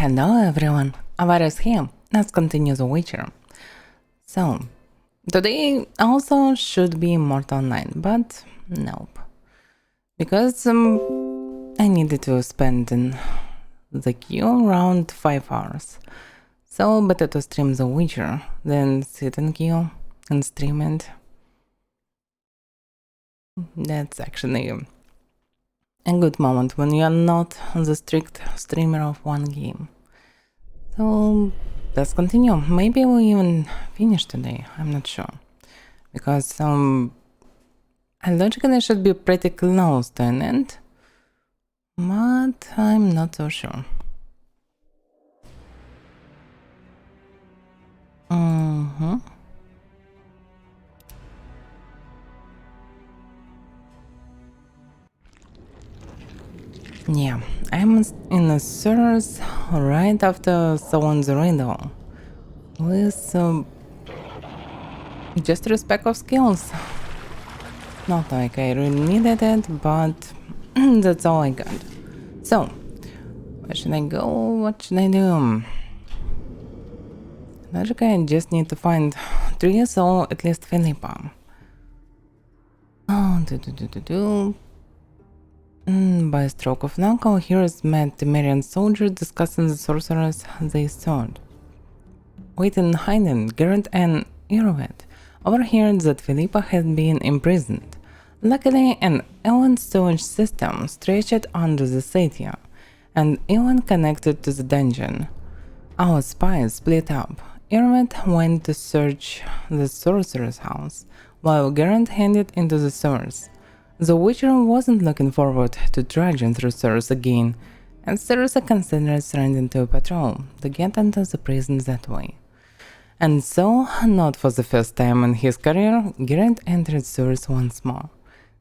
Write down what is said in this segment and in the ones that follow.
Hello everyone, Avaira is here. Let's continue The Witcher. So, today also should be Immortal Online, but nope. Because I needed to spend in the queue around 5 hours. So better to stream The Witcher than sit in queue and stream it. That's actually a good moment when you are not the strict streamer of one game. So let's continue. Maybe we'll even finish today. I'm not sure. Because I logically should be pretty close to an end. But I'm not so sure. Yeah, I'm in the sewers right after someone's window. With just respect of skills. Not like I really needed it, but that's all I got. So, where should I go? What should I do? Logically, I just need to find 3, so at least Philippa. Oh, By a stroke of luck, our heroes met the Marian soldiers discussing the sorcerers they sought. Waiting hidden, Geralt and Irovet overheard that Philippa had been imprisoned. Luckily, an alien sewage system stretched under the city, and even connected to the dungeon. Our spies split up. Irovet went to search the sorcerer's house, while Geralt headed into the sewers. The Witcher wasn't looking forward to trudging through sewers again, and seriously considered sending to a patrol to get into the prison that way. And so, not for the first time in his career, Geralt entered sewers once more.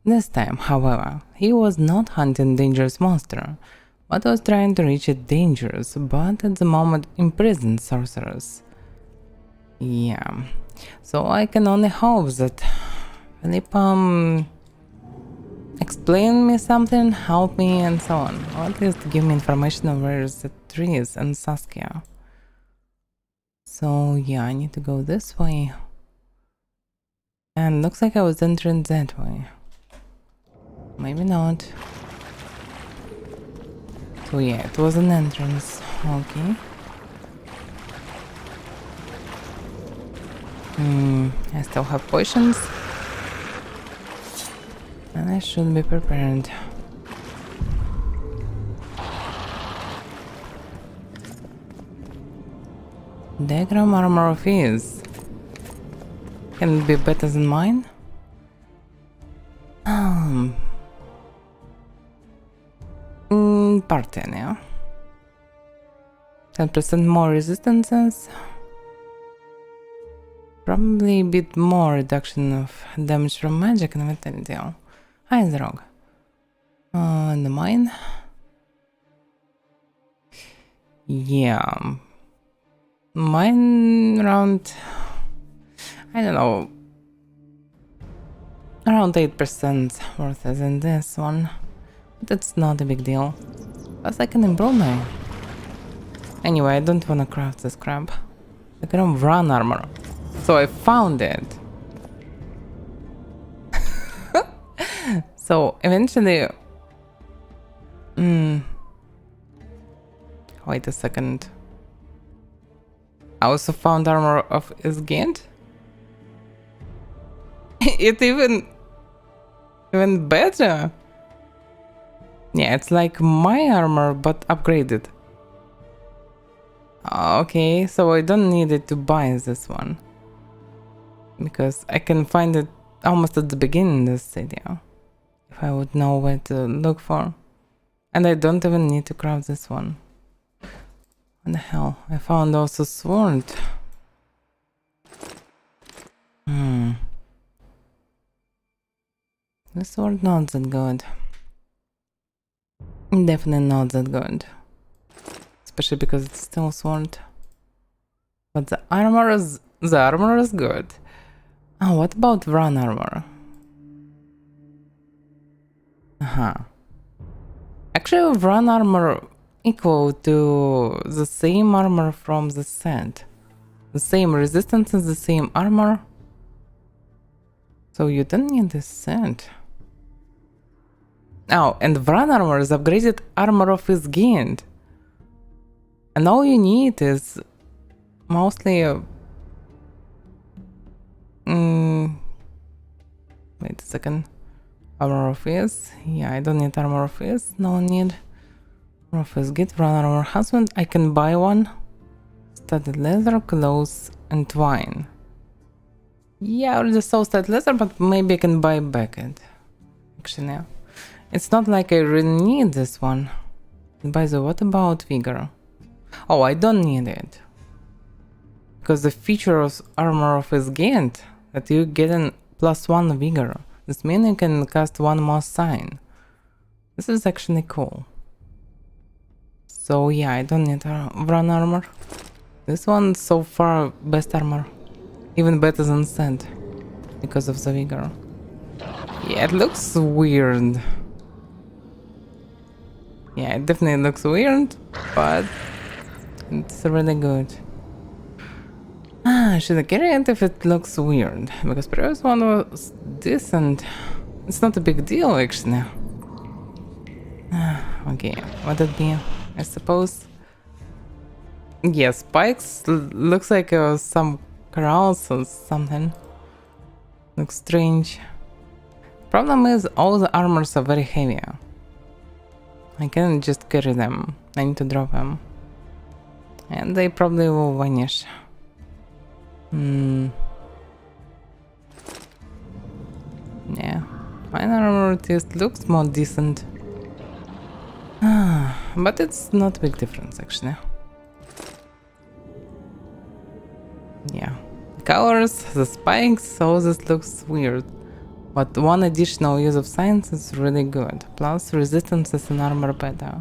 This time, however, he was not hunting dangerous monster, but was trying to reach a dangerous, but at the moment imprisoned sorcerers. Yeah, so I can only hope that Philippa explain me something, help me, and so on. Or at least give me information on where the tree is and Saskia. So yeah, I need to go this way. And looks like I was entering that way. Maybe not. So yeah, it was an entrance. Okay. I still have potions. And I should be prepared. Diagram armor of ease. Can it be better than mine? Part 10, yeah. 10% more resistances. Probably a bit more reduction of damage from magic and vitality. Hi, Zrog. And the mine? Yeah. Mine around, I don't know, around 8% worth than this one. That's not a big deal. Plus I can improve my... Anyway, I don't wanna craft this crap. I can run armor. So I found it. So eventually... Wait a second. I also found armor of Isgant. It even better. Yeah, it's like my armor but upgraded. Okay, so I don't need it to buy this one. Because I can find it almost at the beginning of this video. If I would know where to look for. And I don't even need to craft this one. What the hell? I found also sword. The sword not that good. Definitely not that good. Especially because it's still sword. But the armor is good. Oh, what about run armor? Actually, run armor equal to the same armor from the set. The same resistance and the same armor. So you don't need this set. Oh, and Vran armor is upgraded armor of is gained. And all you need is mostly wait a second. Armor of is. Yeah, I don't need armor of is. No need. Armor of is get Vran armor husband. I can buy one. Studded leather, clothes, and twine. Yeah, I already saw studded leather, but maybe I can buy bucket. Actually, it's not like I really need this one. By the way, what about vigor? Oh, I don't need it. Because the feature of armor of is gained that you get an +1 vigor. This means you can cast one more sign. This is actually cool. So yeah, I don't need Vran armor. This one so far best armor. Even better than Sand. Because of the vigor. Yeah, it looks weird. Yeah, it definitely looks weird, but it's really good. Should I carry it if it looks weird? Because previous one was decent. It's not a big deal actually. Okay, what would it be? I suppose. Yeah, spikes looks like some corals or something. Looks strange. Problem is all the armors are very heavy. I can't just carry them. I need to drop them. And they probably will vanish. Yeah. Mine armor just looks more decent. But it's not a big difference actually. Yeah. The colors, the spikes, all this looks weird. But one additional use of science is really good. Plus resistance is an armor better.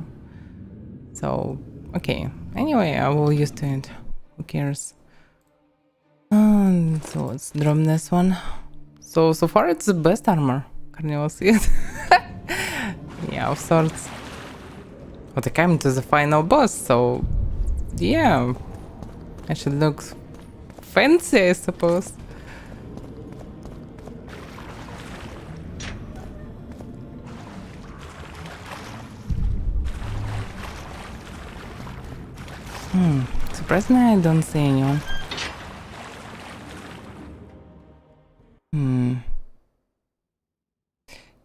So, okay. Anyway, I will use to it. Who cares? So let's drop this one. So far it's the best armor. Can you all see it? Yeah, of sorts. But I came to the final boss, so yeah. I should look fancy, I suppose. Surprisingly, I don't see anyone.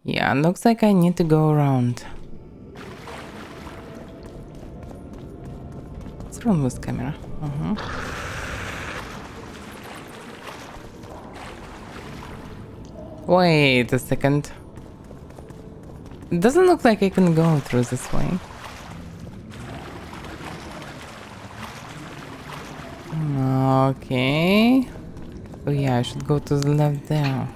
Yeah, looks like I need to go around. What's wrong with camera? Wait a second. It doesn't look like I can go through this way. Okay. Oh yeah, I should go to the left there.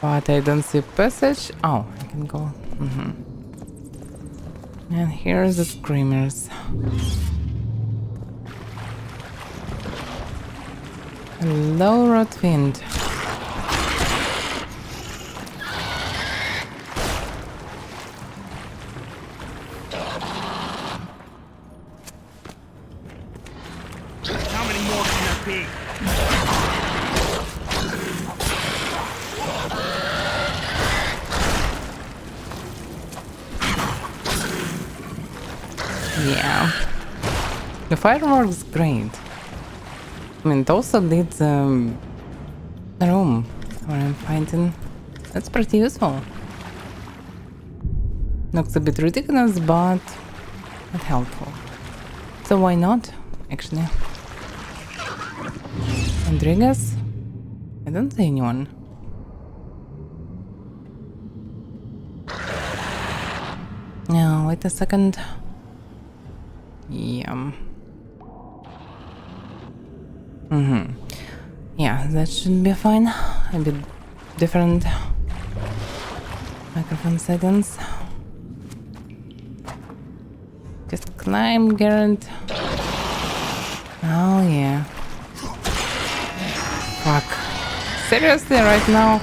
But I don't see passage. Oh, I can go. And here's the screamers. Hello, Rotwind. How many more can there be? Yeah. The fireworks great. I mean, it also did the room where I'm fighting. That's pretty useful. Looks a bit ridiculous, but helpful. So why not, actually? Rodriguez? I don't see anyone. No, wait a second. Yeah. Yeah, that should be fine. A bit different microphone settings. Just climb, Garrett. Oh yeah. Fuck. Seriously, right now?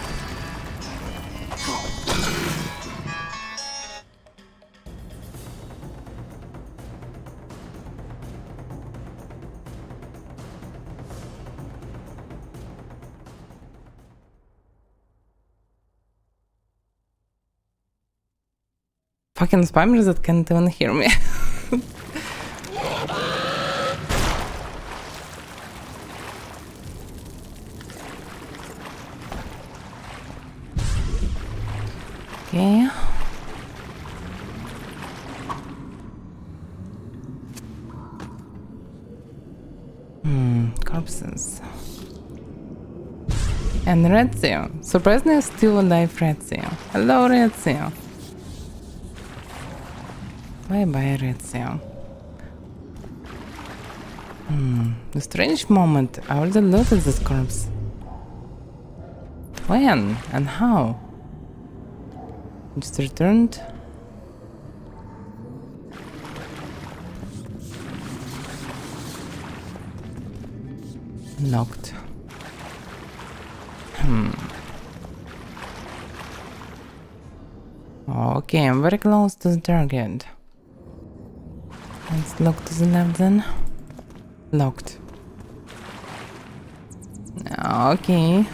fucking spammers that can't even hear me. Okay. Corpses. And Rezio. Surprisingly, still alive Rezio. Hello, Rezio. Bye bye, Rezio. A strange moment. I already looted this corpse. When and how? Just returned. Locked. Okay, I'm very close to the target. Let's look to the left then. Locked. Okay.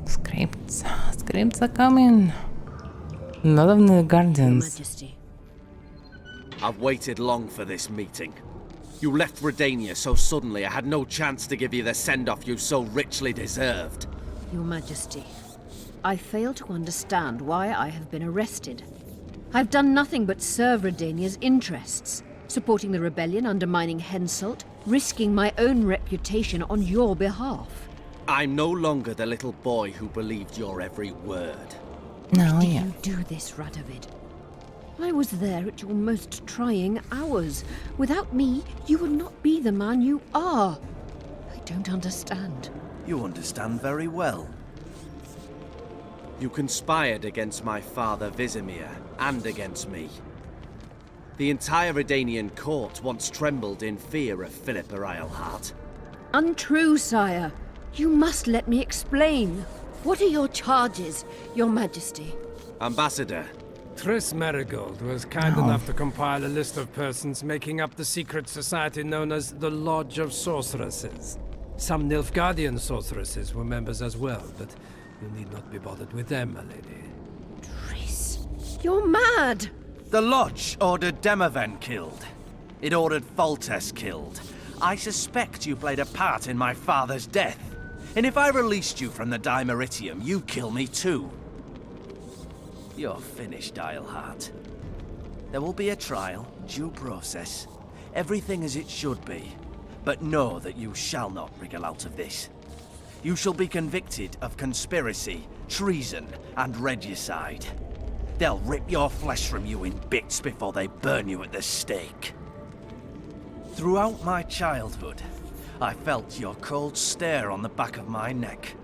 Scripts. Scripts are coming. A lot of new Your guardians. Majesty. I've waited long for this meeting. You left Redania so suddenly I had no chance to give you the send-off you so richly deserved. Your Majesty, I fail to understand why I have been arrested. I've done nothing but serve Redania's interests, supporting the rebellion, undermining Henselt, risking my own reputation on your behalf. I'm no longer the little boy who believed your every word. No, Did yeah. you do this, Radovid? I was there at your most trying hours. Without me, you would not be the man you are. I don't understand. You understand very well. You conspired against my father Vizimir, and against me. The entire Redanian court once trembled in fear of Philippa Eilhart. Untrue, sire. You must let me explain. What are your charges, your Majesty? Ambassador, Triss Marigold was kind enough to compile a list of persons making up the secret society known as the Lodge of Sorceresses. Some Nilfgaardian sorceresses were members as well, but you need not be bothered with them, my lady. Triss, you're mad! the Lodge ordered Demaven killed. It ordered Foltest killed. I suspect you played a part in my father's death. And if I released you from the Dimeritium, you'd kill me too. You're finished, Eilhart. There will be a trial, due process, everything as it should be. But know that you shall not wriggle out of this. You shall be convicted of conspiracy, treason, and regicide. They'll rip your flesh from you in bits before they burn you at the stake. Throughout my childhood, I felt your cold stare on the back of my neck.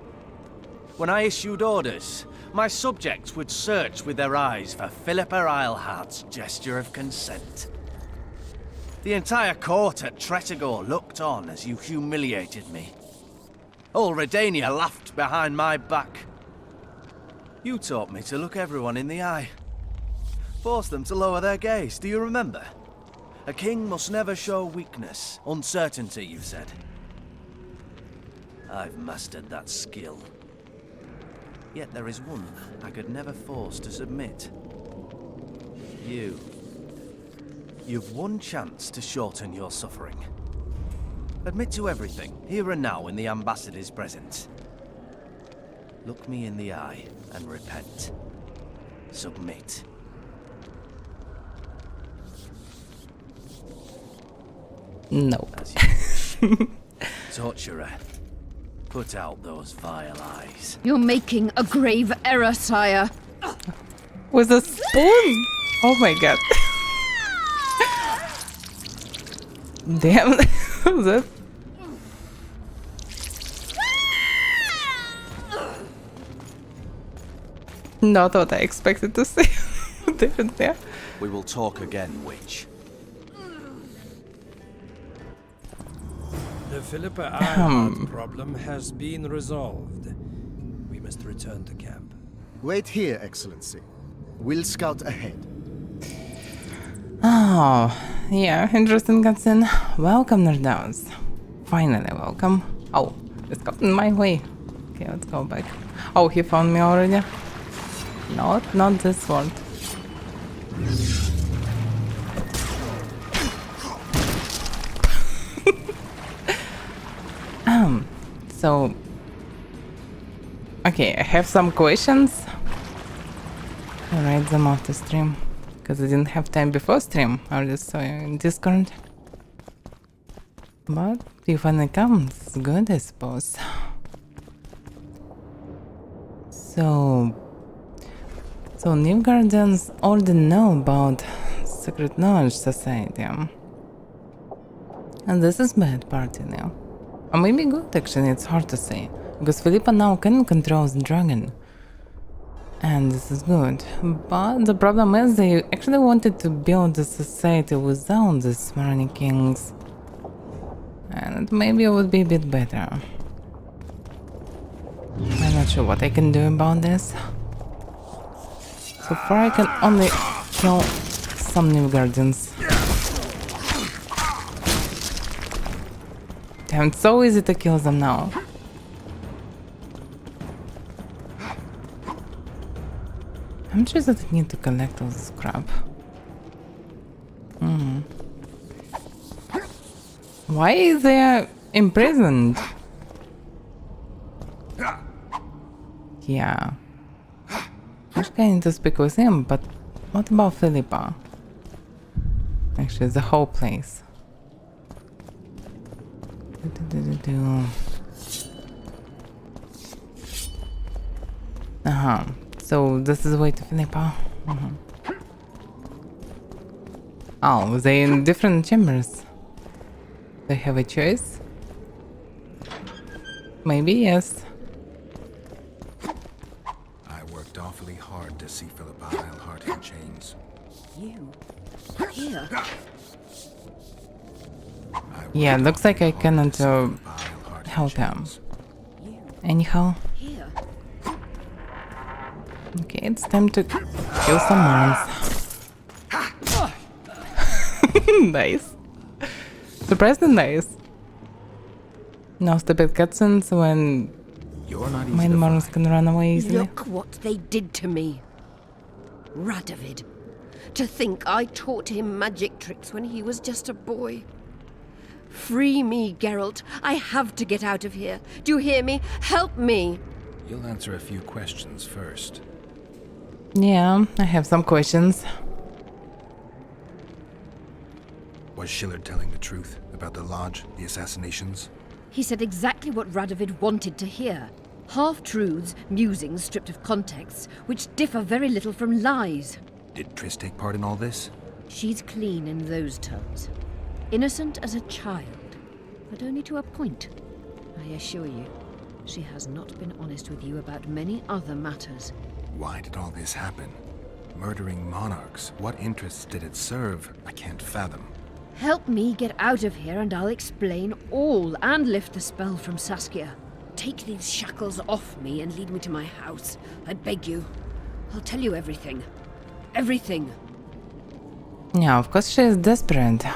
When I issued orders, my subjects would search with their eyes for Philippa Eilhart's gesture of consent. The entire court at Tretogor looked on as you humiliated me. All Redania laughed behind my back. You taught me to look everyone in the eye. Forced them to lower their gaze, do you remember? A king must never show weakness, uncertainty, you said. I've mastered that skill. Yet there is one I could never force to submit. You. You've one chance to shorten your suffering. Admit to everything, here and now in the ambassador's presence. Look me in the eye and repent. Submit. No. As you wish. Torturer, put out those vile eyes. You're making a grave error, sire. With a spoon? Oh my god. Damn. That. Not what I expected to see. Definitely. We will talk again, witch. The Philippa Eilhart problem has been resolved. We must return to camp. Wait here, Excellency. We'll scout ahead. Oh, yeah, interesting cutscene. Welcome, Nerdaus. Finally, welcome. Oh, it's gotten my way. Okay, let's go back. Oh, he found me already. Not this sword. So okay, I have some questions. I'll write them after stream because I didn't have time before stream. I just saw you in Discord. But you finally come. It's good, I suppose. So Nilfgaardians already know about Secret Knowledge Society. And this is bad party now. Or maybe good actually, it's hard to say. Because Philippa now can control the dragon. And this is good. But the problem is they actually wanted to build a society without the Smarani kings. And maybe it would be a bit better. I'm not sure what I can do about this. So far I can only kill some Nilfgaardians. Damn, it's so easy to kill them now. I'm sure that I need to collect all this crap. Why is they imprisoned? Yeah. Actually, I need to speak with him, but what about Philippa? Actually, the whole place. So this is the way to Philippa. Oh, they in different chambers. They have a choice? Maybe yes. I worked awfully hard to see Philippa Eilhart in chains. You? Here? Yeah, looks like I cannot help him. You? Anyhow. Here? Okay, it's time to kill some worms. Nice. Surprisingly nice. No stupid cutscenes when You're not easy main to worms find. can run away easily. Look what they did to me. Radovid. To think I taught him magic tricks when he was just a boy. Free me, Geralt. I have to get out of here. Do you hear me? Help me! You'll answer a few questions first. Yeah, I have some questions. Was Schillard telling the truth about the Lodge, the assassinations? He said exactly what Radovid wanted to hear. Half-truths, musings stripped of context, which differ very little from lies. Did Triss take part in all this? She's clean in those terms. Innocent as a child, but only to a point. I assure you, she has not been honest with you about many other matters. Why did all this happen? Murdering monarchs, what interests did it serve? I can't fathom. Help me get out of here and I'll explain all and lift the spell from Saskia. Take these shackles off me and lead me to my house. I beg you. I'll tell you everything. Everything. Yeah, of course she is desperate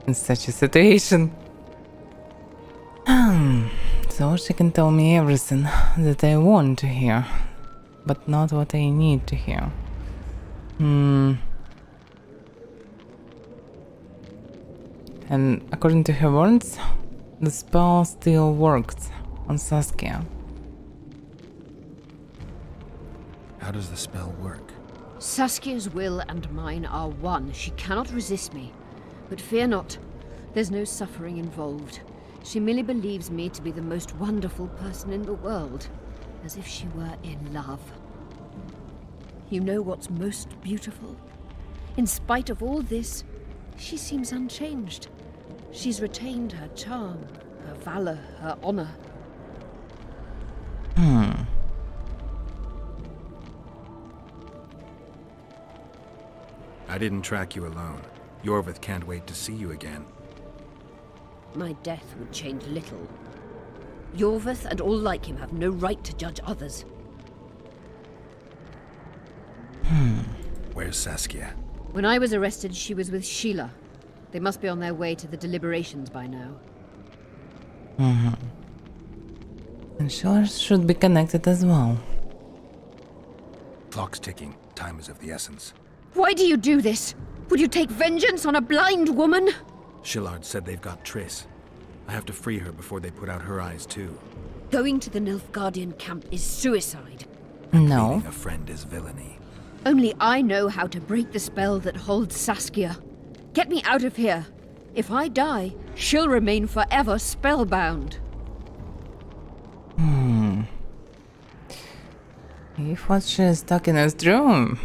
in such a situation. So she can tell me everything that I want to hear, but not what I need to hear. And according to her words, the spell still works on Saskia. How does the spell work? Saskia's will and mine are one. She cannot resist me. But fear not. There's no suffering involved. She merely believes me to be the most wonderful person in the world, as if she were in love. You know what's most beautiful? In spite of all this, she seems unchanged. She's retained her charm, her valor, her honor. I didn't track you alone. Yorvith can't wait to see you again. My death would change little. Yorvith and all like him have no right to judge others. Where's Saskia? When I was arrested, she was with Sheila. They must be on their way to the deliberations by now. And shores should be connected as well. Clock's ticking. Time is of the essence. Why do you do this? Would you take vengeance on a blind woman? Shillard said they've got Triss. I have to free her before they put out her eyes too. Going to the Nilfgaardian camp is suicide. No. Leaving a friend is villainy. Only I know how to break the spell that holds Saskia. Get me out of here. If I die, she'll remain forever spellbound. If what she is stuck in is true,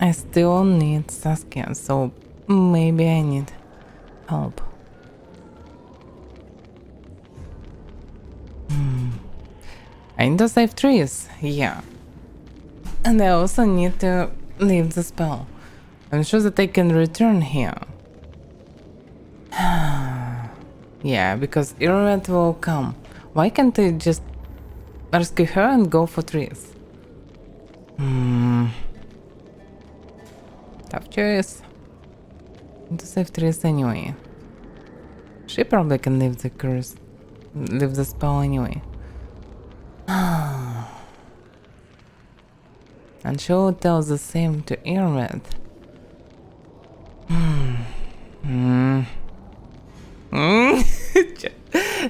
I still need Saskia, so maybe I need help. I need to save trees, yeah. And I also need to leave the spell. I'm sure that I can return here. Yeah, because Irwet will come. Why can't I just rescue her and go for trees? Tough choice. Need to save trees anyway. She probably can leave the curse, leave the spell anyway. And she'll tell the same to Irwet.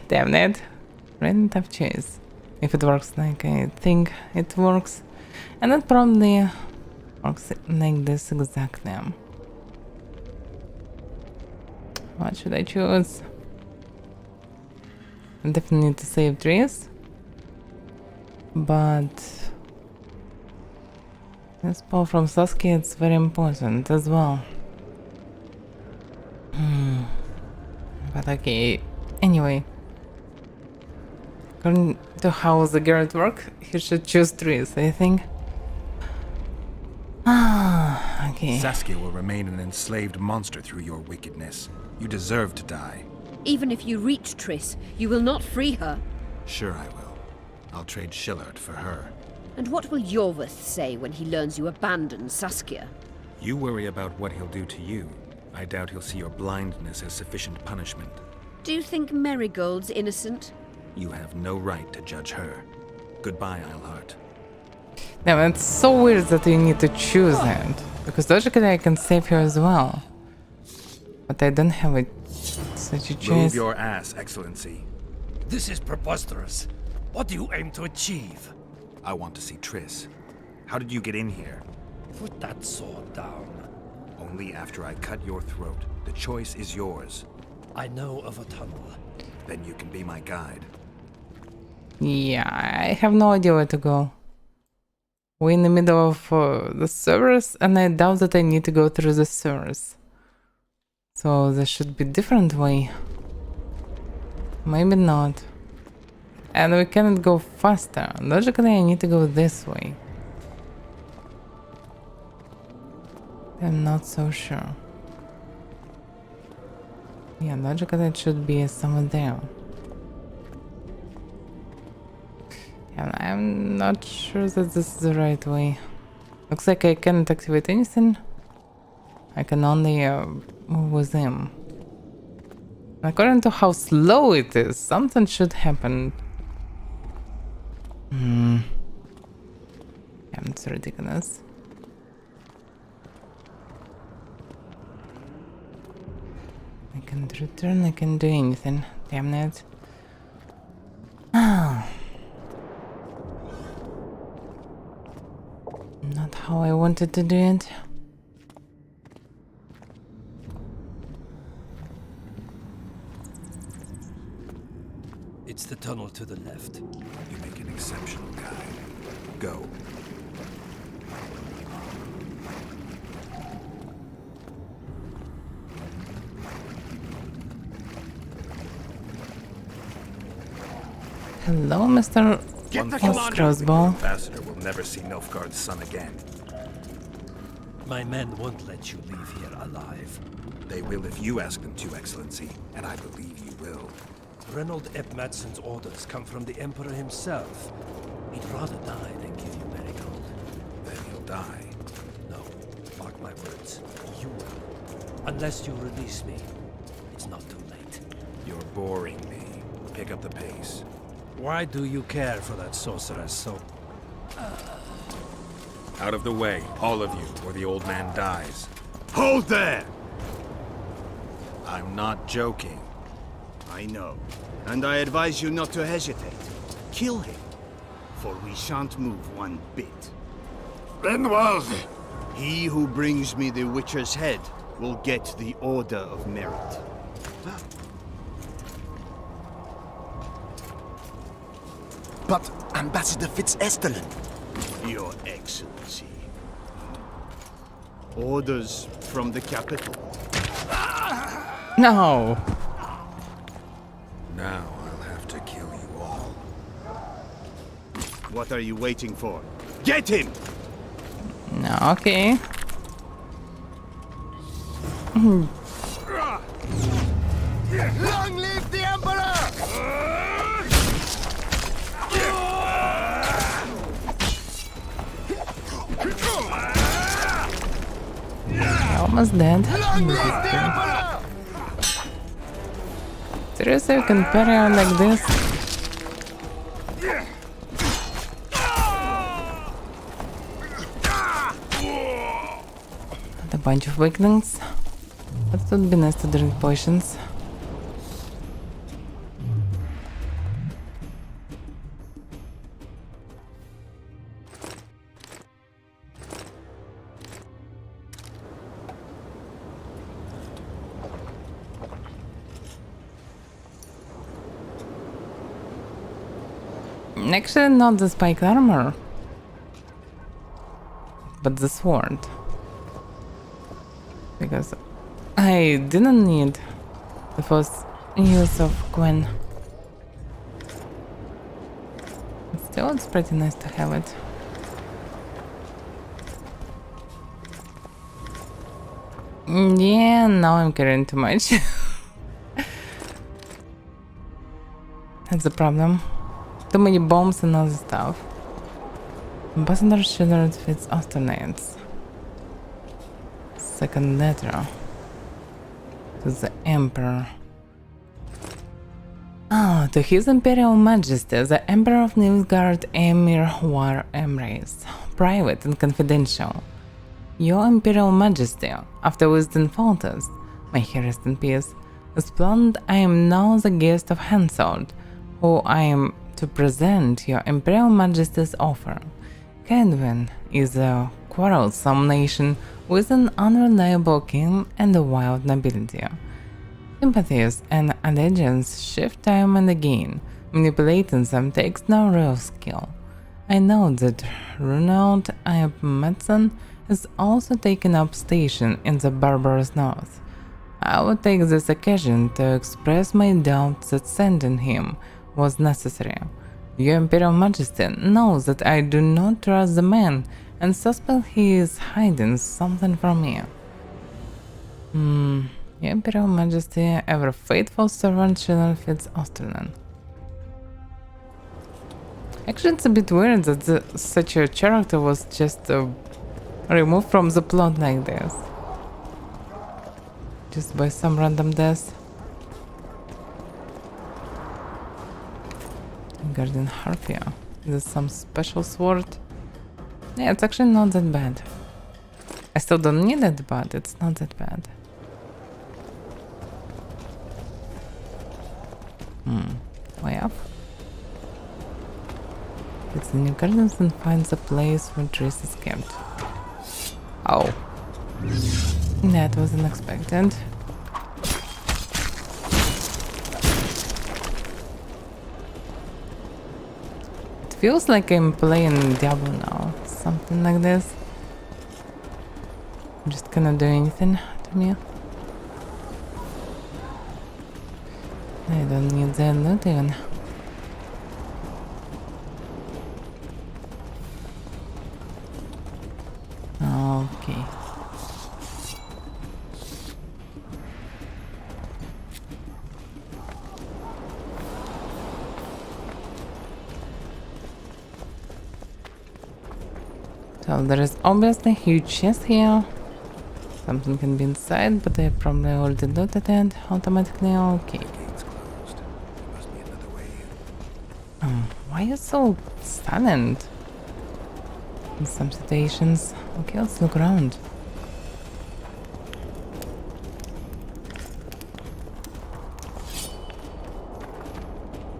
Damn it. Really tough choice. If it works like I think it works. And it probably works like this exactly. What should I choose? I definitely need to save trees. But this spell from Saskia is very important as well. But okay, anyway. According to how the Garrett work, he should choose trees, I think. Okay. Saskia will remain an enslaved monster through your wickedness. You deserve to die. Even if you reach Triss, you will not free her. Sure I will. I'll trade Shillard for her. And what will Yorvith say when he learns you abandoned Saskia? You worry about what he'll do to you. I doubt he'll see your blindness as sufficient punishment. Do you think Marigold's innocent? You have no right to judge her. Goodbye, Eilhart. Damn, it's so weird that you need to choose it. Because logically I can save her as well. But I don't have such a choice. Move your ass, Excellency. This is preposterous. What do you aim to achieve? I want to see Triss. How did you get in here? Put that sword down. Only after I cut your throat. The choice is yours. I know of a tunnel. Then you can be my guide. Yeah, I have no idea where to go. We're in the middle of the servers, and I doubt that I need to go through the servers. So there should be different way. Maybe not. And we cannot go faster. Logically, I need to go this way. I'm not so sure. Yeah, logically it should be somewhere there. And I'm not sure that this is the right way. Looks like I can't activate anything. I can only move with him. According to how slow it is, something should happen. Yeah, it's ridiculous. I can't return, I can't do anything. Damn it. Not how I wanted to do it. It's the tunnel to the left. You make an exceptional guide. Go. Hello, Mr. Get the Crossbow. Crossbow. Ambassador will never see Nilfgaard's son again. My men won't let you leave here alive. They will if you ask them to, Excellency, and I believe you will. Reynold Ep Madsen's orders come from the Emperor himself. He'd rather die than give you Marigold. Then he'll die. No, mark my words. You will. Unless you release me. It's not too late. You're boring me. Pick up the pace. Why do you care for that sorceress so? Out of the way, all of you, or the old man dies. Hold there! I'm not joking. I know. And I advise you not to hesitate. Kill him. For we shan't move one bit. Benoit! He who brings me the Witcher's head will get the Order of Merit. But Ambassador Fitzestellen. Your Excellency. Orders from the capital. No. Now I'll have to kill you all. What are you waiting for? Get him! No, okay. Long live the Emperor! Almost dead. Long live the Emperor! Seriously, you can parry out like this? A bunch of weaklings. But it would be nice to drink potions. Actually, not the spike armor, but the sword. Because I didn't need the first use of Gwen. But still, it's pretty nice to have it. Yeah, now I'm carrying too much. That's the problem. Too many bombs and other stuff. Ambassador Schiller fits alternates. Second letter to the Emperor. Ah, to His Imperial Majesty, the Emperor of Nilfgaard Emir War Emrys. Private and confidential. Your Imperial Majesty, after Wisdom Falters, may he rest in peace, as planned, I am now the guest of Henselt, who I am to present your Imperial Majesty's offer. Cadwin is a quarrelsome nation with an unreliable king and a wild nobility. Sympathies and allegiance shift time and again. Manipulating them takes no real skill. I know that Ronald Matson has also taken up station in the barbarous north. I will take this occasion to express my doubt that sending him was necessary. Your Imperial Majesty knows that I do not trust the man and suspect he is hiding something from me. Your Imperial Majesty, ever faithful servant Schiller Fitz Osterland. Actually, it's a bit weird that such a character was just removed from the plot like this. Just by some random death. Guardian Harpia. Is it some special sword? Yeah, it's actually not that bad. I still don't need it, but it's not that bad. Way up. It's the new gardens and finds a place where Triss is kept. Oh. That was unexpected. It feels like I'm playing Diablo now. Something like this. I'm just cannot do anything to me. I don't need that loot even. Okay. So there is obviously a huge chest here. Something can be inside, but I probably already looted it automatically. Okay. Gate's closed. There must be another way in. Why are you so silent in some situations? Okay, let's look around.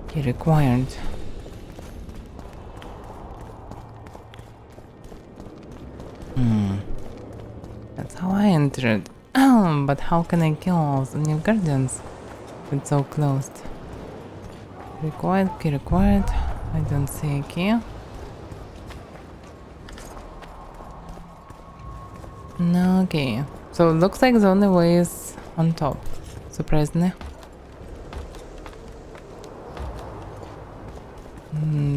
Okay, required. That's how I entered. But how can I kill all the new guardians? It's so closed. Required, key required. I don't see a key. No, okay. So it looks like the only way is on top. Surprisingly.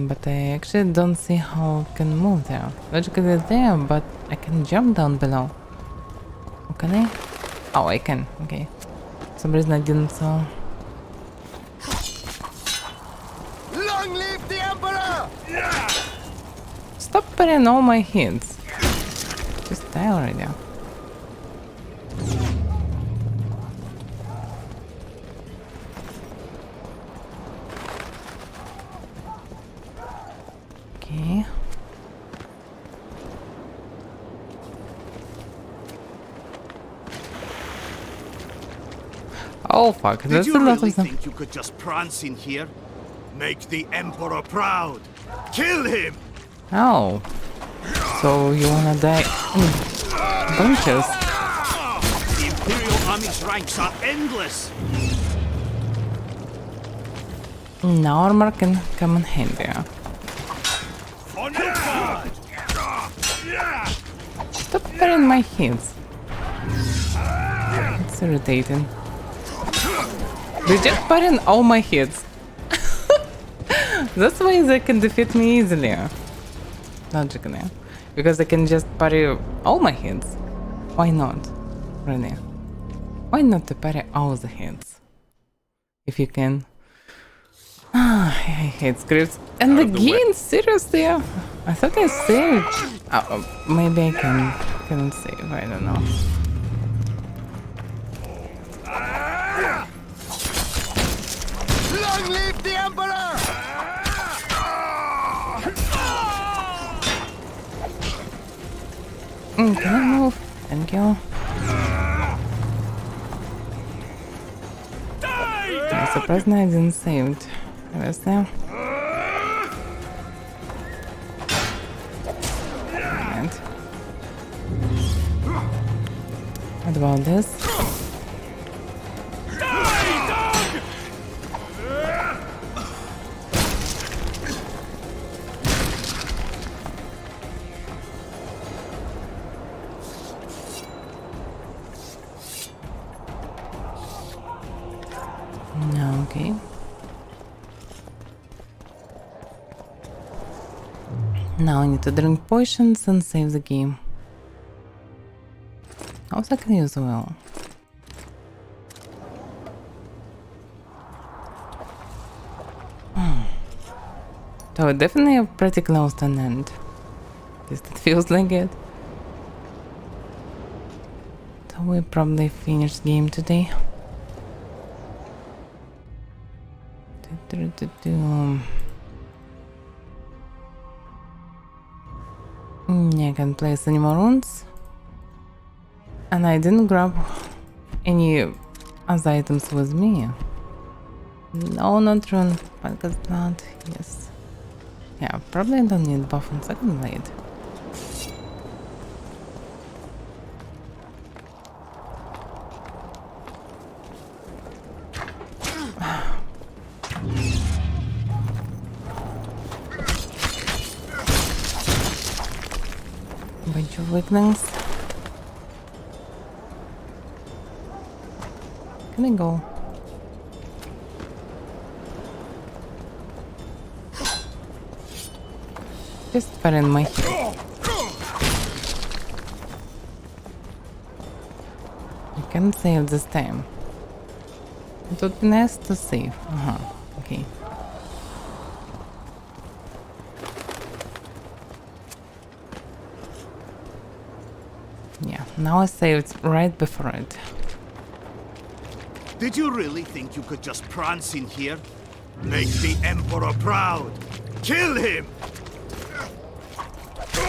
But I actually don't see how I can move there. Logically there, but I can jump down below. Oh, can I? Oh, I can. Okay. For some reason I didn't saw. Long live the Emperor! Stop putting all my hits. Just die already. Okay. Oh fuck, Did that's you a lot really of them. think you could just prance in here? Make the Emperor proud! Kill him! Oh. So you wanna die in bunches? The Imperial Army's ranks are endless! Now armor can come in handy. On your guard! Stop putting my hits. It's irritating. They just put in all my hits. That's why they can defeat me easily. Logically. Because they can just parry all my hits. Why not? Really? Why not to parry all the hits? If you can. I hate scripts. And again, seriously? I thought I saved. Oh, maybe I can't save, I don't know. Long live the Emperor! Can I move? Thank you. I'm surprised I didn't save it. Where's there? Right. What about this? No, okay. Now I need to drink potions and save the game. Also I can use well. So definitely pretty close to an end. At least it feels like it. So we probably finish the game today. I can't place any more runes. And I didn't grab any other items with me. No, not rune. Because blood, yes. Yeah, probably I don't need buff on second blade. Bunch of weaklings. Can I go? Just put in my heal. I can save this time. It would be nice to save. Okay. Yeah, now I saved right before it. Did you really think you could just prance in here? Make the Emperor proud! Kill him!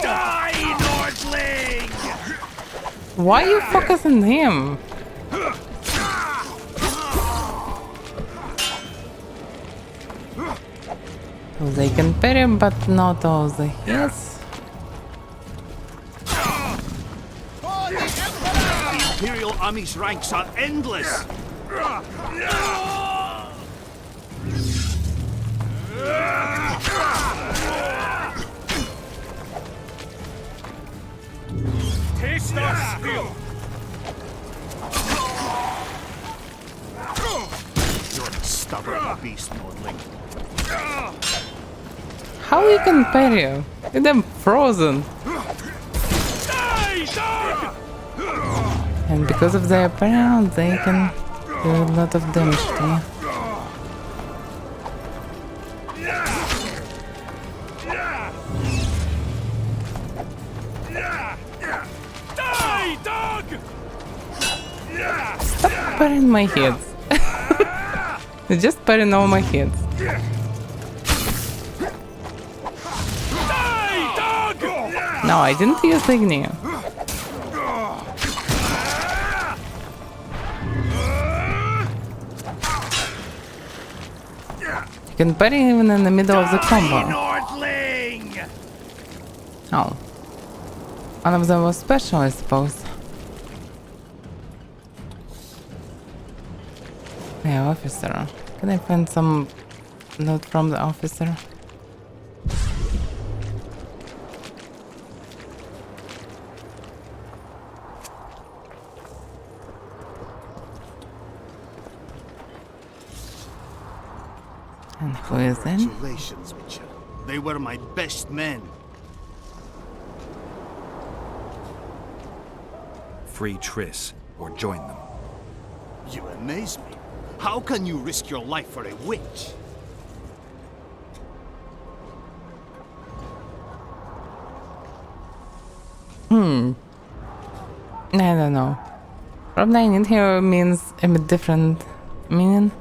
Die, Nordling! Why are you focusing him? They can parry, but not all the hits. The Imperial Army's ranks are endless! Taste our skill! You're a stubborn beast, Nordling. How you can parry? With them frozen. And because of their parry, they can do a lot of damage to you. Stop parrying my hits. You're just parrying all my hits. No, I didn't use the Ignia. You can parry even in the middle of the combo. Nordling! Oh. One of them was special, I suppose. Yeah, officer. Can I find some note from the officer? And who is in? Congratulations, Witcher. They were my best men. Free Triss, or join them. You amaze me. How can you risk your life for a witch? I don't know. Probably in here means a bit different meaning.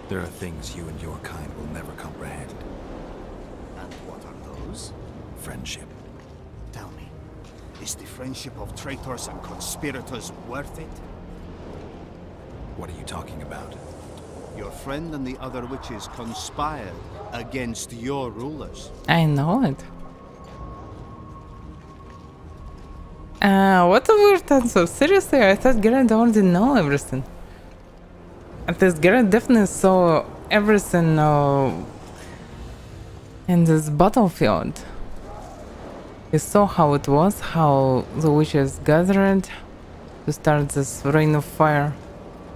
There are things you and your kind will never comprehend. And what are those? Friendship. Tell me, is the friendship of traitors and conspirators worth it? What are you talking about? Your friend and the other witches conspired against your rulers. I know it. What a weird answer. Seriously, I thought Geralt already know everything. At least Geralt definitely saw everything in this battlefield. He saw how it was, how the witches gathered to start this rain of fire,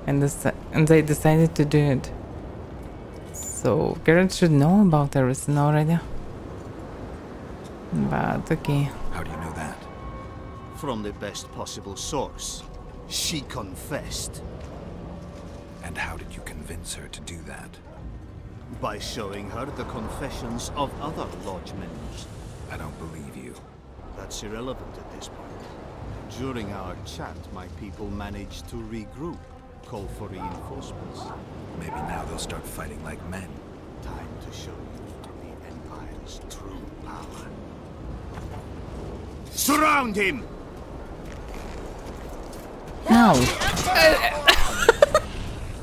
and they decided to do it. So Geralt should know about everything already. But okay. How do you know that? From the best possible source. She confessed. And how did you convince her to do that? By showing her the confessions of other lodge members. I don't believe you. That's irrelevant at this point. During our chat, my people managed to regroup, call for reinforcements. Maybe now they'll start fighting like men. Time to show you the Empire's true power. Surround him! No.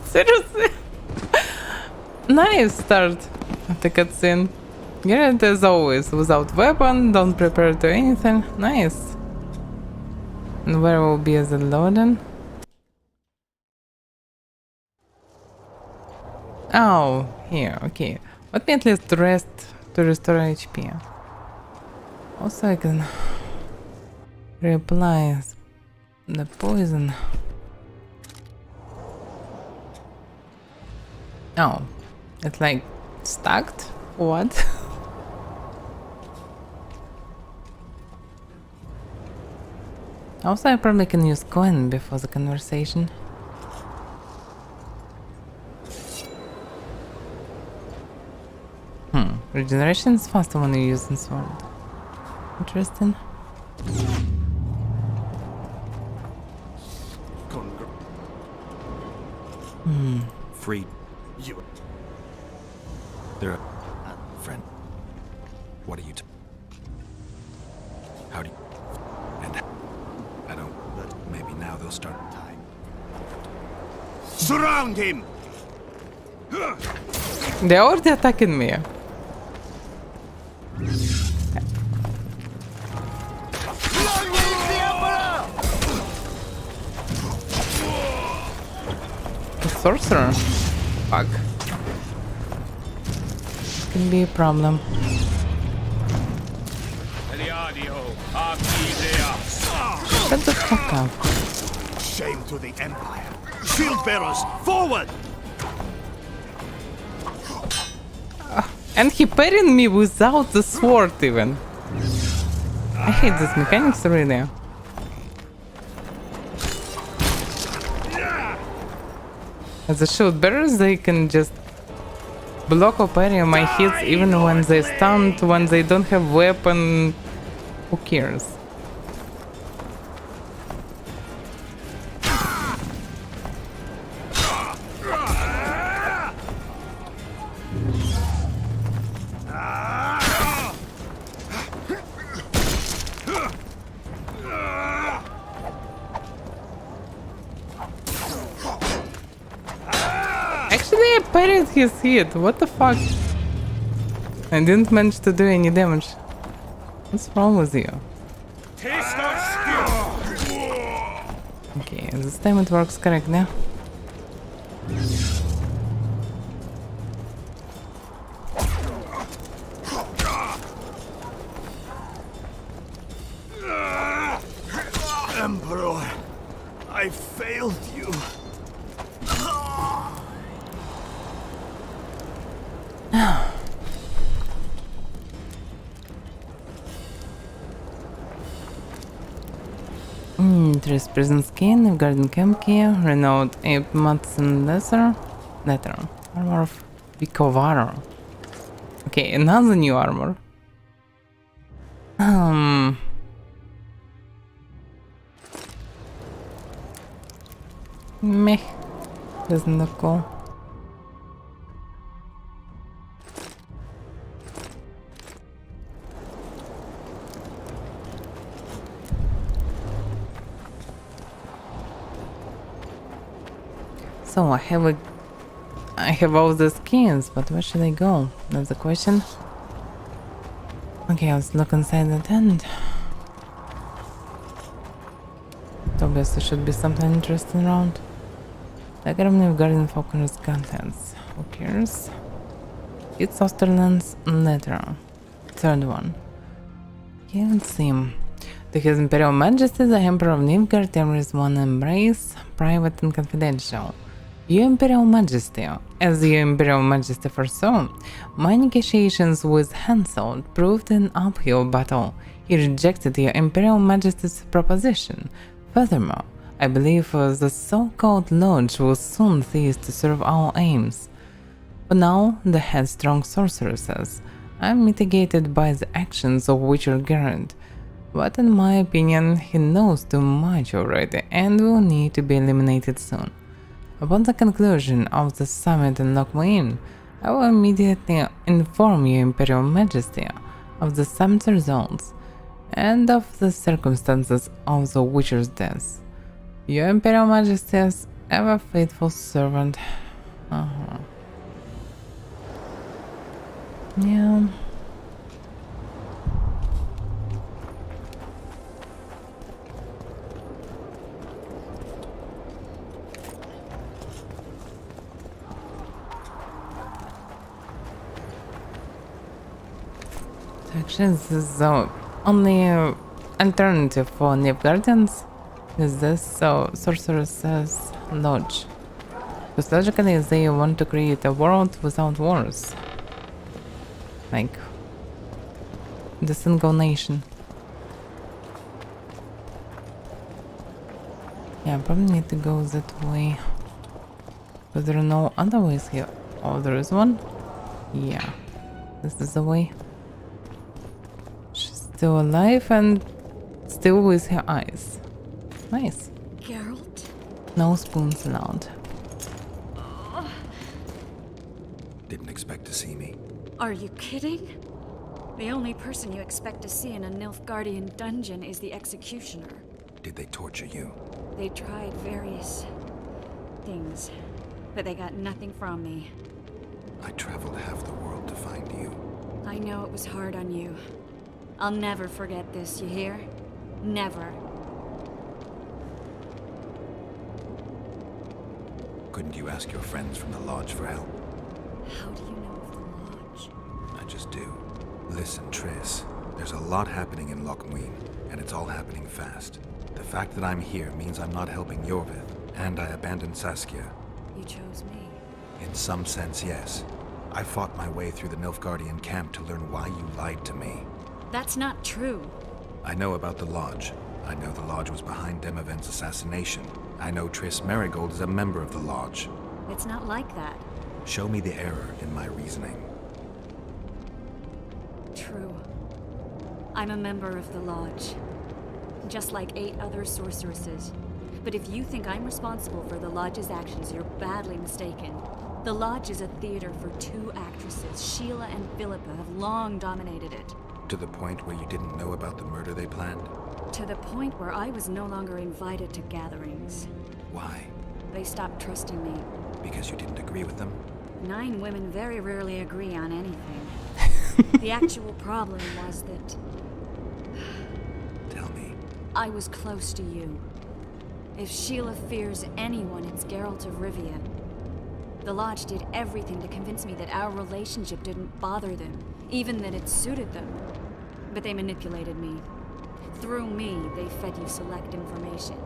Seriously? Nice start of the cutscene. Geralt as always, without weapon, don't prepare to anything. Nice. And where will be the loading? Oh, here, okay. Let me at least rest to restore HP. Also I can reapply the poison. Oh, it's like stacked? What? Also, I probably can use coin before the conversation. Regeneration is faster when you're using sword. Interesting. Free. You There are... and Friend, what are you how do you... And I don't... Maybe now they'll start time. Surround him! They're already attacking me. Long live the Emperor! The sorcerer. Fuck. Can be a problem. Shut the fuck up. Shame to the Empire. Shield bearers, forward! And he parried me without the sword even. I hate this mechanics really. As a shield bearers, they can just block or parry my hits even when they stunned, when they don't have weapon. Who cares? Actually, I parried his hit. What the fuck? I didn't manage to do any damage. What's wrong with you? Okay, this time it works correctly. Emperor, I failed you. Trace prison skin, garden camp key, renowned ape Matson letter, armor of Vicovaro. Okay, another new armor. Meh, doesn't look cool. So I have all the skins, but where should I go? That's the question. Okay, let's look inside the tent. Obviously should be something interesting around. Diagram of Garden Falconer's contents. Who cares? It's Osterland's letter. Third one. Okay, let's see. To His Imperial Majesty, the Emperor of Nilfgaard, there is one embrace, private and confidential. Your Imperial Majesty, as your Imperial Majesty foresaw, my negotiations with Hansel proved an uphill battle. He rejected your Imperial Majesty's proposition. Furthermore, I believe the so-called Lodge will soon cease to serve our aims. For now, the headstrong sorceresses are mitigated by the actions of Witcher Geralt, but in my opinion, he knows too much already and will need to be eliminated soon. Upon the conclusion of the summit in Lockmuir, I will immediately inform your Imperial Majesty of the summit's results and of the circumstances of the Witcher's death. Your Imperial Majesty's ever faithful servant. Yeah. Actually, this is the only alternative for Nilfgaardians is this Sorceress's Lodge. Because logically they want to create a world without wars. Like the single nation. Yeah, I probably need to go that way. But there are no other ways here. Oh, there is one? Yeah. This is the way. Still alive and still with her eyes. Nice. Geralt? No spoons allowed. Didn't expect to see me. Are you kidding? The only person you expect to see in a Nilfgaardian dungeon is the executioner. Did they torture you? They tried various things, but they got nothing from me. I traveled half the world to find you. I know it was hard on you. I'll never forget this, you hear? Never. Couldn't you ask your friends from the Lodge for help? How do you know of the Lodge? I just do. Listen, Triss. There's a lot happening in Lochmuin, and it's all happening fast. The fact that I'm here means I'm not helping Yorvith, and I abandoned Saskia. You chose me. In some sense, yes. I fought my way through the Nilfgaardian camp to learn why you lied to me. That's not true. I know about the Lodge. I know the Lodge was behind Demavend's assassination. I know Triss Merigold is a member of the Lodge. It's not like that. Show me the error in my reasoning. True. I'm a member of the Lodge. Just like 8 other sorceresses. But if you think I'm responsible for the Lodge's actions, you're badly mistaken. The Lodge is a theater for 2 actresses. Sheila and Philippa have long dominated it. To the point where you didn't know about the murder they planned? To the point where I was no longer invited to gatherings. Why? They stopped trusting me. Because you didn't agree with them? 9 women very rarely agree on anything. The actual problem was that Tell me. I was close to you. If Sheila fears anyone, it's Geralt of Rivia. The Lodge did everything to convince me that our relationship didn't bother them, even that it suited them. But they manipulated me. Through me, they fed you select information.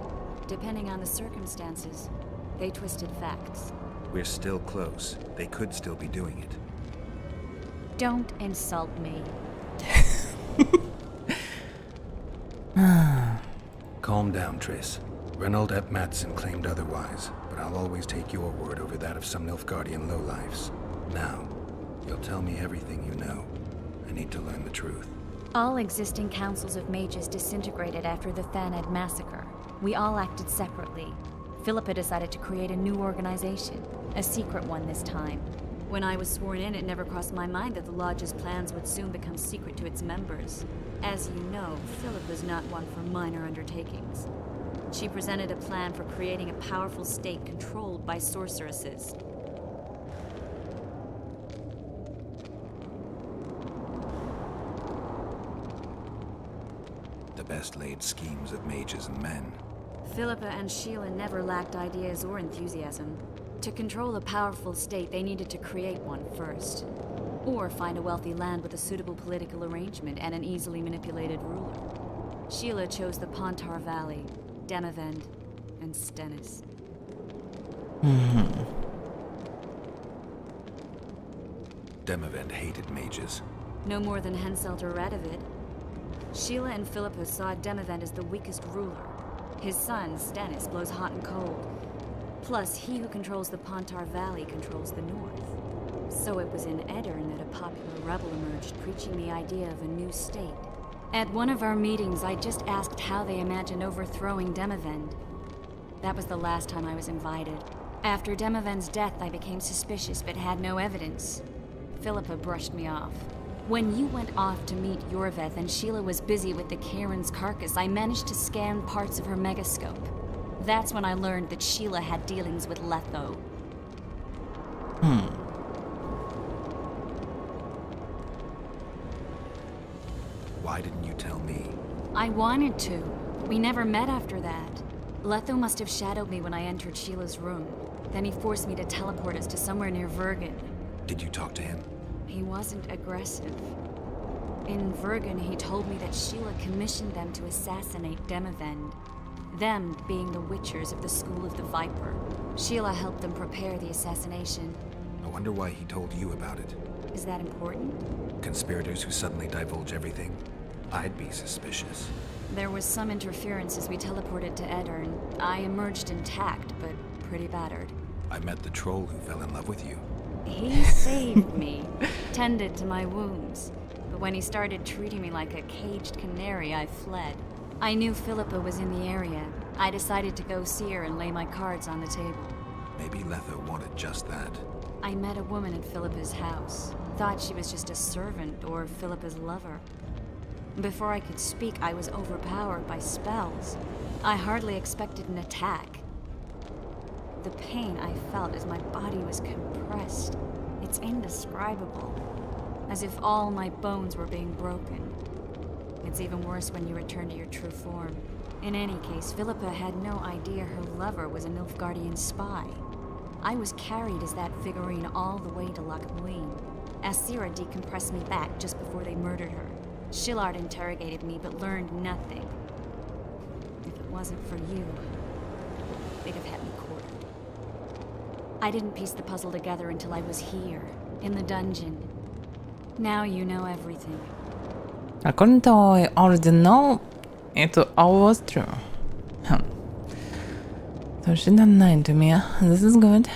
Depending on the circumstances, they twisted facts. We're still close. They could still be doing it. Don't insult me. Calm down, Triss. Reynold Ep Madsen claimed otherwise, but I'll always take your word over that of some Nilfgaardian lowlifes. Now, you'll tell me everything you know. I need to learn the truth. All existing councils of mages disintegrated after the Thaned massacre. We all acted separately. Philippa decided to create a new organization, a secret one this time. When I was sworn in, it never crossed my mind that the Lodge's plans would soon become secret to its members. As you know, Philip was not one for minor undertakings. She presented a plan for creating a powerful state controlled by sorceresses. The best laid schemes of mages and men. Philippa and Sheila never lacked ideas or enthusiasm. To control a powerful state, they needed to create one first. Or find a wealthy land with a suitable political arrangement and an easily manipulated ruler. Sheila chose the Pontar Valley, Demavend, and Stennis. Demavend hated mages. No more than Henselt or Radovid. Sheila and Philippa saw Demavend as the weakest ruler. His son, Stennis, blows hot and cold. Plus, he who controls the Pontar Valley controls the north. So it was in Edirn that a popular rebel emerged, preaching the idea of a new state. At one of our meetings, I just asked how they imagined overthrowing Demavend. That was the last time I was invited. After Demavend's death, I became suspicious but had no evidence. Philippa brushed me off. When you went off to meet Yorveth and Sheila was busy with the Karen's carcass, I managed to scan parts of her megascope. That's when I learned that Sheila had dealings with Letho. Why didn't you tell me? I wanted to. We never met after that. Letho must have shadowed me when I entered Sheila's room. Then he forced me to teleport us to somewhere near Vergen. Did you talk to him? He wasn't aggressive. In Vergen, he told me that Sheila commissioned them to assassinate Demavend. Them being the Witchers of the School of the Viper. Sheila helped them prepare the assassination. I wonder why he told you about it. Is that important? Conspirators who suddenly divulge everything? I'd be suspicious. There was some interference as we teleported to Edirn. I emerged intact, but pretty battered. I met the troll who fell in love with you. He saved me, tended to my wounds. But when he started treating me like a caged canary, I fled. I knew Philippa was in the area. I decided to go see her and lay my cards on the table. Maybe Letho wanted just that. I met a woman at Philippa's house. Thought she was just a servant or Philippa's lover. Before I could speak, I was overpowered by spells. I hardly expected an attack. The pain I felt as my body was compressed, it's indescribable. As if all my bones were being broken. It's even worse when you return to your true form. In any case, Philippa had no idea her lover was a Nilfgaardian spy. I was carried as that figurine all the way to Loch Muin. Asira decompressed me back just before they murdered her. Shillard interrogated me, but learned nothing. If it wasn't for you, they'd have had me quartered. I didn't piece the puzzle together until I was here, in the dungeon. Now you know everything. According to what I already know, it all was true. So she done lying to me. This is good.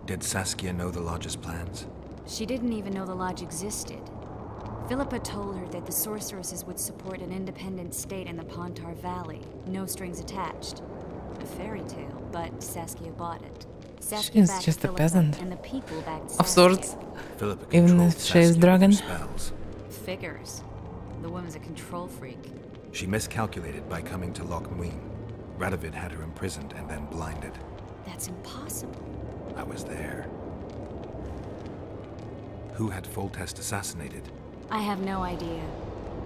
Did Saskia know the Lodge's plans? She didn't even know the Lodge existed. Philippa told her that the sorceresses would support an independent state in the Pontar Valley, no strings attached. A fairy tale, but Saskia bought it. Saskia She's backed just a Philippa, peasant. and the people backed Of Saskia. sorts. Philippa Even controlled if she is Saskia with dragon. her spells. Figures. The woman's a control freak. She miscalculated by coming to Loch Muin. Radovid had her imprisoned and then blinded. That's impossible. I was there. Who had Foltest assassinated? I have no idea.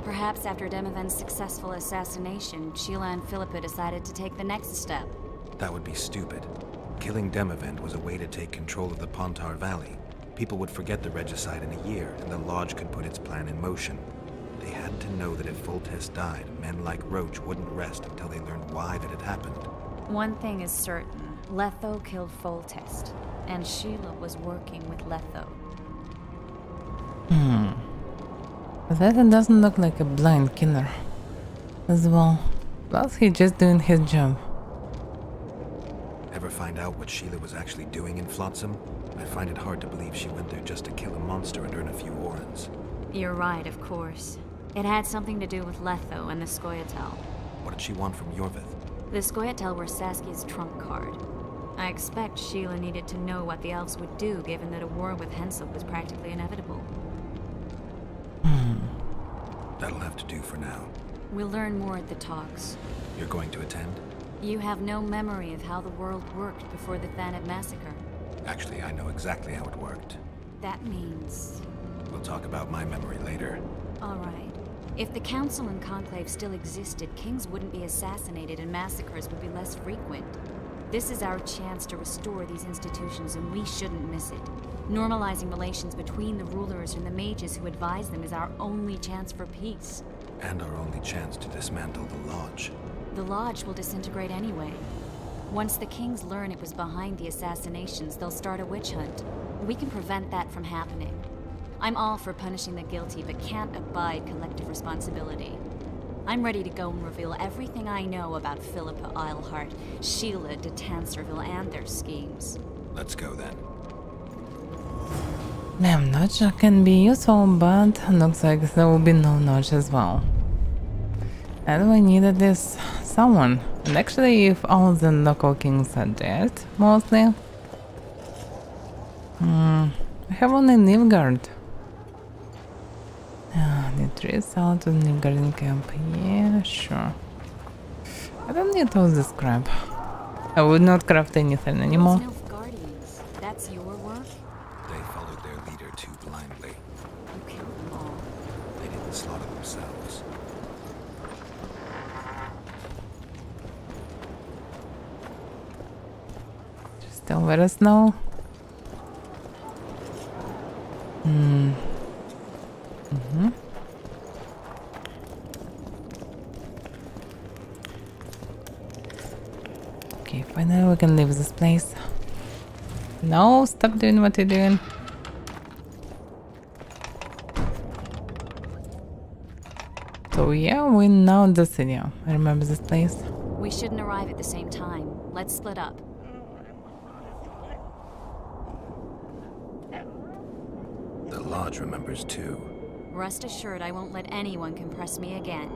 Perhaps after Demavend's successful assassination, Sheila and Philippa decided to take the next step. That would be stupid. Killing Demavend was a way to take control of the Pontar Valley. People would forget the regicide in a year, and the Lodge could put its plan in motion. They had to know that if Foltest died, men like Roach wouldn't rest until they learned why that had happened. One thing is certain. Letho killed Foltest, and Sheila was working with Letho. That doesn't look like a blind killer as well. Plus, he's just doing his job. Ever find out what Sheila was actually doing in Flotsam? I find it hard to believe she went there just to kill a monster and earn a few orens. You're right, of course. It had something to do with Letho and the Scoia'tael. What did she want from Yorvith? The Scoia'tael were Saskia's trump card. I expect Sheila needed to know what the elves would do, given that a war with Hensel was practically inevitable. That'll have to do for now. We'll learn more at the talks. You're going to attend? You have no memory of how the world worked before the Thanid massacre. Actually, I know exactly how it worked. That means... We'll talk about my memory later. All right. If the Council and Conclave still existed, kings wouldn't be assassinated and massacres would be less frequent. This is our chance to restore these institutions, and we shouldn't miss it. Normalizing relations between the rulers and the mages who advise them is our only chance for peace. And our only chance to dismantle the Lodge. The Lodge will disintegrate anyway. Once the kings learn it was behind the assassinations, they'll start a witch hunt. We can prevent that from happening. I'm all for punishing the guilty, but can't abide collective responsibility. I'm ready to go and reveal everything I know about Philippa Eilhart, Sheila de Tanserville, and their schemes. Let's go then. Damn, notch can be useful, but looks like there will be no notch as well. And we needed this someone. And actually, if all the local kings are dead, mostly. I have only Nilfgaard. Need to race out to the Nilfgaardian camp. Yeah, sure. I don't need all this crap. I would not craft anything anymore. Those Nilfgaardians, that's your work? They followed their leader too blindly. You killed them all. They didn't slaughter themselves. Just don't let us know. Okay, finally we can leave this place. No, stop doing what you're doing. So yeah, we're now in the city. I remember this place. We shouldn't arrive at the same time. Let's split up. The Lodge remembers too. Rest assured I won't let anyone compress me again.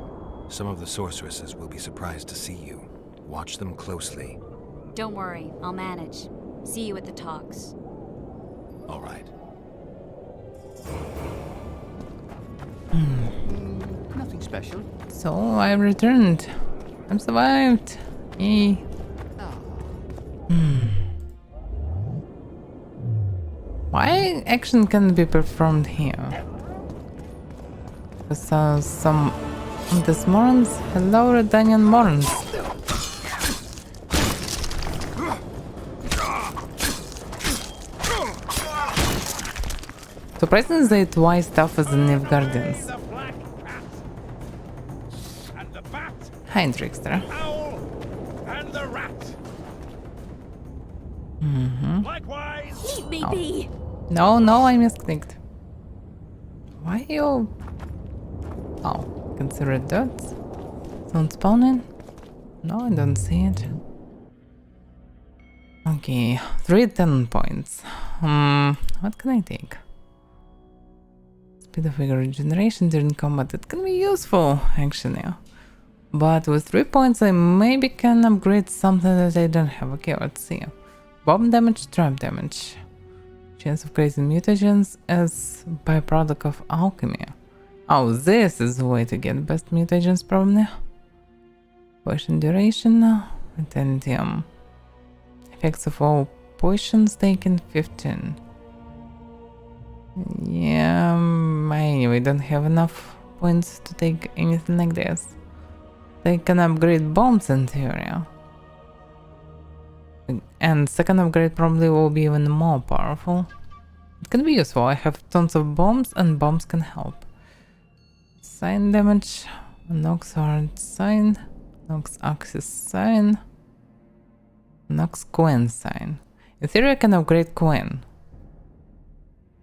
Some of the sorceresses will be surprised to see you. Watch them closely. Don't worry, I'll manage. See you at the talks. All right. Nothing special. So I returned. I'm survived. Yay. Why action can be performed here? Some this mornings. Hello, Redanian mornings. Surprisingly, they twice tough as the Nilfgaardians. The black cat. And the bat. Hi, Trickster. Owl. And the rat. Likewise. Leave me be! No, I misclicked. Why you... Oh, consider it dots. Don't spawn in? No, I don't see it. Okay, 3 10 points. What can I take? Speed of vigor regeneration during combat. It can be useful, actually. But with 3 points, I maybe can upgrade something that I don't have. Okay, let's see. Bomb damage, trap damage. Chance of creating mutagens as byproduct of alchemy. Oh, this is the way to get best mutagens, probably. Potion duration, vitality. Effects of all potions taken 15. Yeah, anyway, don't have enough points to take anything like this. They can upgrade bombs in theory. And second upgrade probably will be even more powerful. It can be useful. I have tons of bombs and bombs can help. Sign damage, Nox hard sign, Nox axis sign, Nox Quen sign. In theory I can upgrade Quen.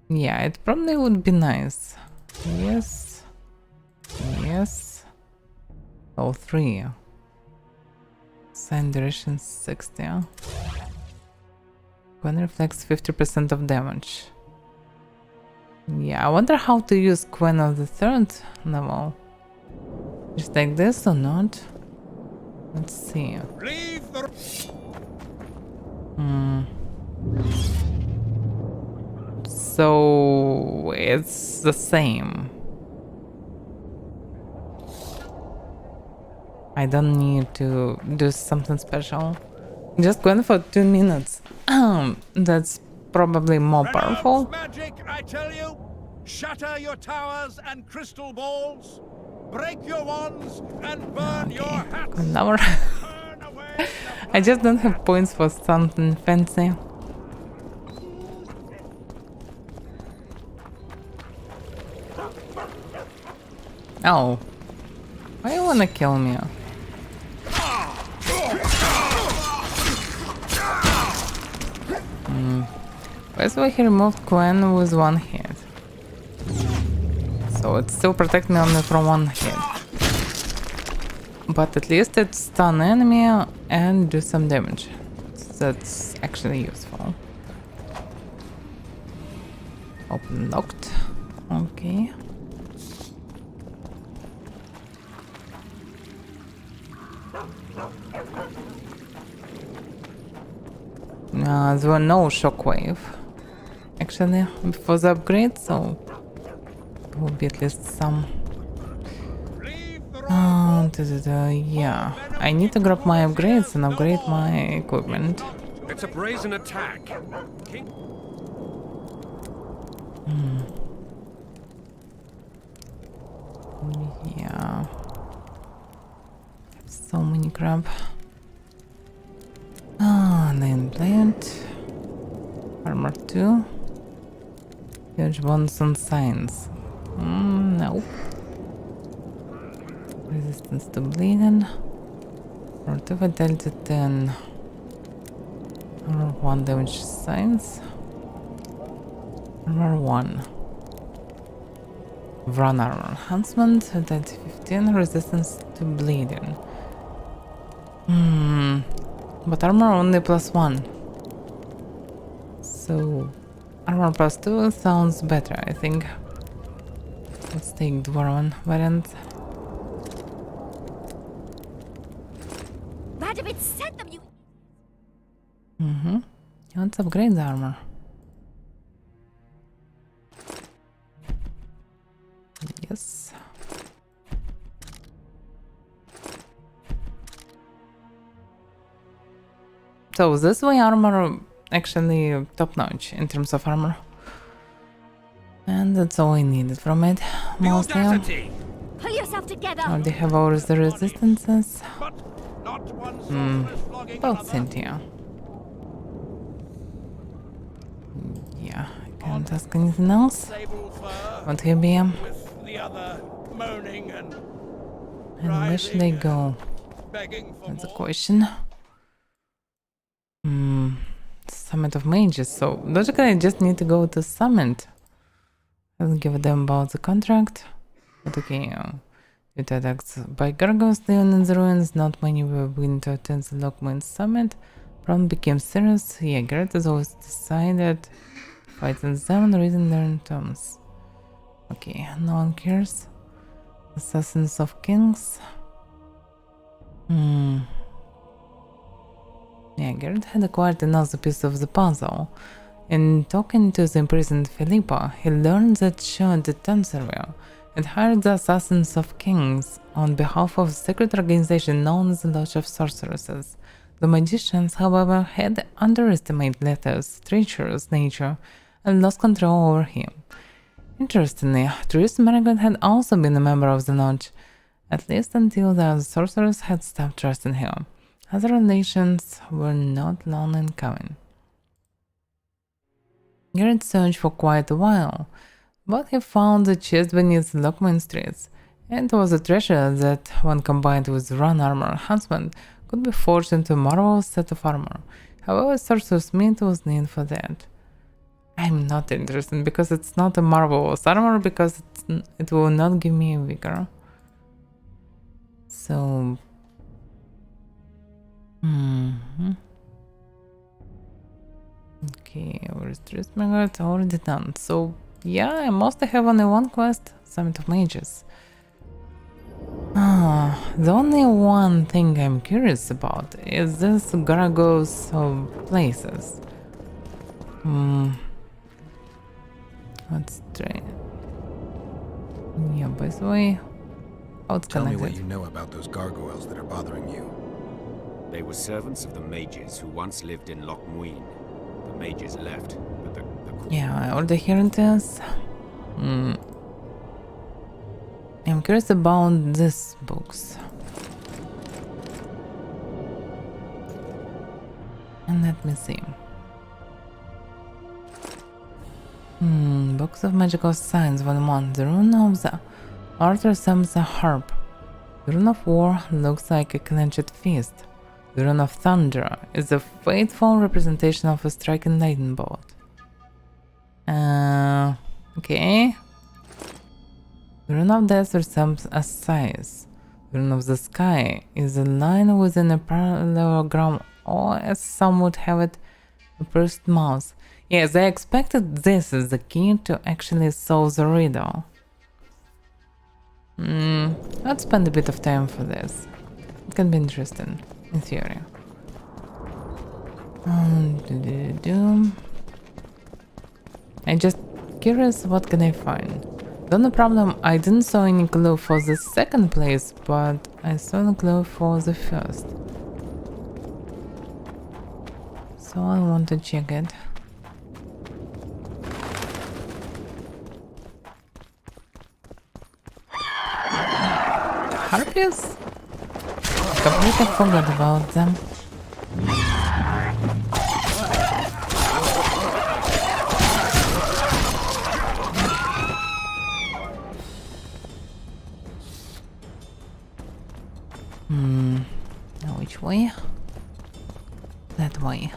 Yeah, it probably would be nice. Yes. Yes. Oh, 3. Sign duration 60. Quen reflects 50% of damage. Yeah, I wonder how to use Quen of the 3rd level. Just like this or not? Let's see. Leave the... So it's the same. I don't need to do something special. Just Quen for 2 minutes. That's probably more powerful. Magic, I tell you. Shatter your towers and crystal balls. Break your wands and burn your hats. Never. Burn away I just don't have points for something fancy. Oh. Why you wanna kill me? That's why he removed Quen with 1 hit. So it still protects me only from 1 hit. But at least it stun enemy and do some damage. That's actually useful. Open locked. Okay. There were no shockwave actually before the upgrade, so there will be at least some. Yeah, I need to grab my upgrades and upgrade my equipment. It's a brazen attack. Yeah. So many crap. Name plant. Armor 2. Huge bonus on science. Nope. Resistance to bleeding. Armor 2 vitality 10. Armor 1 damage science. Armor 1. Run armor enhancement. Vitality 15. Resistance to bleeding. But armor only +1. So armor +2 sounds better, I think. Let's take Dwarven variant. Radovid sent them, you... Let's upgrade the armor. this. So this way armor actually top notch in terms of armor. And that's all I needed from it, mostly. Audacity! Pull yourself together! Oh, they have all the resistances. But not one sorceress flogging Both another. Cynthia. Yeah, I can't ask anything else. Sable fur What here be? with the other moaning and And where should I writhing go? and begging for That's a more. question. Summit of Mages. So logically, I just need to go to Summit. I don't give a damn about the contract. But okay, it attacks by gargoyles living in the ruins. Not many were willing to attend the Lockman Summit. Problem became serious. Yeah, Garrett has always decided fighting them and reading their tomes. Okay, no one cares. Assassins of Kings. Yeah, Garrett had acquired another piece of the puzzle. In talking to the imprisoned Philippa, he learned that she the Tensorville had hired the Assassins of Kings on behalf of a secret organization known as the Lodge of Sorceresses. The magicians, however, had underestimated Letter's treacherous nature and lost control over him. Interestingly, Therese Marigold had also been a member of the Lodge, at least until the sorcerers had stopped trusting him. Other relations were not long in coming. Garrett searched for quite a while, but he found the chest beneath Lockman Streets. It was a treasure that, when combined with run armor enhancement, could be forged into a marvelous set of armor. However, Sorcerer's Mint was needed for that. I'm not interested because it's not a marvelous armor, because it will not give me a vigor. So... Okay, where's Dressmaker? Already done. So, yeah, I mostly have only one quest, Summit of Mages. The only one thing I'm curious about is this Gargoyles places. Let's try. Yeah, by the way, how it's Tell me connected. what you know about those gargoyles that are bothering you. They were servants of the mages who once lived in Loch Muin. The mages left, but the Yeah, I already heard this. I'm curious about these books. And let me see. Books of Magical Science, Volume 1. The Rune of the Art resembles a harp. The Rune of War looks like a clenched fist. The Rune of Thunder is a faithful representation of a striking lightning bolt. Okay. The Rune of Death resembles a scythe. The Rune of the Sky is a line within a parallelogram, or as some would have it, a pursed mouth. Yes, I expected this is the key to actually solve the riddle. Let's spend a bit of time for this. It can be interesting, in theory. I'm just curious, what can I find? The only problem, I didn't saw any clue for the second place, but I saw a clue for the first. So I want to check it. Harpies? Completely forgot about them. Now which way? That way.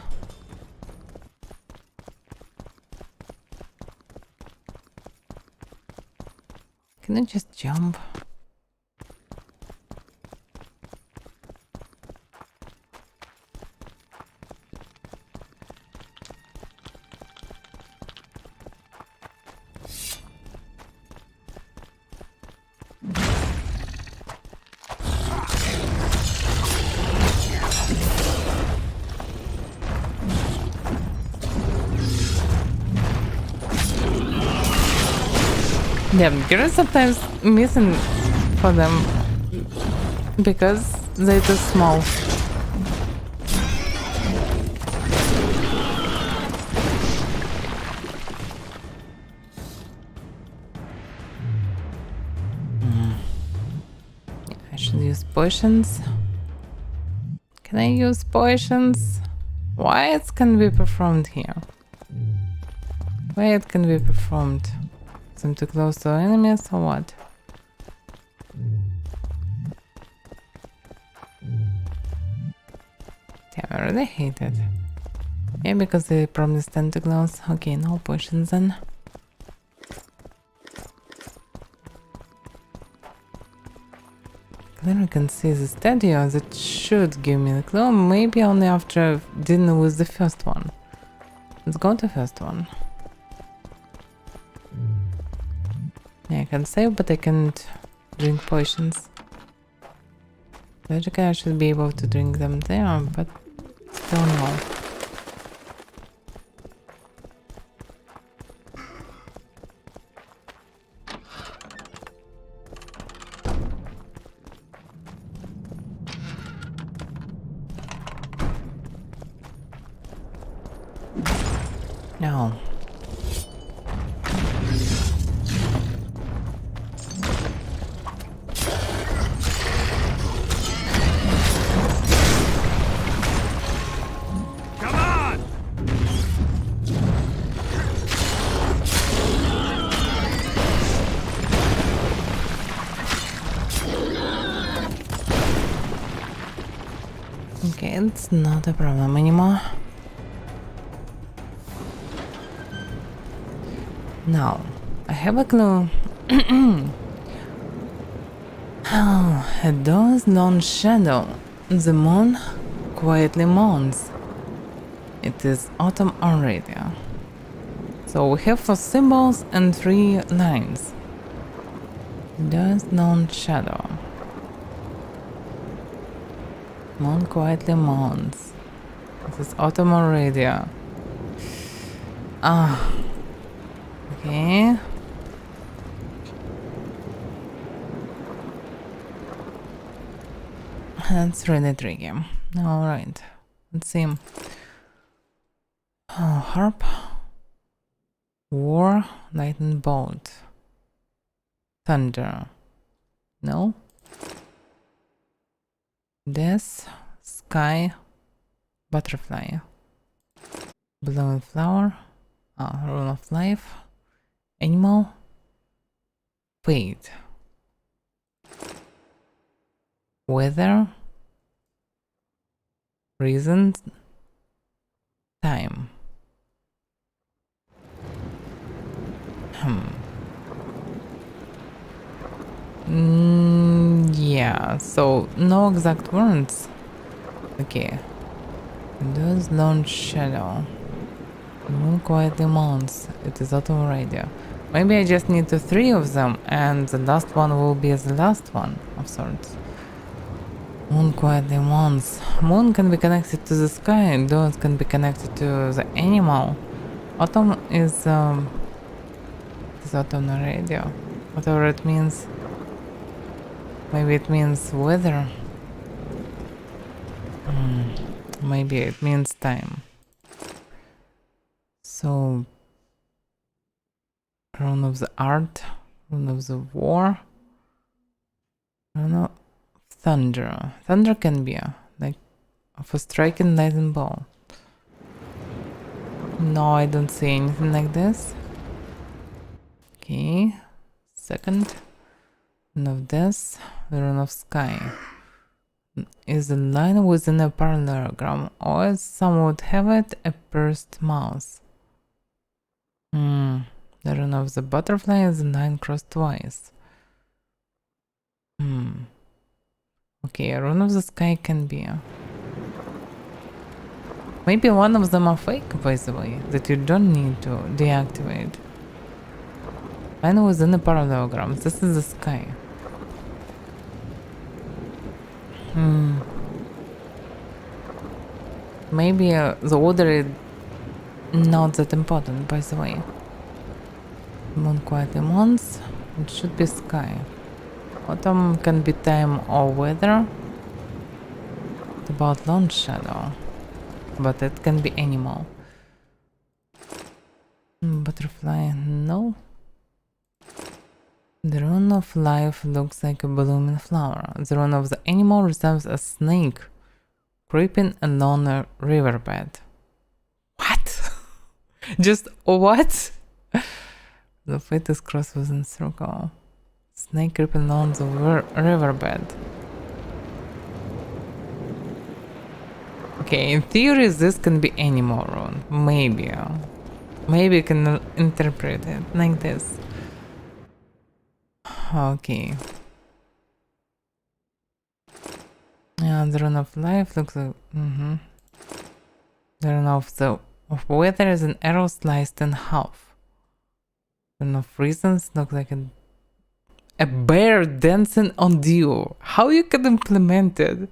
Can I just jump? Yeah, Garrett sometimes missing for them because they're too small. I should use potions. Can I use potions? Why it can be performed here? Why it can be performed? Them too close to enemies or what? Damn, I really hate it. Yeah, because they promised tentacles. Okay, no potions then. Then we can see the statue that should give me the clue. Maybe only after dealing with the first one. Let's go to the first one. Yeah, I can save, but I can't drink potions. Logically, I should be able to drink them there, but still no. No. Come on! Okay, it's not a problem anymore. Now, I have a clue. Oh, at dawn's long shadow, the moon quietly mourns. It is autumn already. So we have 4 symbols and 3 lines. Dawn's long shadow. Moon quietly mourns. It is autumn already. Ah. Okay. That's really tricky. Alright. Let's see. Oh, harp. War, lightning bolt. Thunder. No. Death, sky, butterfly. Blown flower. Rune of life. Animal. Fate. Weather. Reason. Time. Yeah, so no exact words. Okay. Those long shadow. Moon quietly mounts. It is autumn already. Maybe I just need 3 of them, and the last one will be the last one of sorts. Moon quietly mounts. Moon can be connected to the sky, and dawn can be connected to the animal. Autumn is autumn already. Whatever it means. Maybe it means weather. Maybe it means time. So, rune of the art, rune of the war, rune of thunder. Thunder can be like for striking lightning bolt. No, I don't see anything like this. Okay, second, rune of death, rune of sky. Is a line within a parallelogram, or as some would have it, a pursed mouth. The rune of the butterfly is a line crossed twice. Okay, a rune of the sky can be. Maybe one of them are fake, by the way, that you don't need to deactivate. Line within a parallelogram. This is the sky. Maybe the order is not that important, by the way. Moon quietly mourns. It should be sky. Autumn can be time or weather. What about launch shadow? But it can be animal. Butterfly, no. The rune of life looks like a blooming flower. The rune of the animal resembles a snake creeping along a riverbed. What? Just what? The fate is crossed within circle. Snake creeping along the riverbed. Okay, in theory this can be animal rune. Maybe. Maybe you can interpret it like this. Okay. Yeah, the rune of life looks like... The rune of weather is an arrow sliced in half. The rune of reasons looks like a bear dancing on dew. How you can implement it?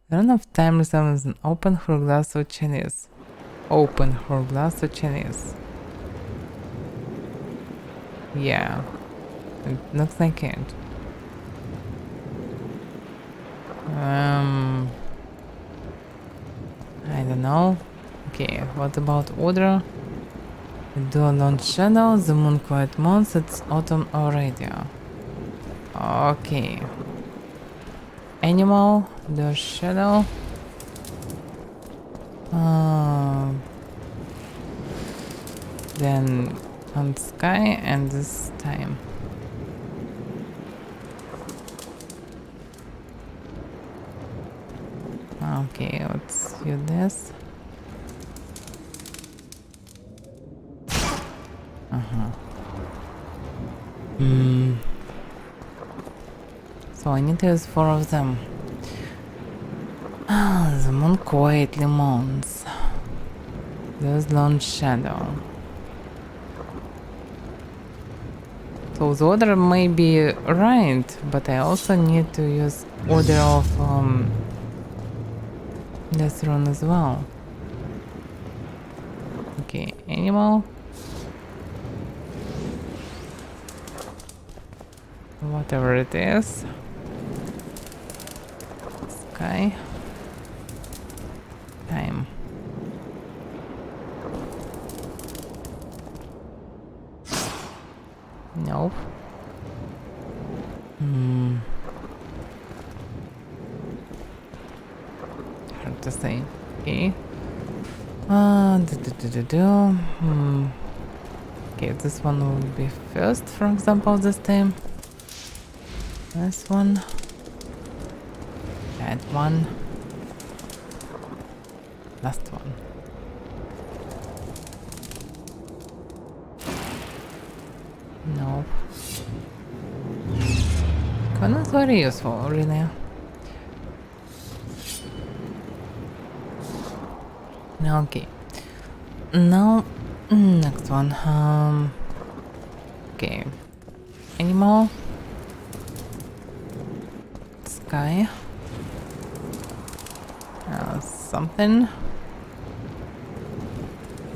The rune of time resembles an open hourglass of Chinese. Open hourglass of Chinese. Yeah. It looks like it. I don't know. Okay, what about order? The dual launch shadow, the moon quiet months, it's autumn already. Okay. Animal, the shadow. Then on sky and this time. Okay, let's do this. So I need to use 4 of them. The moon quietly moans. There's launch shadow. So the order may be right, but I also need to use order of this rune as well. Okay, animal. Whatever it is. Sky. Time. Nope. Hard to say. Okay. Okay, this one will be first, for example, this time. This one. That one. Last one. Nope. Not very useful, really. Okay. Now, next one. Okay. Animal. Sky. Something.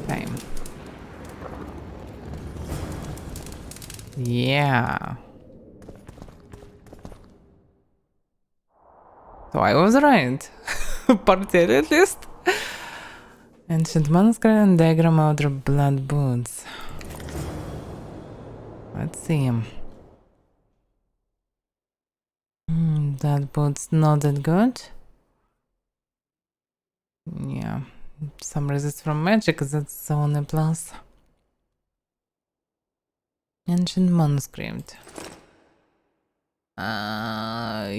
Time. Yeah. So I was right. Partly at least. Ancient manuscript and diagram of the blood boots. Let's see. That boot's not that good. Yeah. Some resist from magic, that's the only plus. Ancient manuscript. Yeah,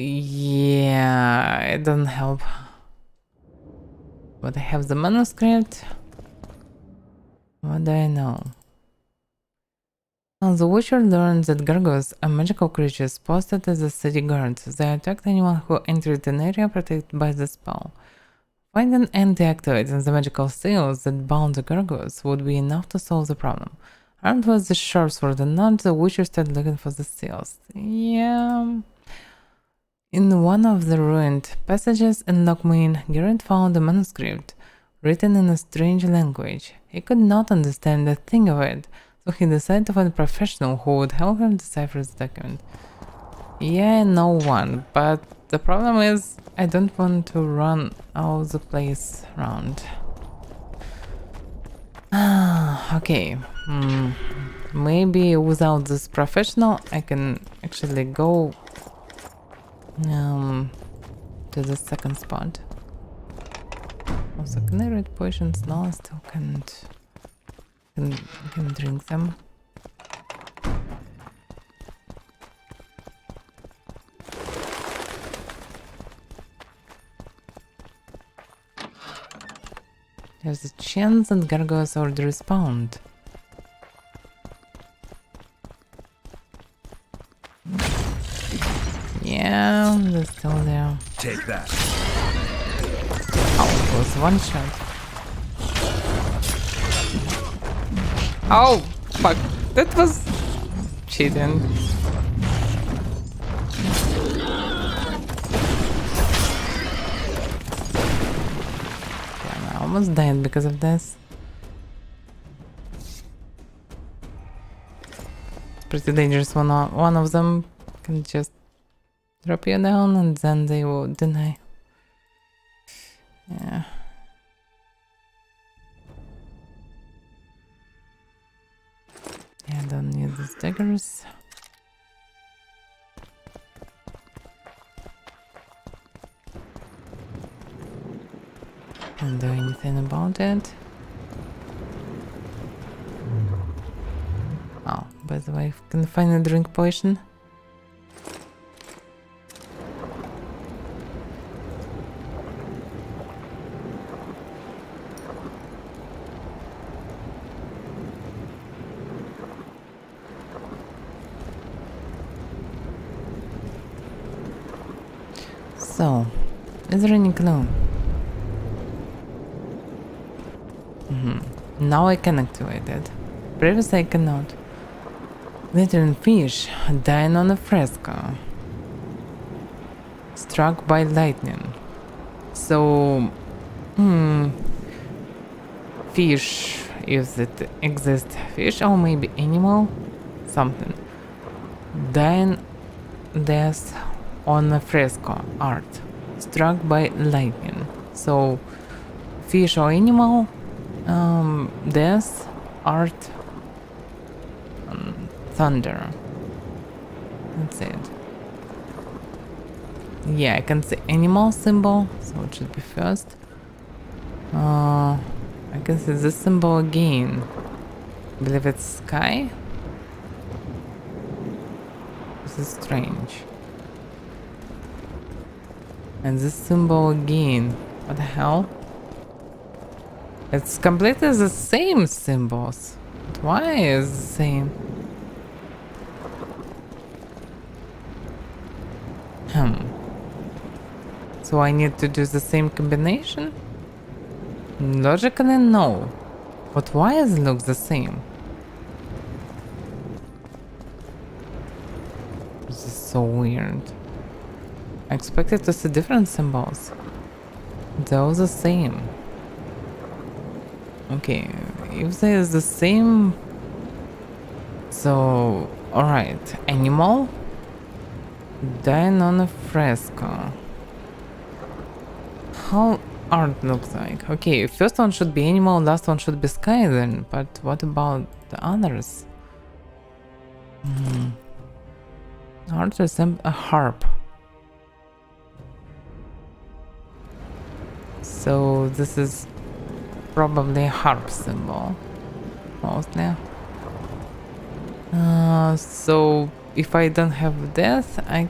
it doesn't help. But I have the manuscript. What do I know? The Witcher learns that gargoyles are magical creatures posted as the city guards. They attack anyone who enters an area protected by the spell. Finding and deactivating the magical seals that bound the gargoyles would be enough to solve the problem. Armed with the sharp sword and nod, the Witcher started looking for the seals. Yeah. In one of the ruined passages in Lochmuin, Geralt found a manuscript written in a strange language. He could not understand a thing of it, So he decided to find a professional who would help him decipher this document. Yeah, no one, but the problem is I don't want to run all the place around. Okay. Maybe without this professional I can actually go to the second spot. Also, can I read potions? No, I still can't. Can drink them. There's a chance that gargoyles already respawned. Yeah, they're still there. Take that. Oh, it was one shot. Oh, fuck. That was cheating. Yeah, I almost died because of this. It's pretty dangerous. One of them can just drop you down and then they will deny. Yeah. Yeah, I don't need these daggers. Can't do anything about it. Oh, by the way, can I find a drink potion? So, is there any clue? Now I can activate it. Previously I cannot. Glittering fish dying on a fresco. Struck by lightning. So, fish, if it exists, fish or maybe animal, something. Dying death on a fresco art, struck by lightning. So, fish or animal, death, art, thunder. That's it. Yeah, I can see animal symbol, so it should be first. I can see this symbol again. I believe it's sky. This is strange. And this symbol again. What the hell? It's completely the same symbols. But why is the same? So I need to do the same combination? Logically, no. But why does it look the same? This is so weird. I expected to see different symbols. They're all the same. Okay, if they are the same... So, alright. Animal dying on a fresco. How art looks like? Okay, first one should be animal, last one should be sky then, but what about the others? Art resembles a harp. So this is probably a harp symbol, mostly. So if I don't have death, I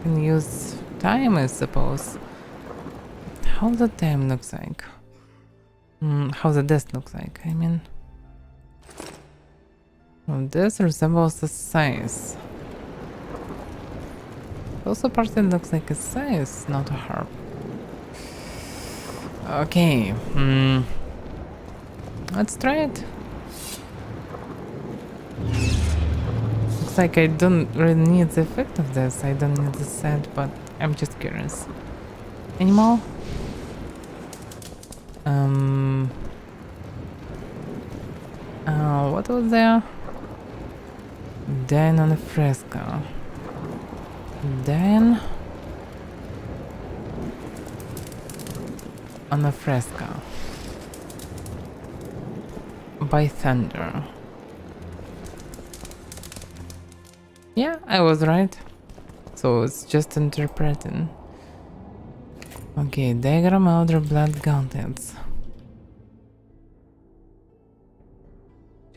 can use time, I suppose. How the time looks like? How the death looks like, I mean. Well, this resembles the size. Also partly looks like a size, not a harp. Okay, let's try it. Looks like I don't really need the effect of this, I don't need the set, but I'm just curious. Animal? What was there? Dine on a fresco. Dine on a fresco. By thunder. Yeah, I was right. So it's just interpreting. Okay, diagram elder blood gauntlets.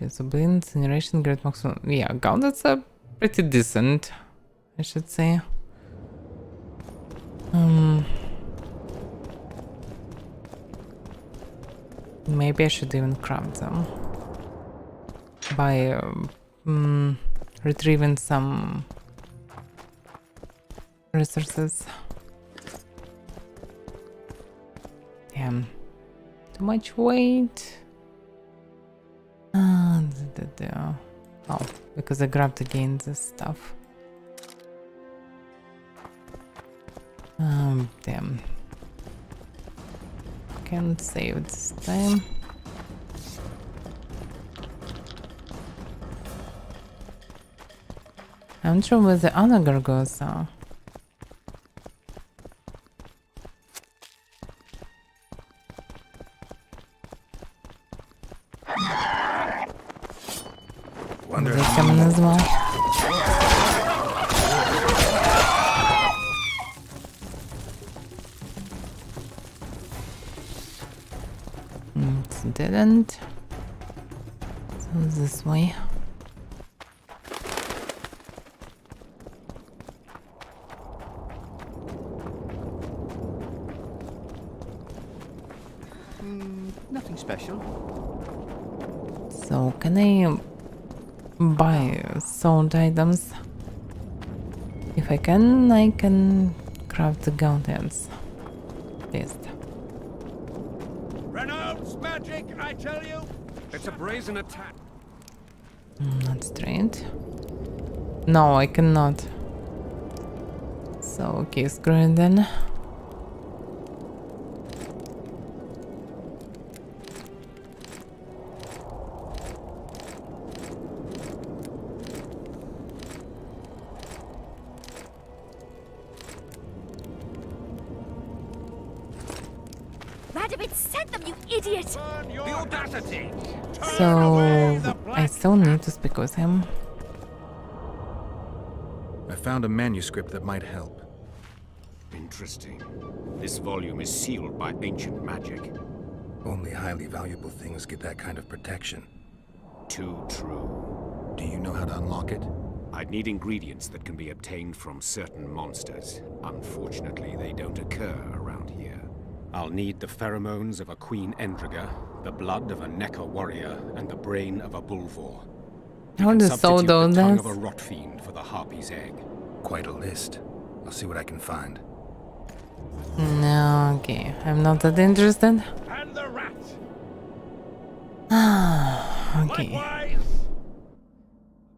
So blend incineration, great maximum. Yeah, gauntlets are pretty decent, I should say. Maybe I should even craft them by retrieving some resources. Damn, too much weight. Oh, because I grabbed again this stuff. Damn. Can't save this time. I'm not sure where the other gargoyles are. Wonder They're coming as well. It didn't. So this way. Nothing special. So can I buy sound items? If I can craft the gauntlets. Yes. Renounce magic, I tell you! It's a brazen attack. Not straight. No, I cannot. So okay, screw it then. Radovich sent them, you idiot! Burn your The audacity! So I still need to speak with him. I found a manuscript that might help. Interesting. This volume is sealed by ancient magic. Only highly valuable things get that kind of protection. Too true. Do you know how to unlock it? I'd need ingredients that can be obtained from certain monsters. Unfortunately, they don't occur around here. I'll need the pheromones of a Queen Endriga, the blood of a Necker warrior, and the brain of a Bulvor. How do so Substitute do the tongue this? of a rot fiend for the harpy's egg. Quite a list. I'll see what I can find. No, okay. I'm not that interested. and the rat. Okay. Likewise.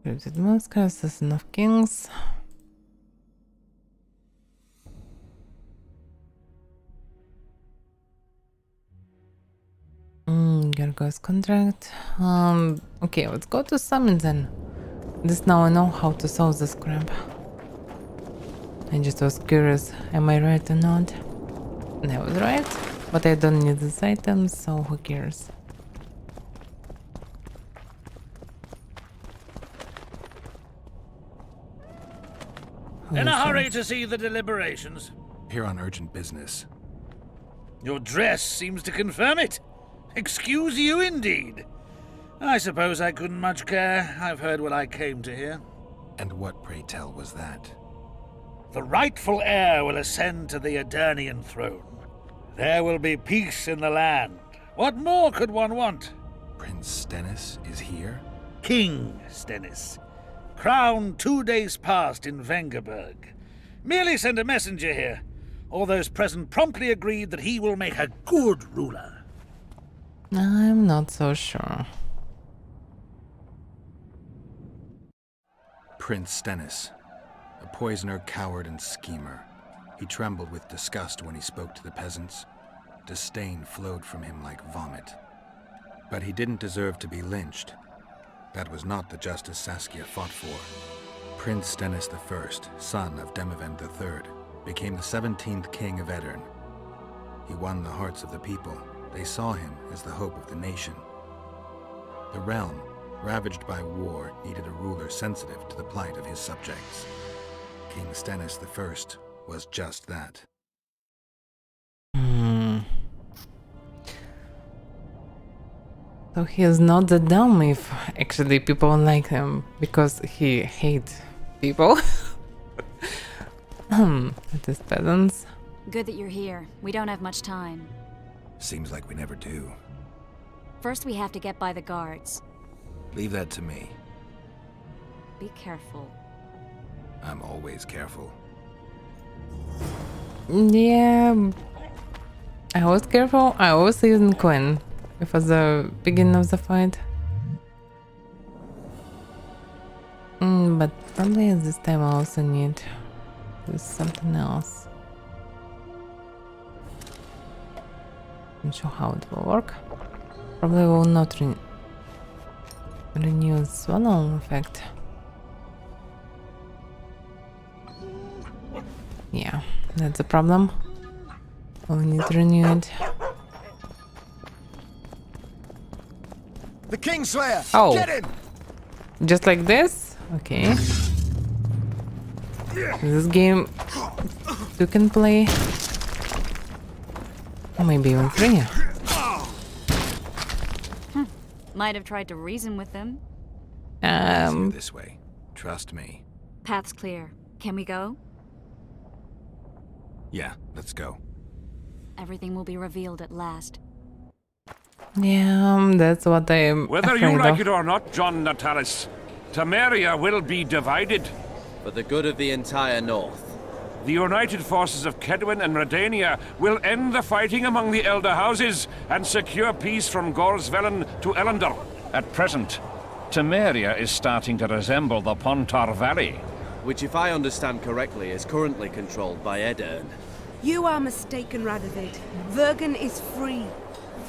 Cryptid Mask, Assassin of Kings. Gargoyle's contract. Okay, let's go to summon then. This now I know how to solve this crap. I just was curious, am I right or not? And I was right, but I don't need this item, so who cares? In a hurry to see the deliberations. Here on urgent business. Your dress seems to confirm it. Excuse you indeed. I suppose I couldn't much care. I've heard what I came to hear. And what, pray tell, was that? The rightful heir will ascend to the Eternian throne. There will be peace in the land. What more could one want? Prince Stennis is here? King Stennis. Crowned 2 days past in Vengerberg. Merely send a messenger here. All those present promptly agreed that he will make a good ruler. I'm not so sure. Prince Stennis. A poisoner, coward, and schemer. He trembled with disgust when he spoke to the peasants. Disdain flowed from him like vomit. But he didn't deserve to be lynched. That was not the justice Saskia fought for. Prince Stennis I, son of Demavend III, became the 17th king of Aedirn. He won the hearts of the people. They saw him as the hope of the nation. The realm, ravaged by war, needed a ruler sensitive to the plight of his subjects. King Stennis I was just that. So he is not that dumb if actually people like him because he hates people. It is peasants. Good that you're here. We don't have much time. Seems like we never do. First, we have to get by the guards. Leave that to me. Be careful. I'm always careful. Yeah, I was careful. I was using Quinn. It was the beginning of the fight. But probably at this time I also need something else. Not sure how it will work. Probably will not renew the swallow effect. Yeah, that's the problem. We need to renew it. The Kingslayer! Oh. Get him! Just like this? Okay. This game you can play. Or maybe even 3. Might have tried to reason with them. Easier this way. Trust me. Path's clear. Can we go? Yeah, let's go. Everything will be revealed at last. Yeah, that's what I'm Whether afraid you like of. it or not, John Natalis, Temeria will be divided. For the good of the entire North. The united forces of Kedwin and Redania will end the fighting among the Elder Houses and secure peace from Gorsvelen to Elendor. At present, Temeria is starting to resemble the Pontar Valley. Which, if I understand correctly, is currently controlled by Aedirn. You are mistaken, Radovid. Vergen is free.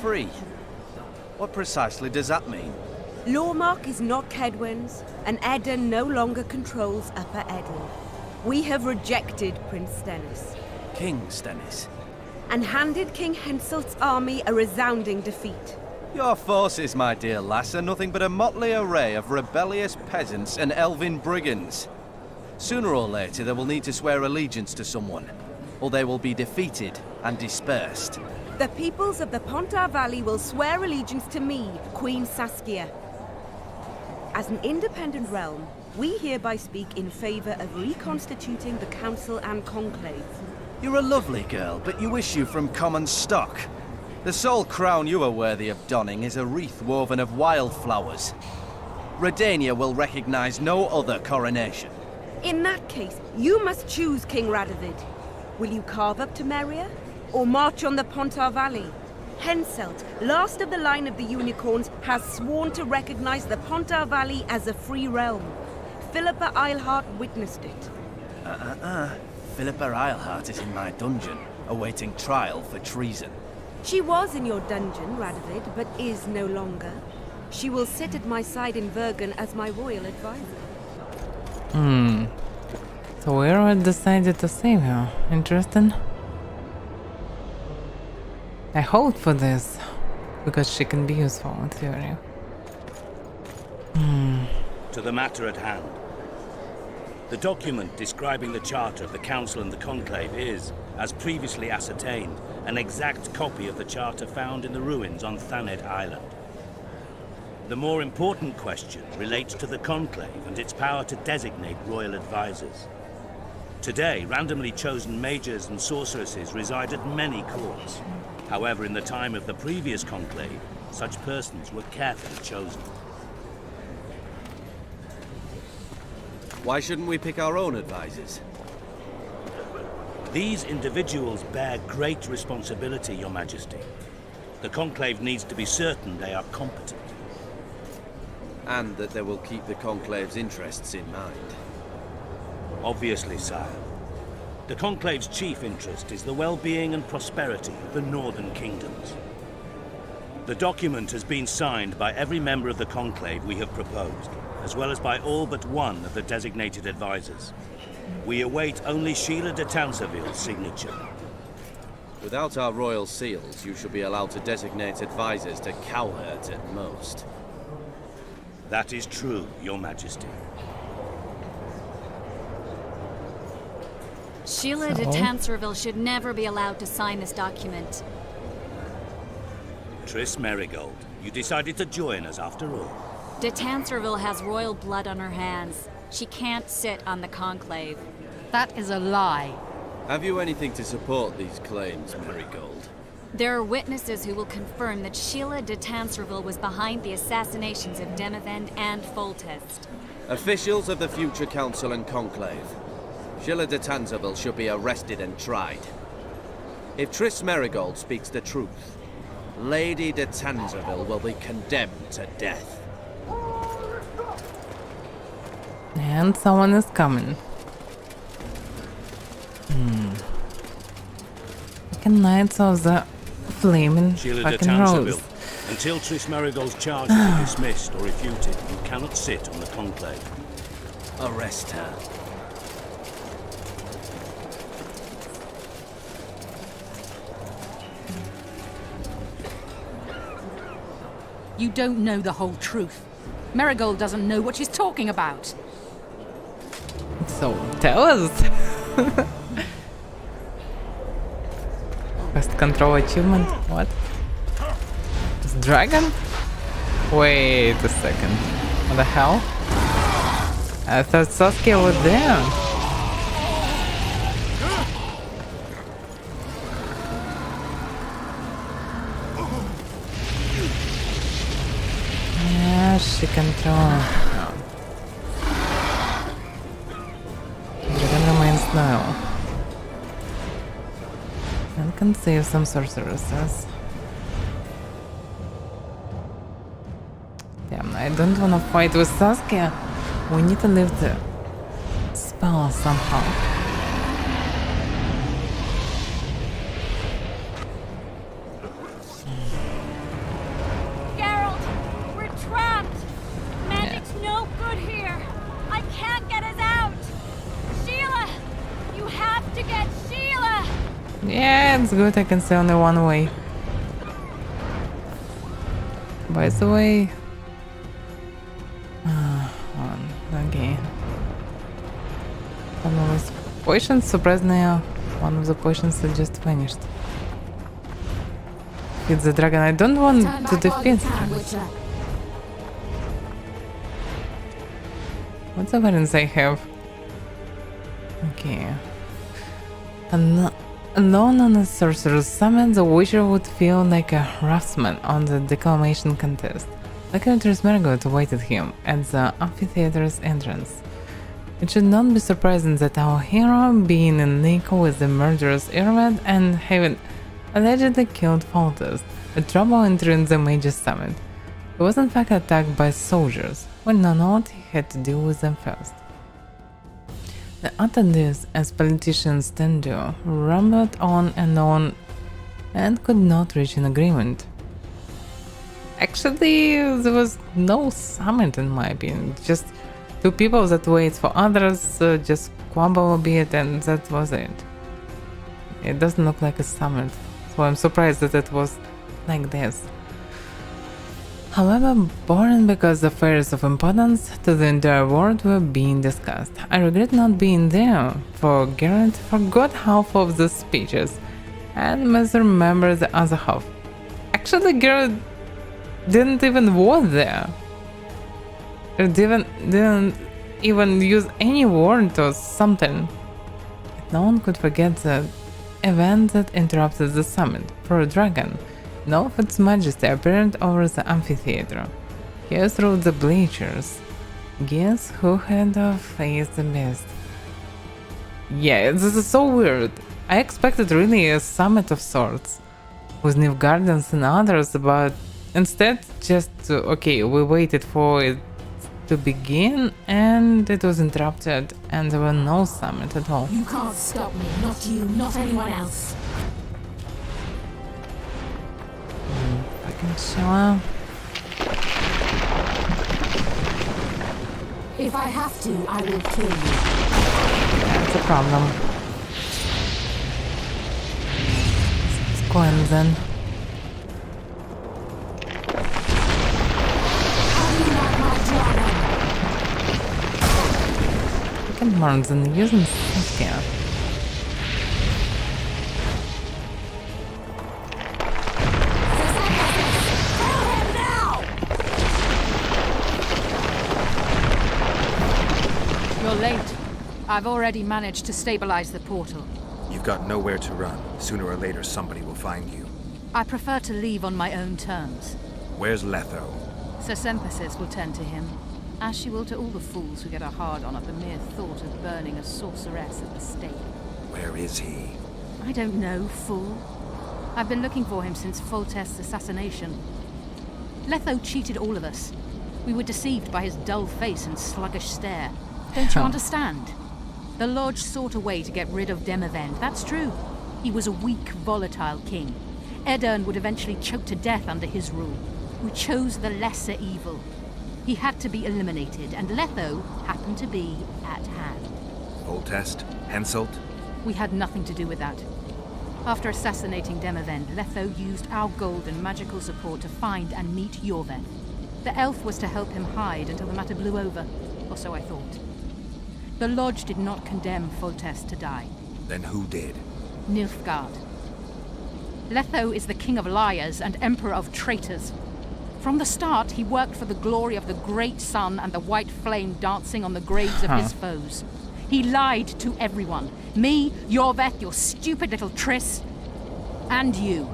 Free? What precisely does that mean? Lormark is not Kedwen's, and Aedirn no longer controls Upper Aedirn. We have rejected Prince Stennis. King Stennis? And handed King Henselt's army a resounding defeat. Your forces, my dear lass, are nothing but a motley array of rebellious peasants and elven brigands. Sooner or later, they will need to swear allegiance to someone, or they will be defeated and dispersed. The peoples of the Pontar Valley will swear allegiance to me, Queen Saskia. As an independent realm, we hereby speak in favor of reconstituting the Council and Conclave. You're a lovely girl, but you issue from common stock. The sole crown you are worthy of donning is a wreath woven of wildflowers. Redania will recognize no other coronation. In that case, you must choose, King Radovid. Will you carve up Temeria, or march on the Pontar Valley? Henselt, last of the line of the Unicorns, has sworn to recognize the Pontar Valley as a free realm. Philippa Eilhart witnessed it. Philippa Eilhart is in my dungeon, awaiting trial for treason. She was in your dungeon, Radovid, but is no longer. She will sit at my side in Vergen as my royal advisor. So we all decided to save her. Interesting. I hope for this, because she can be useful in theory. To the matter at hand. The document describing the charter of the Council and the Conclave is, as previously ascertained, an exact copy of the charter found in the ruins on Thanet Island. The more important question relates to the Conclave and its power to designate royal advisors. Today, randomly chosen mages and sorceresses reside at many courts. However, in the time of the previous Conclave, such persons were carefully chosen. Why shouldn't we pick our own advisors? These individuals bear great responsibility, Your Majesty. The Conclave needs to be certain they are competent. And that they will keep the Conclave's interests in mind. Obviously, sire. The Conclave's chief interest is the well-being and prosperity of the northern kingdoms. The document has been signed by every member of the Conclave we have proposed, as well as by all but one of the designated advisors. We await only Sheila de Tanserville's signature. Without our royal seals, you should be allowed to designate advisors to cowherds at most. That is true, Your Majesty. Sheila de Tanserville should never be allowed to sign this document. Triss Merigold, you decided to join us after all. De Tanserville has royal blood on her hands. She can't sit on the Conclave. That is a lie. Have you anything to support these claims, Merigold? There are witnesses who will confirm that Sheila de Tanserville was behind the assassinations of Demavend and Foltest. Officials of the future Council and Conclave. Sheila de Tanserville should be arrested and tried. If Triss Merigold speaks the truth, Lady de Tanserville will be condemned to death. And someone is coming. Fucking Knights of the Flaming Sheila de fucking Rose. Tanserville, until Triss Merigold's charges are dismissed or refuted, you cannot sit on the Conclave. Arrest her. You don't know the whole truth. Merigold doesn't know what she's talking about. So, tell us. Quest control achievement? What? This dragon? Wait a second. What the hell? I thought Saskia was there. Yeah, she control. Dragon remains now. And can save some sorceresses. Damn, I don't wanna fight with Saskia. We need to leave the spell somehow. Geralt, we're trapped. Magic's no good here. I can't get us out. Sheila, you have to get Sheila. Yeah, it's good. I can see only one way. By the way, okay. One of those potions, surprisingly, one of the potions that just vanished. Hit the dragon. I don't want to defeat dragon. What the weapons I have? Okay. Alone on a sorcerer's summon, the Witcher would feel like a raftsman on the declamation contest. Luckily, Triss Merigold awaited him at the amphitheater's entrance. It should not be surprising that our hero, being in league with the murderous Irmed and having allegedly killed Foltest, had trouble entering the Mage's Summit. He was in fact attacked by soldiers. When none out, he had to deal with them first. The attendees, as politicians tend to, rumbled on and could not reach an agreement. Actually, there was no summit in my opinion, just two people that wait for others, just squabble a bit and that was it. It doesn't look like a summit, so I'm surprised that it was like this. However, boring because the affairs of importance to the entire world were being discussed. I regret not being there, for Geralt forgot half of the speeches and misremembered the other half. Actually, Geralt didn't even was there. It didn't even use any word or something. No one could forget the event that interrupted the summit. For a dragon, no of its majesty appeared over the amphitheater. Here through the bleachers. Guess who had to face the best? Yeah, this is so weird. I expected really a summit of sorts, with Nilfgaardians and others, but instead just, okay, we waited for it to begin and it was interrupted and there were no summit at all. You can't stop me, not you, not anyone else. Sure. If I have to, I will kill you. That's a problem. Let's go in then. I can learn than using this here. You're late. I've already managed to stabilize the portal. You've got nowhere to run. Sooner or later, somebody will find you. I prefer to leave on my own terms. Where's Letho? Sir Sempesis will tend to him, as she will to all the fools who get a hard-on at the mere thought of burning a sorceress at the stake. Where is he? I don't know, fool. I've been looking for him since Foltest's assassination. Letho cheated all of us. We were deceived by his dull face and sluggish stare. Don't you understand? The Lodge sought a way to get rid of Demavend, that's true. He was a weak, volatile king. Edirn would eventually choke to death under his rule. We chose the lesser evil. He had to be eliminated, and Letho happened to be at hand. Foltest? Henselt? We had nothing to do with that. After assassinating Demavend, Letho used our gold and magical support to find and meet Yorveth. The elf was to help him hide until the matter blew over, or so I thought. The Lodge did not condemn Foltest to die. Then who did? Nilfgaard. Letho is the king of liars and emperor of traitors. From the start, he worked for the glory of the great sun and the white flame dancing on the graves of his foes. He lied to everyone. Me, Yorveth, your stupid little Triss, and you.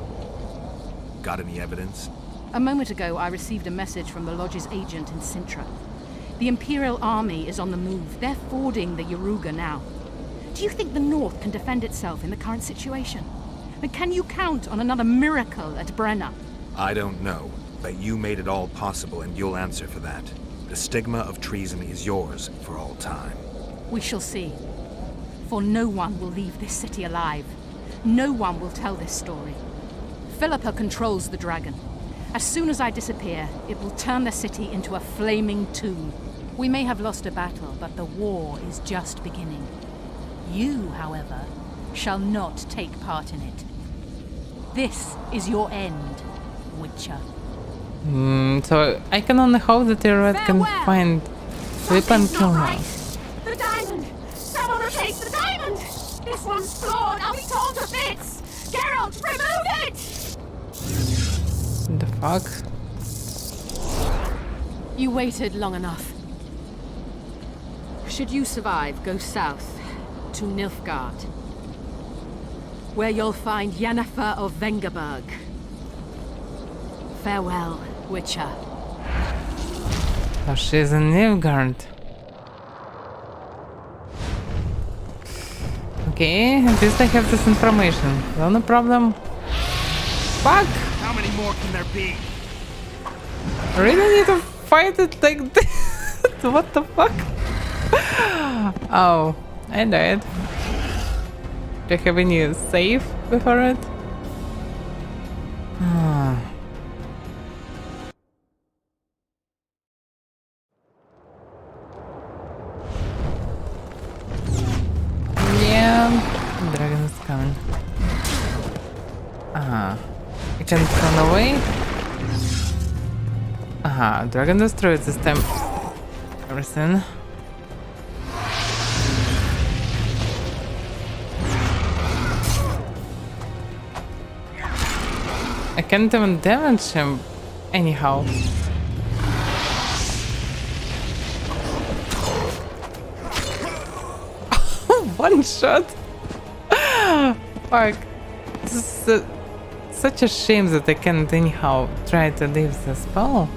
Got any evidence? A moment ago, I received a message from the Lodge's agent in Sintra. The Imperial army is on the move. They're fording the Yaruga now. Do you think the North can defend itself in the current situation? And can you count on another miracle at Brenna? I don't know, but you made it all possible and you'll answer for that. The stigma of treason is yours for all time. We shall see. For no one will leave this city alive. No one will tell this story. Philippa controls the dragon. As soon as I disappear, it will turn the city into a flaming tomb. We may have lost a battle, but the war is just beginning. You, however, shall not take part in it. This is your end, Witcher. So I can only hope that Red can find Philippa and kill her. The diamond! Someone replace the diamond! This one's flawed! I'll be torn to bits! Geralt, remove it! What the fuck? You waited long enough. Should you survive, go south to Nilfgaard, where you'll find Yennefer of Vengerberg. Farewell, Witcher. Oh, she's in Nilfgaard. Okay, at least I have this information. No problem. Fuck! How many more can there be? I really need to fight it like this. What the fuck? Oh, I died. Do I have any save before it? Yeah, dragon is coming. I can run away. Dragon destroyed this time. Everything. I can't even damage him anyhow. One shot. Fuck. This is such a shame that I can't anyhow try to leave the spell.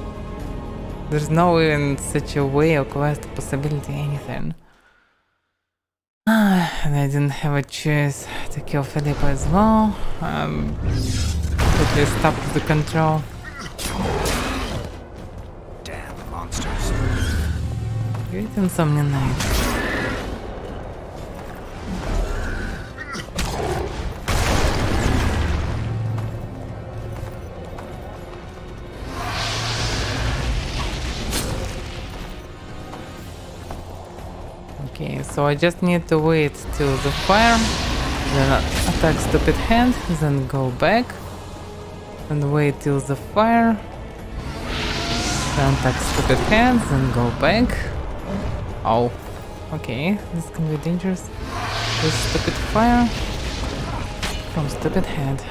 There's no even such a way or quest possibility, anything. And I didn't have a choice to kill Philippa as well. Totally stopped the control. Damn monsters. Great Insomnia Night. Okay, so I just need to wait till the fire, then attack stupid hand, then go back, and wait till the fire, then attack stupid hand, then go back. Oh, okay, this can be dangerous. This stupid fire from stupid hand.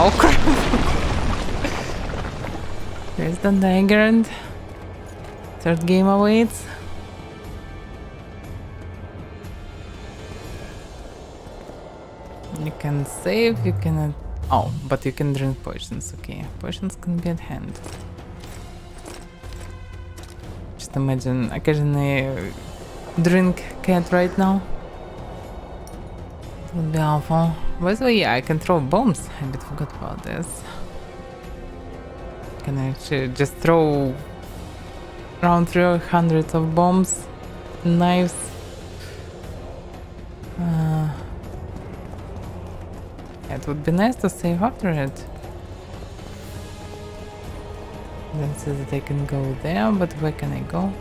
Oh crap! There's the dagger and third game awaits. You can save, you can... Oh, but you can drink potions, okay. Potions can be at hand. Just imagine occasionally drink cat right now. It would be awful. By the way, yeah, I can throw bombs. I bit forgot about this. Can I actually just throw around 300 of bombs, knives. It would be nice to save after it. Then says that I can go there, but where can I go?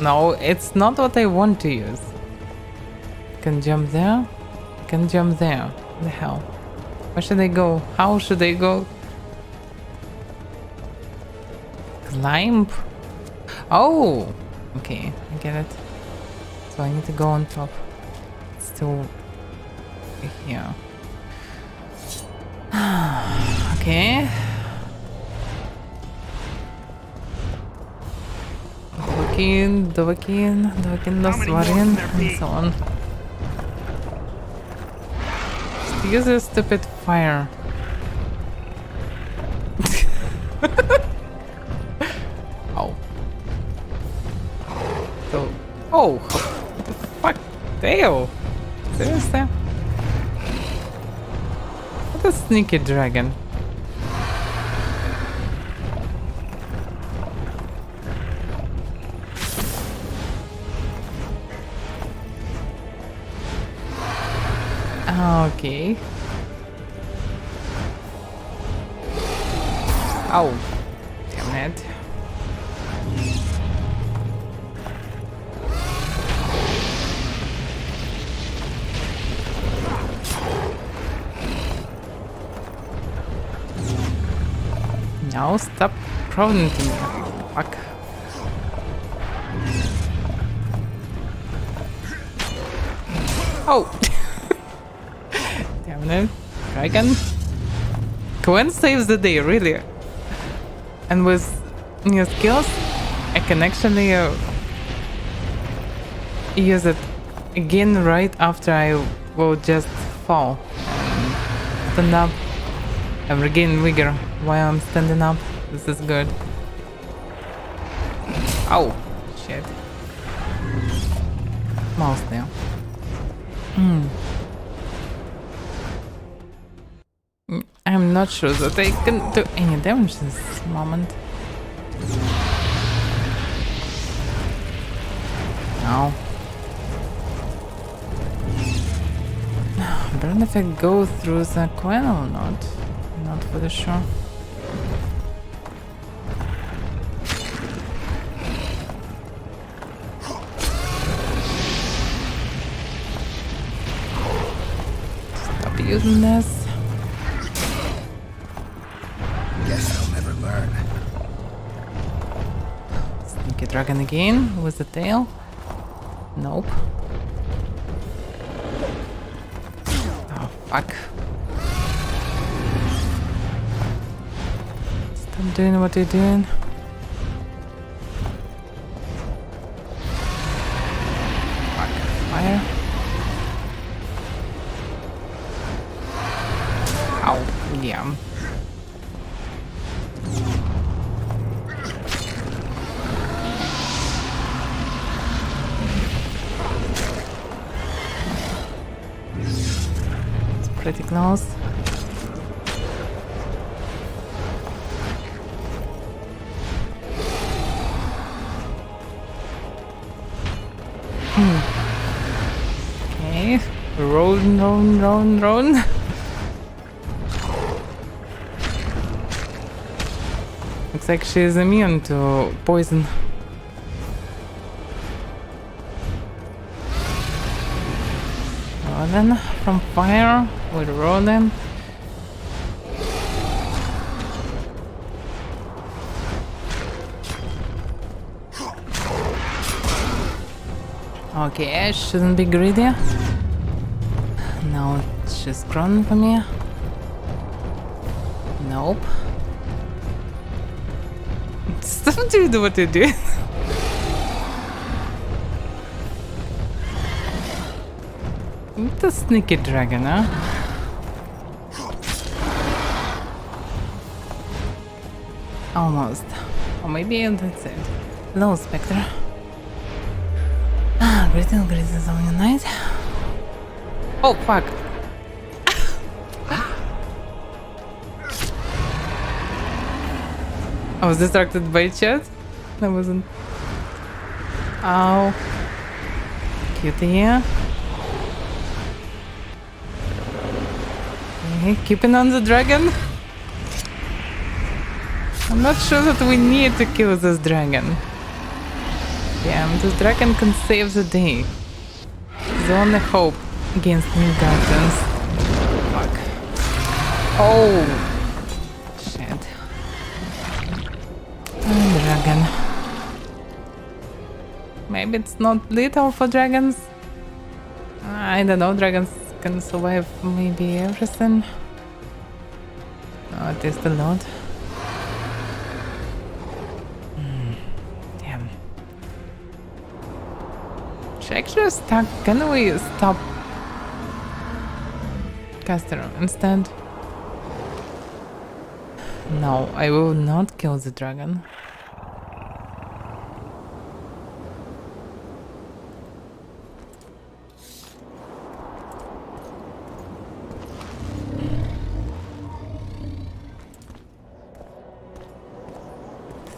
No, it's not what I want to use. Can jump there? Can jump there. What the hell? Where should I go? How should I go? Climb? Oh! Okay, I get it. So I need to go on top. It's still here. Okay. Dovahkiin, Loswarian, and so on. Just use a stupid fire. Oh. So, oh, what the fuck? Dale! Seriously? What a sneaky dragon. Okay. Oh, damn it. Now stop crowding to me. Fuck. Oh! Damn it. Dragon. Gwen saves the day, really. And with new skills, I can actually use it again right after I will just fall. And stand up and regain vigor while I'm standing up. This is good. Oh, shit. Mouse now. I'm not sure that I can do any damage this moment. No. I don't know if I go through the coin or not. Not for the sure. Stop using this. Guess I'll never learn. Sneaky dragon again with the tail. Nope. Oh, fuck. Stop doing what you're doing. Fuck. Fire. Ow. Yeah. Pretty close. Okay, rolling. Looks like she is immune to poison. Rodin from fire with Rodin. Okay, I shouldn't be greedy. Now she's crawling for me. Nope. Stop doing what you do. The sneaky dragon, huh? Almost. Or maybe that's it. Hello, Spectre. Greetings on your night. Oh, fuck. I was distracted by chat. That wasn't. Ow. Cutie. Okay, keeping on the dragon. I'm not sure that we need to kill this dragon. Damn, this dragon can save the day. The only hope against new guardians. Fuck. Oh! Shit. Dragon. Maybe it's not lethal for dragons. I don't know, dragons can survive maybe everything. No, at least a lot. Damn. She actually stuck. Can we stop Caster instead? No, I will not kill the dragon.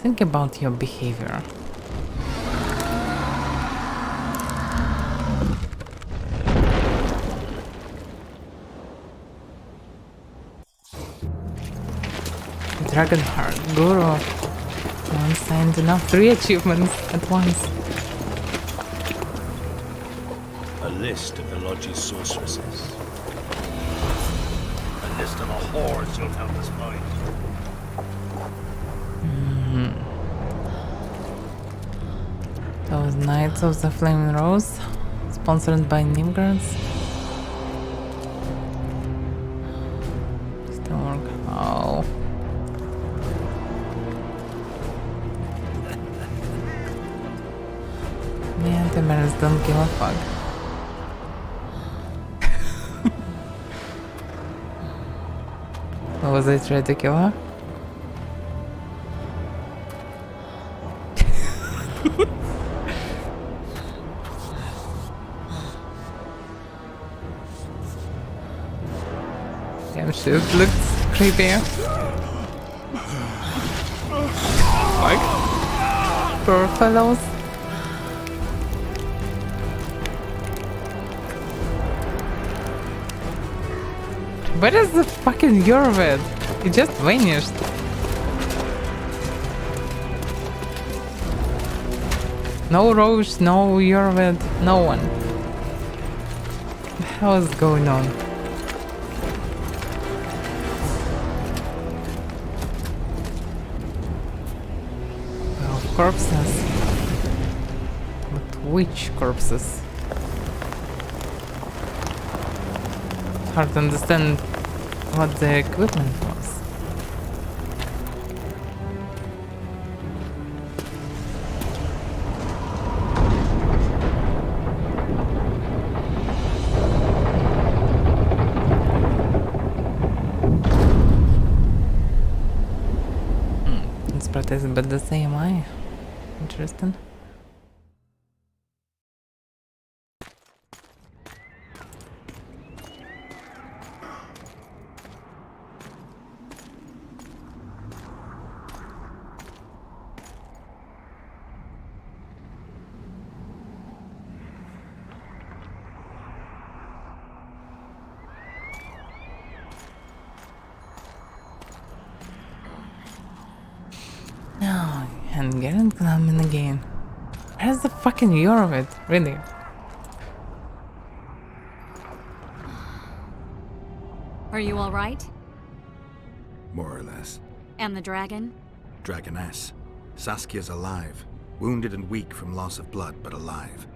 Think about your behavior. Dragon Heart, Guru. One signed enough 3 achievements at once. A list of the Lodge's sorceresses. A list of the hordes you'll help us find. Those Knights of the Flaming Rose, sponsored by Nimgards. Still work. Oh. Man, the Marines don't give a fuck. What was I trying to kill her? Damn shit, looks creepy. Fuck. Poor fellows. Where is the fucking Yorvid? It just vanished. No Roche, no Yorvid, no one. What the hell is going on? Corpses. But which corpses? Hard to understand what the equipment was. It's protected by the same eye. Interesting. Getting climbing again. Where's the fucking year of it? Really? Are you all right? More or less. And the dragon? Dragoness. Saskia's alive. Wounded and weak from loss of blood, but alive.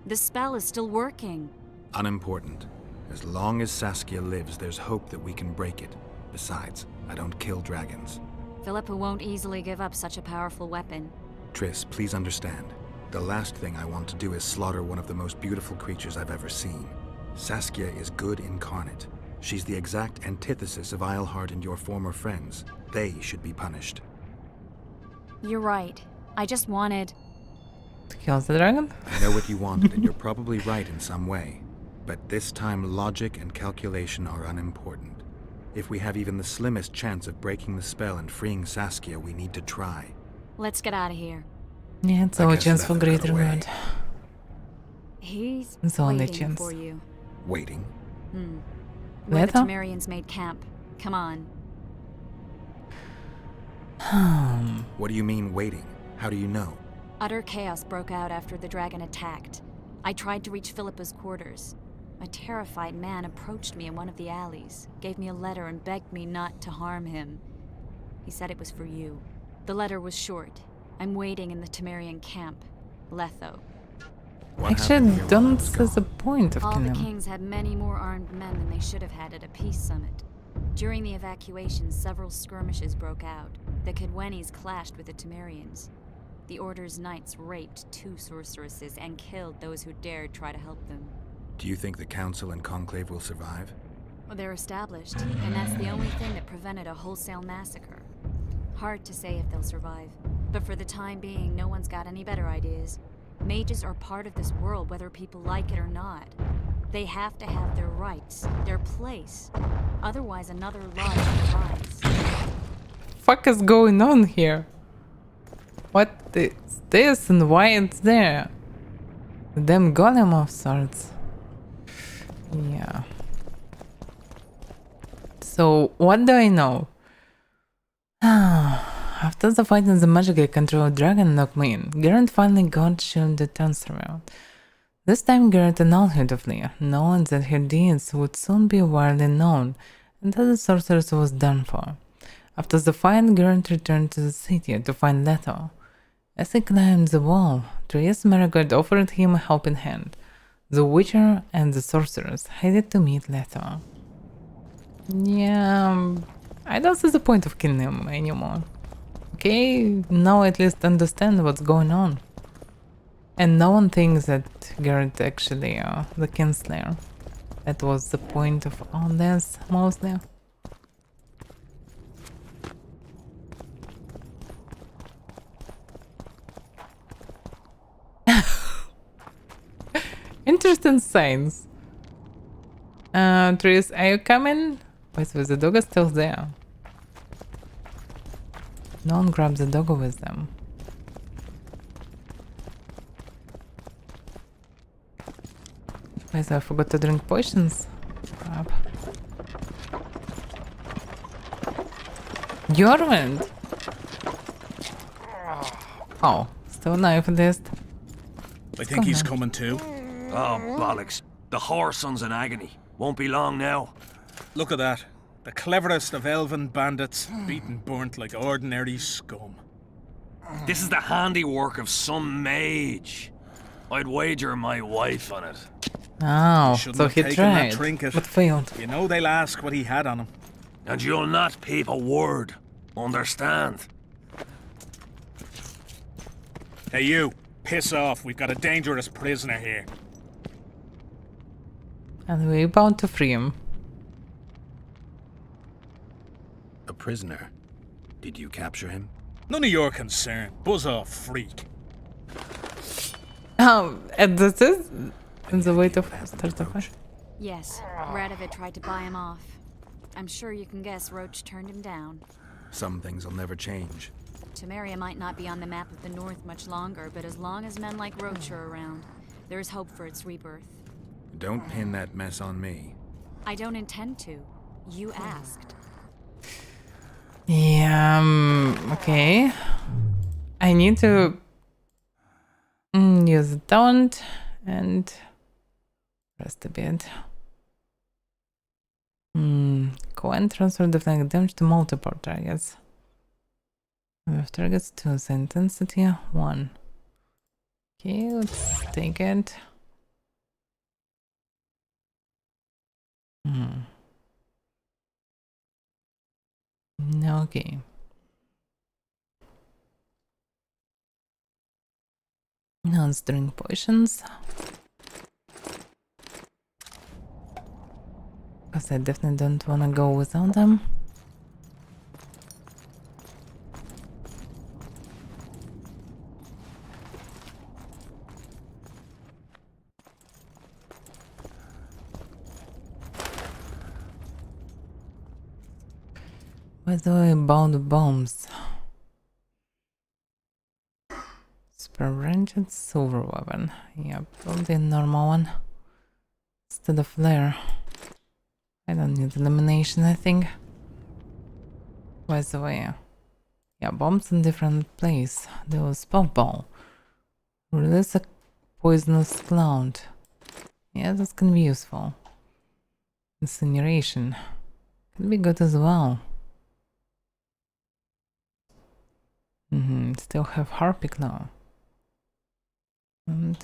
The spell is still working. Unimportant. As long as Saskia lives, there's hope that we can break it. Besides, I don't kill dragons. Philippa won't easily give up such a powerful weapon. Triss, please understand. The last thing I want to do is slaughter one of the most beautiful creatures I've ever seen. Saskia is good incarnate. She's the exact antithesis of Eilhart and your former friends. They should be punished. You're right. I just wanted... To kill the dragon? I know what you wanted, and you're probably right in some way. But this time, logic and calculation are unimportant. If we have even the slimmest chance of breaking the spell and freeing Saskia, we need to try. Let's get out of here. Yeah, it's our chance for greater good. He's It's the only waiting chance. for you. Waiting? Where the Leto? Temerians made camp. Come on. What do you mean, waiting? How do you know? Utter chaos broke out after the dragon attacked. I tried to reach Philippa's quarters. A terrified man approached me in one of the alleys, gave me a letter and begged me not to harm him. He said it was for you. The letter was short. I'm waiting in the Temerian camp, Letho. Actually, I don't see the point of All killing the him. kings had many more armed men than they should have had at a peace summit. During the evacuation, several skirmishes broke out. The Kedwenis clashed with the Temerians. The Order's knights raped 2 sorceresses and killed those who dared try to help them. Do you think the Council and Conclave will survive? Well, they're established, and that's the only thing that prevented a wholesale massacre. Hard to say if they'll survive, but for the time being, no one's got any better ideas. Mages are part of this world, whether people like it or not. They have to have their rights, their place. Otherwise, another lodge will rise. Fuck is going on here? What is this and why it's there? The damn golem of sorts. Yeah. So, what do I know? After the fight in the magically controlled dragon knocked me in, Geralt finally got shielded Tanserville. This time Geralt annihilated of Leah, knowing that her deeds would soon be widely known, and that the sorceress was done for. After the fight, Geralt returned to the city to find Leto. As he climbed the wall, Triss Merigold offered him a helping hand. The Witcher and the sorceress headed to meet Leto. Yeah, I don't see the point of killing him anymore. Okay, now at least understand what's going on. And no one thinks that Geralt actually the Kinslayer. That was the point of all this, mostly. Interesting signs. Triss, are you coming? By the way, the dog is still there. No one grabs the dog with them. By the way, I forgot to drink potions. Crap. Jormund! Oh, still a knife list. I think he's coming too. Oh, bollocks. The whoreson's in agony. Won't be long now. Look at that. The cleverest of elven bandits, beaten burnt like ordinary scum. This is the handiwork of some mage. I'd wager my wife on it. Oh, You shouldn't so have he taken tried, that trinket. but failed. You know they'll ask what he had on him. And you'll not peep a word. Understand? Hey you, piss off. We've got a dangerous prisoner here. And we're bound to free him. A prisoner? Did you capture him? None of your concern. Buzz off, freak. And this is the way to start the fight. Yes, Radovid tried to buy him off. I'm sure you can guess Roach turned him down. Some things will never change. Temeria might not be on the map of the North much longer, but as long as men like Roach are around, there is hope for its rebirth. Don't pin that mess on me. I don't intend to. You asked. Yeah, okay. I need to use Taunt and rest a bit. Coin transfer deflecting damage to multiple targets. With targets 2, so intensity 1. Okay, let's take it. Okay. Now let's drink potions. Because I definitely don't want to go without them. By the way, about the bombs. Super ranged silver weapon. Yeah, probably a normal one. Instead of flare. I don't need elimination, I think. By the way, yeah, bombs in different place. There was puffball. Release a poisonous cloud. Yeah, that's can be useful. Incineration can be good as well. Still have Harpic now. And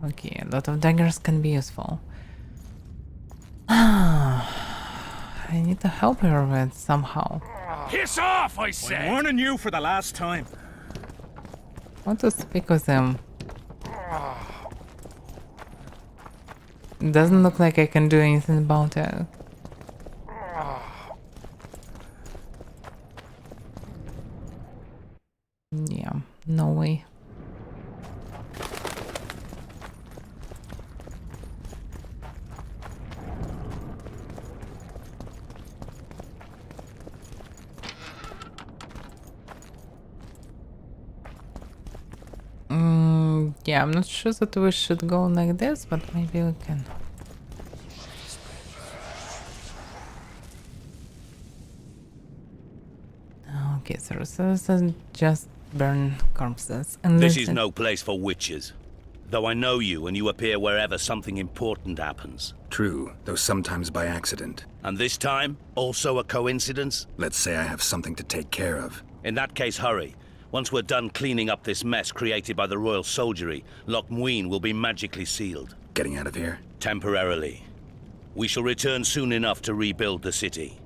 okay, a lot of daggers can be useful. I need to help her with somehow. Piss off, I said! I'm warning you for the last time. I want to speak with him. It doesn't look like I can do anything about it. Yeah, no way. Yeah, I'm not sure that we should go like this, but maybe we can. Okay, so resources just burn corpses. And this is no place for witches. Though I know you and you appear wherever something important happens. True, though sometimes by accident. And this time, also a coincidence? Let's say I have something to take care of. In that case, hurry. Once we're done cleaning up this mess created by the royal soldiery, Loch Muin will be magically sealed. Getting out of here? Temporarily. We shall return soon enough to rebuild the city.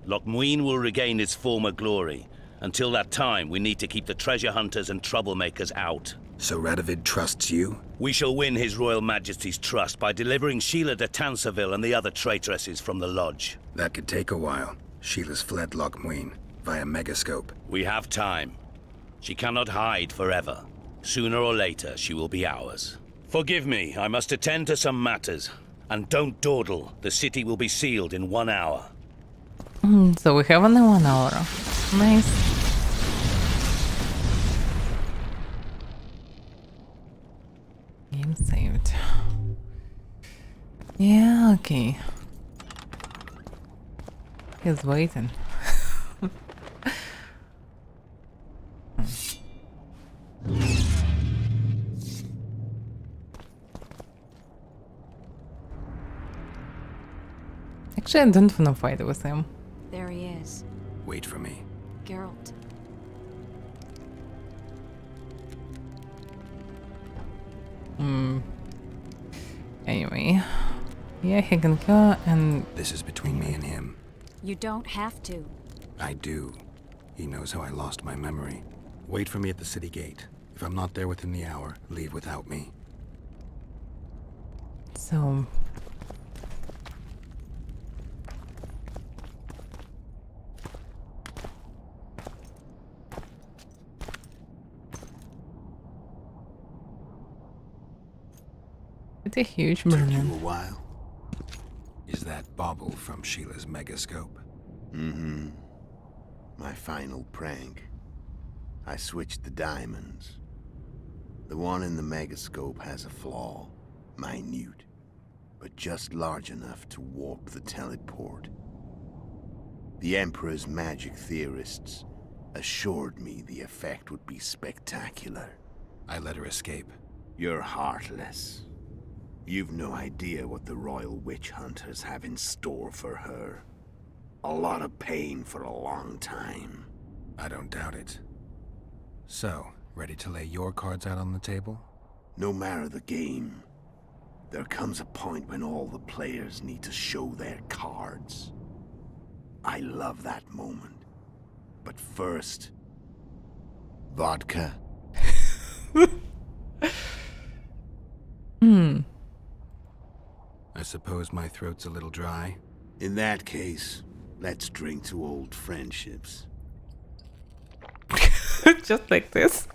Loch Muin will regain its former glory. Until that time, we need to keep the treasure hunters and troublemakers out. So Radovid trusts you? We shall win His Royal Majesty's trust by delivering Sheila de Tansarville and the other traitresses from the lodge. That could take a while. Sheila's fled Loch Muin via Megascope. We have time. She cannot hide forever. Sooner or later, she will be ours. Forgive me, I must attend to some matters. And don't dawdle, the city will be sealed in 1 hour. So we have only 1 hour. Nice. Game saved. Yeah, okay. He's waiting. Actually, I don't want to fight with him. There he is. Wait for me. Geralt. Anyway. Yeah, he can go and... This is between me and him. You don't have to. I do. He knows how I lost my memory. Wait for me at the city gate. If I'm not there within the hour, leave without me. So... It's a huge Took burden. you a while. Is that bauble from Sheila's Megascope? Mm-hmm. My final prank. I switched the diamonds. The one in the Megascope has a flaw. Minute. But just large enough to warp the teleport. The Emperor's magic theorists assured me the effect would be spectacular. I let her escape. You're heartless. You've no idea what the royal witch hunters have in store for her. A lot of pain for a long time. I don't doubt it. So, ready to lay your cards out on the table? No matter the game, there comes a point when all the players need to show their cards. I love that moment. But first, vodka. I suppose my throat's a little dry. In that case, let's drink to old friendships. Just like this.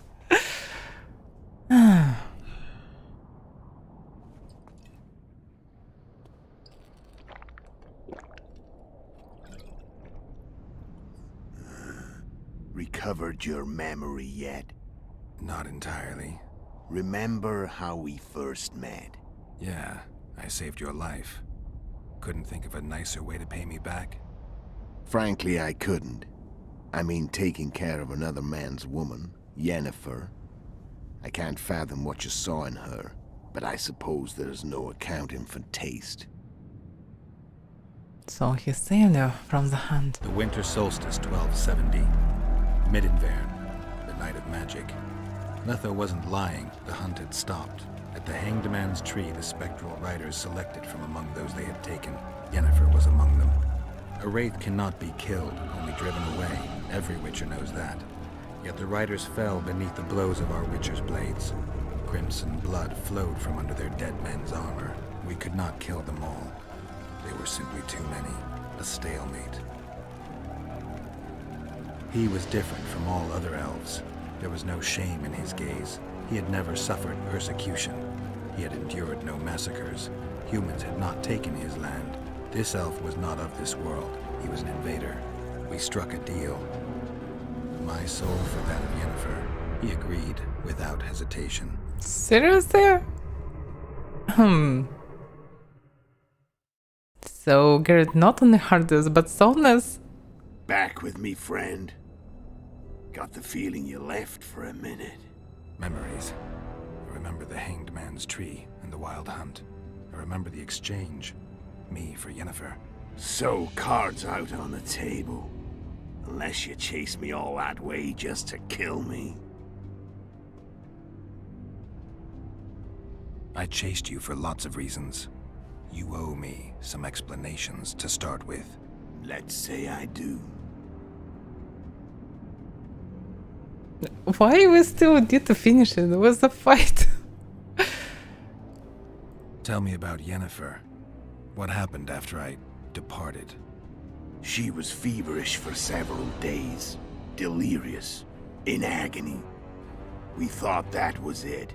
Recovered your memory yet? Not entirely. Remember how we first met? Yeah, I saved your life. Couldn't think of a nicer way to pay me back? Frankly, I couldn't. I mean, taking care of another man's woman, Yennefer. I can't fathom what you saw in her, but I suppose there's no accounting for taste. So he saved you from the hunt. The winter solstice 1270. Midinvern, the night of magic. Letho wasn't lying, the hunt had stopped. At the Hanged Man's Tree, the spectral riders selected from among those they had taken. Yennefer was among them. A wraith cannot be killed, only driven away. Every witcher knows that. Yet the riders fell beneath the blows of our witcher's blades. Crimson blood flowed from under their dead men's armor. We could not kill them all. They were simply too many. A stalemate. He was different from all other elves. There was no shame in his gaze. He had never suffered persecution. He had endured no massacres. Humans had not taken his land. This elf was not of this world. He was an invader. We struck a deal. My soul for that of Yennefer. He agreed without hesitation. Seriously? So Garrett not only heard this, but Soulness. Back with me, friend. Got the feeling you left for a minute. Memories. I remember the Hanged Man's Tree and the Wild Hunt. I remember the exchange. Me for Yennefer. So, cards out on the table. Unless you chase me all that way just to kill me. I chased you for lots of reasons. You owe me some explanations to start with. Let's say I do. Why we still need to finish it? It was a fight. Tell me about Yennefer. What happened after I departed? She was feverish for several days. Delirious. In agony. We thought that was it.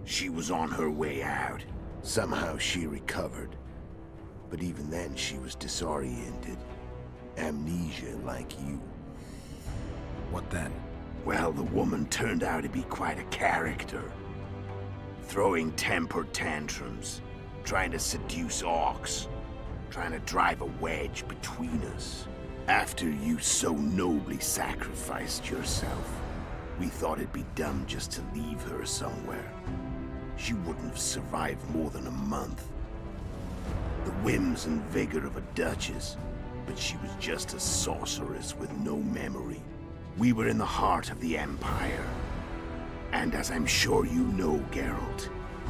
She was on her way out. Somehow she recovered. But even then she was disoriented. Amnesia like you. What then? Well, the woman turned out to be quite a character. Throwing temper tantrums. Trying to seduce orcs. Trying to drive a wedge between us. After you so nobly sacrificed yourself, we thought it'd be dumb just to leave her somewhere. She wouldn't have survived more than a month. The whims and vigor of a duchess, but she was just a sorceress with no memory. We were in the heart of the Empire. And as I'm sure you know, Geralt,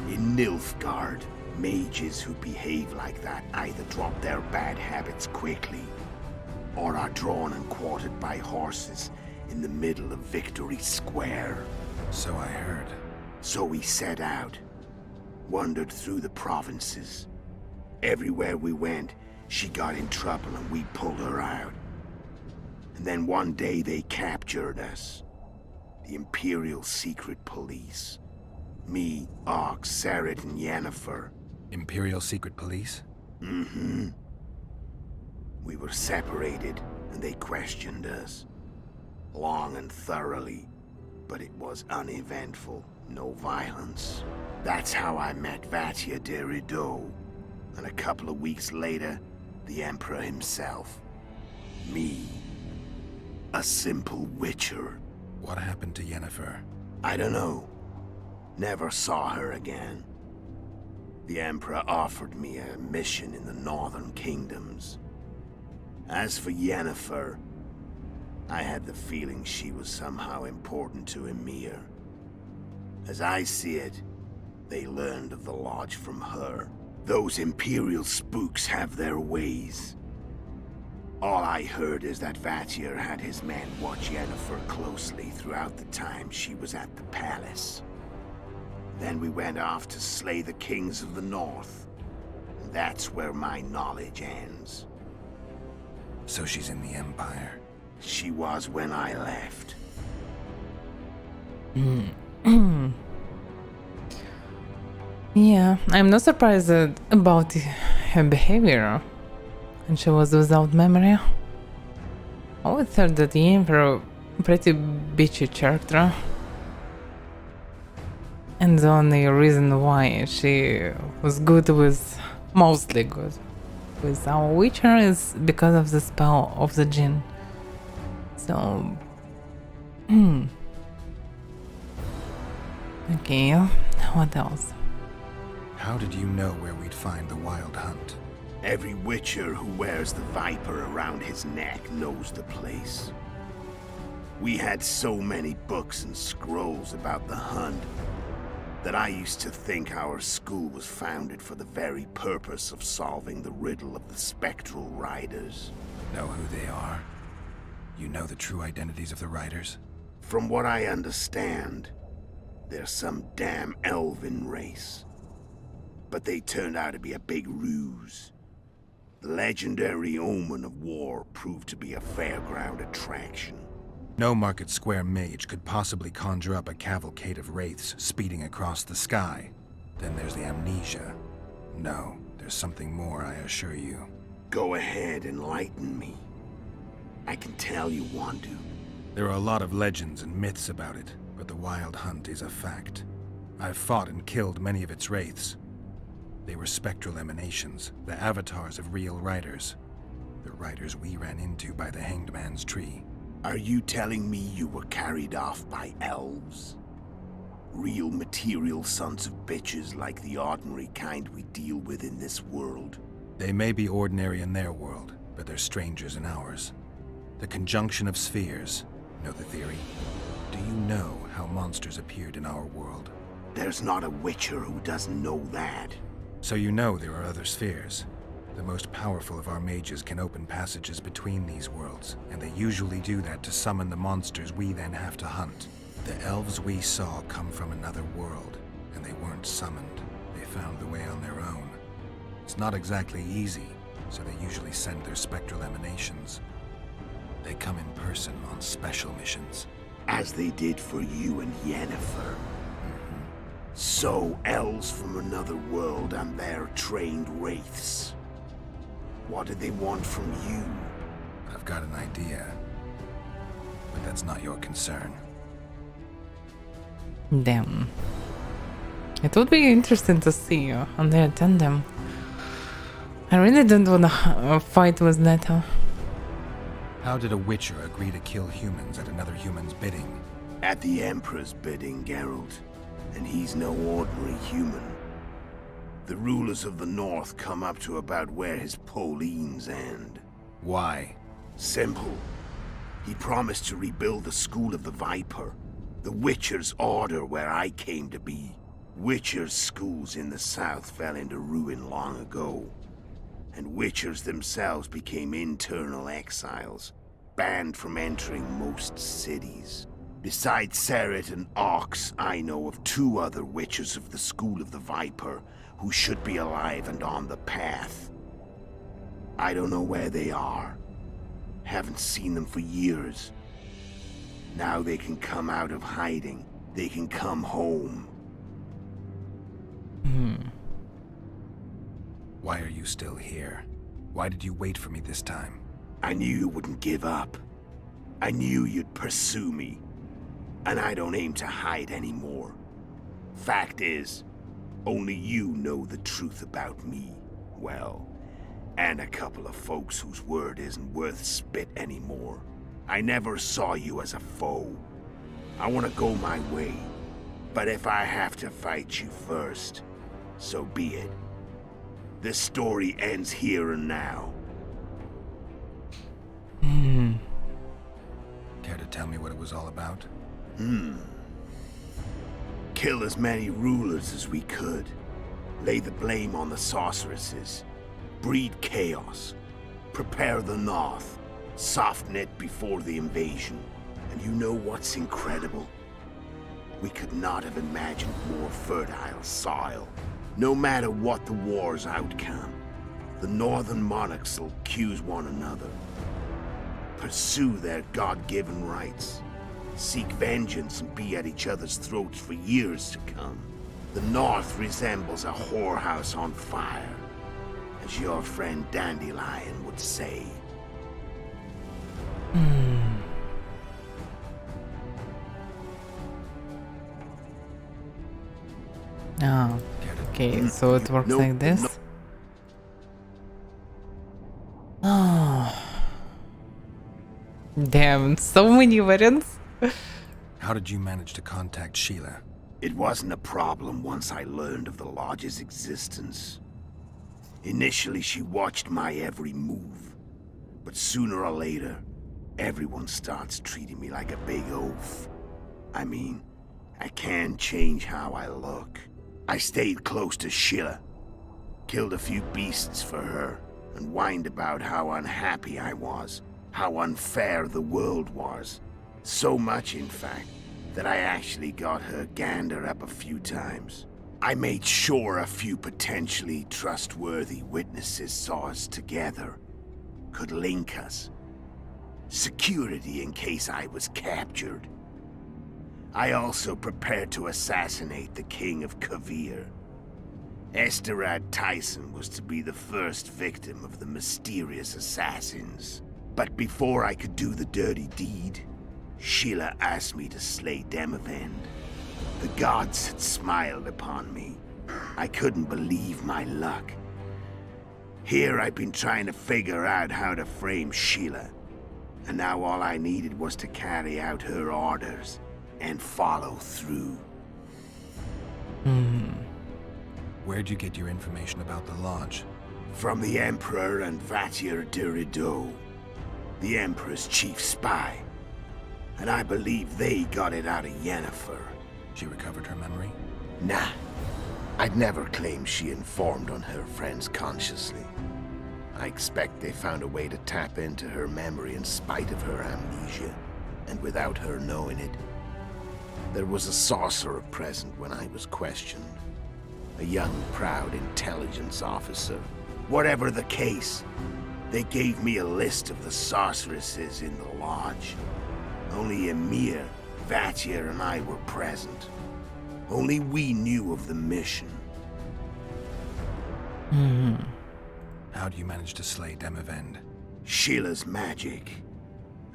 in Nilfgaard, mages who behave like that either drop their bad habits quickly, or are drawn and quartered by horses in the middle of Victory Square. So I heard. So we set out, wandered through the provinces. Everywhere we went, she got in trouble and we pulled her out. And then one day they captured us. The Imperial Secret Police. Me, Ox, Serret, and Yennefer. Imperial Secret Police? Mm-hmm. We were separated, and they questioned us. Long and thoroughly, but it was uneventful, no violence. That's how I met Vatia de Rideau, and a couple of weeks later, the Emperor himself. Me. A simple witcher. What happened to Yennefer? I don't know. Never saw her again. The Emperor offered me a mission in the northern kingdoms. As for Yennefer, I had the feeling she was somehow important to Emir. As I see it, they learned of the Lodge from her. Those Imperial spooks have their ways. All I heard is that Vatier had his men watch Yennefer closely throughout the time she was at the palace. Then we went off to slay the kings of the north. And that's where my knowledge ends. So she's in the Empire? She was when I left. Yeah, I'm not surprised about her behavior. And she was without memory. I always thought that the Emperor pretty bitchy character. And the only reason why she was good with, mostly good, with our Witcher is because of the spell of the Jinn. So, okay, what else? How did you know where we'd find the Wild Hunt? Every witcher who wears the viper around his neck knows the place. We had so many books and scrolls about the hunt that I used to think our school was founded for the very purpose of solving the riddle of the spectral riders. Know who they are? You know the true identities of the riders? From what I understand, they're some damn elven race. But they turned out to be a big ruse. The legendary omen of war proved to be a fairground attraction. No Market Square mage could possibly conjure up a cavalcade of wraiths speeding across the sky. Then there's the amnesia. No, there's something more, I assure you. Go ahead, enlighten me. I can tell you want to. There are a lot of legends and myths about it, but the Wild Hunt is a fact. I've fought and killed many of its wraiths. They were spectral emanations, the avatars of real riders. The riders we ran into by the Hanged Man's Tree. Are you telling me you were carried off by elves? Real material sons of bitches like the ordinary kind we deal with in this world? They may be ordinary in their world, but they're strangers in ours. The conjunction of spheres. Know the theory? Do you know how monsters appeared in our world? There's not a witcher who doesn't know that. So you know there are other spheres. The most powerful of our mages can open passages between these worlds, and they usually do that to summon the monsters we then have to hunt. The elves we saw come from another world, and they weren't summoned. They found the way on their own. It's not exactly easy, so they usually send their spectral emanations. They come in person on special missions. As they did for you and Yennefer. So, elves from another world and their trained wraiths. What did they want from you? I've got an idea, but that's not your concern. Damn. It would be interesting to see on their tandem. I really don't want to fight with Netta. How did a witcher agree to kill humans at another human's bidding? At the Emperor's bidding, Geralt. And he's no ordinary human. The rulers of the North come up to about where his Pauline's end. Why? Simple. He promised to rebuild the School of the Viper, the Witcher's order where I came to be. Witcher's schools in the south fell into ruin long ago, and Witchers themselves became internal exiles, banned from entering most cities. Besides Seret and Ox, I know of 2 other Witchers of the School of the Viper who should be alive and on the path. I don't know where they are. Haven't seen them for years. Now they can come out of hiding. They can come home. Why are you still here? Why did you wait for me this time? I knew you wouldn't give up. I knew you'd pursue me. And I don't aim to hide anymore. Fact is, only you know the truth about me. Well, and a couple of folks whose word isn't worth spit anymore. I never saw you as a foe. I want to go my way. But if I have to fight you first, so be it. This story ends here and now. Care to tell me what it was all about? Kill as many rulers as we could. Lay the blame on the sorceresses. Breed chaos. Prepare the North. Soften it before the invasion. And you know what's incredible? We could not have imagined more fertile soil. No matter what the war's outcome, the northern monarchs will accuse one another. Pursue their God-given rights. Seek vengeance and be at each other's throats for years to come. The North resembles a whorehouse on fire, as your friend Dandelion would say. Ah, okay, so it works like this. Oh. Damn, so many variants. How did you manage to contact Sheila? It wasn't a problem once I learned of the Lodge's existence. Initially, she watched my every move. But sooner or later, everyone starts treating me like a big oaf. I mean, I can't change how I look. I stayed close to Sheila. Killed a few beasts for her, and whined about how unhappy I was. How unfair the world was. So much, in fact, that I actually got her gander up a few times. I made sure a few potentially trustworthy witnesses saw us together. Could link us. Security in case I was captured. I also prepared to assassinate the King of Kavir. Esterad Tyson was to be the first victim of the mysterious assassins. But before I could do the dirty deed, Sheila asked me to slay Demavend. The gods had smiled upon me. I couldn't believe my luck. Here I've been trying to figure out how to frame Sheila. And now all I needed was to carry out her orders and follow through. Where'd you get your information about the Lodge? From the Emperor and Vatir de Rideau, the Emperor's chief spy. And I believe they got it out of Yennefer. She recovered her memory? Nah. I'd never claim she informed on her friends consciously. I expect they found a way to tap into her memory in spite of her amnesia, and without her knowing it. There was a sorcerer present when I was questioned. A young, proud intelligence officer. Whatever the case, they gave me a list of the sorceresses in the Lodge. Only Emir, Vatir, and I were present. Only we knew of the mission. How do you manage to slay Demavend? Sheila's magic.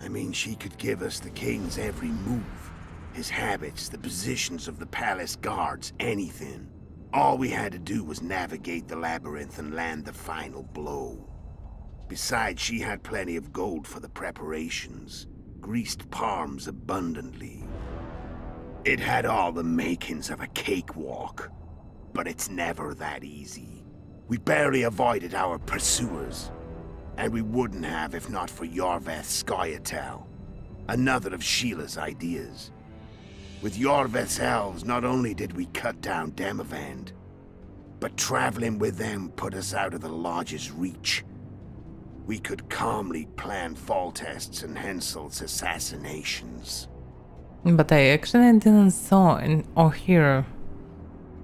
I mean, she could give us the king's every move. His habits, the positions of the palace guards, anything. All we had to do was navigate the labyrinth and land the final blow. Besides, she had plenty of gold for the preparations. Greased palms abundantly. It had all the makings of a cakewalk. But it's never that easy. We barely avoided our pursuers. And we wouldn't have if not for Yorveth Scoia'tael, another of Sheila's ideas. With Yorveth's elves, not only did we cut down Demavend, but traveling with them put us out of the Lodge's reach. We could calmly plan Foltest's and Henselt's assassinations. But I actually didn't saw or hear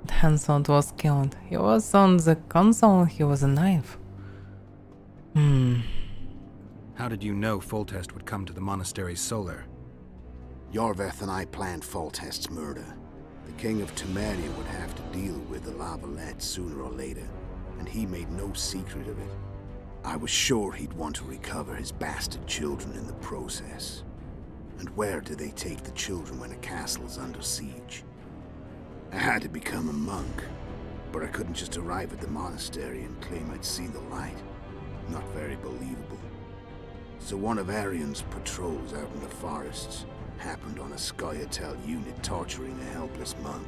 that Henselt was killed. He was on the console, he was alive. How did you know Foltest would come to the monastery's solar? Yorveth and I planned Foltest's murder. The King of Temeria would have to deal with the Lavalette sooner or later, and he made no secret of it. I was sure he'd want to recover his bastard children in the process. And where do they take the children when a castle is under siege? I had to become a monk, but I couldn't just arrive at the monastery and claim I'd seen the light. Not very believable. So one of Arian's patrols out in the forests happened on a Scoia'tael unit torturing a helpless monk.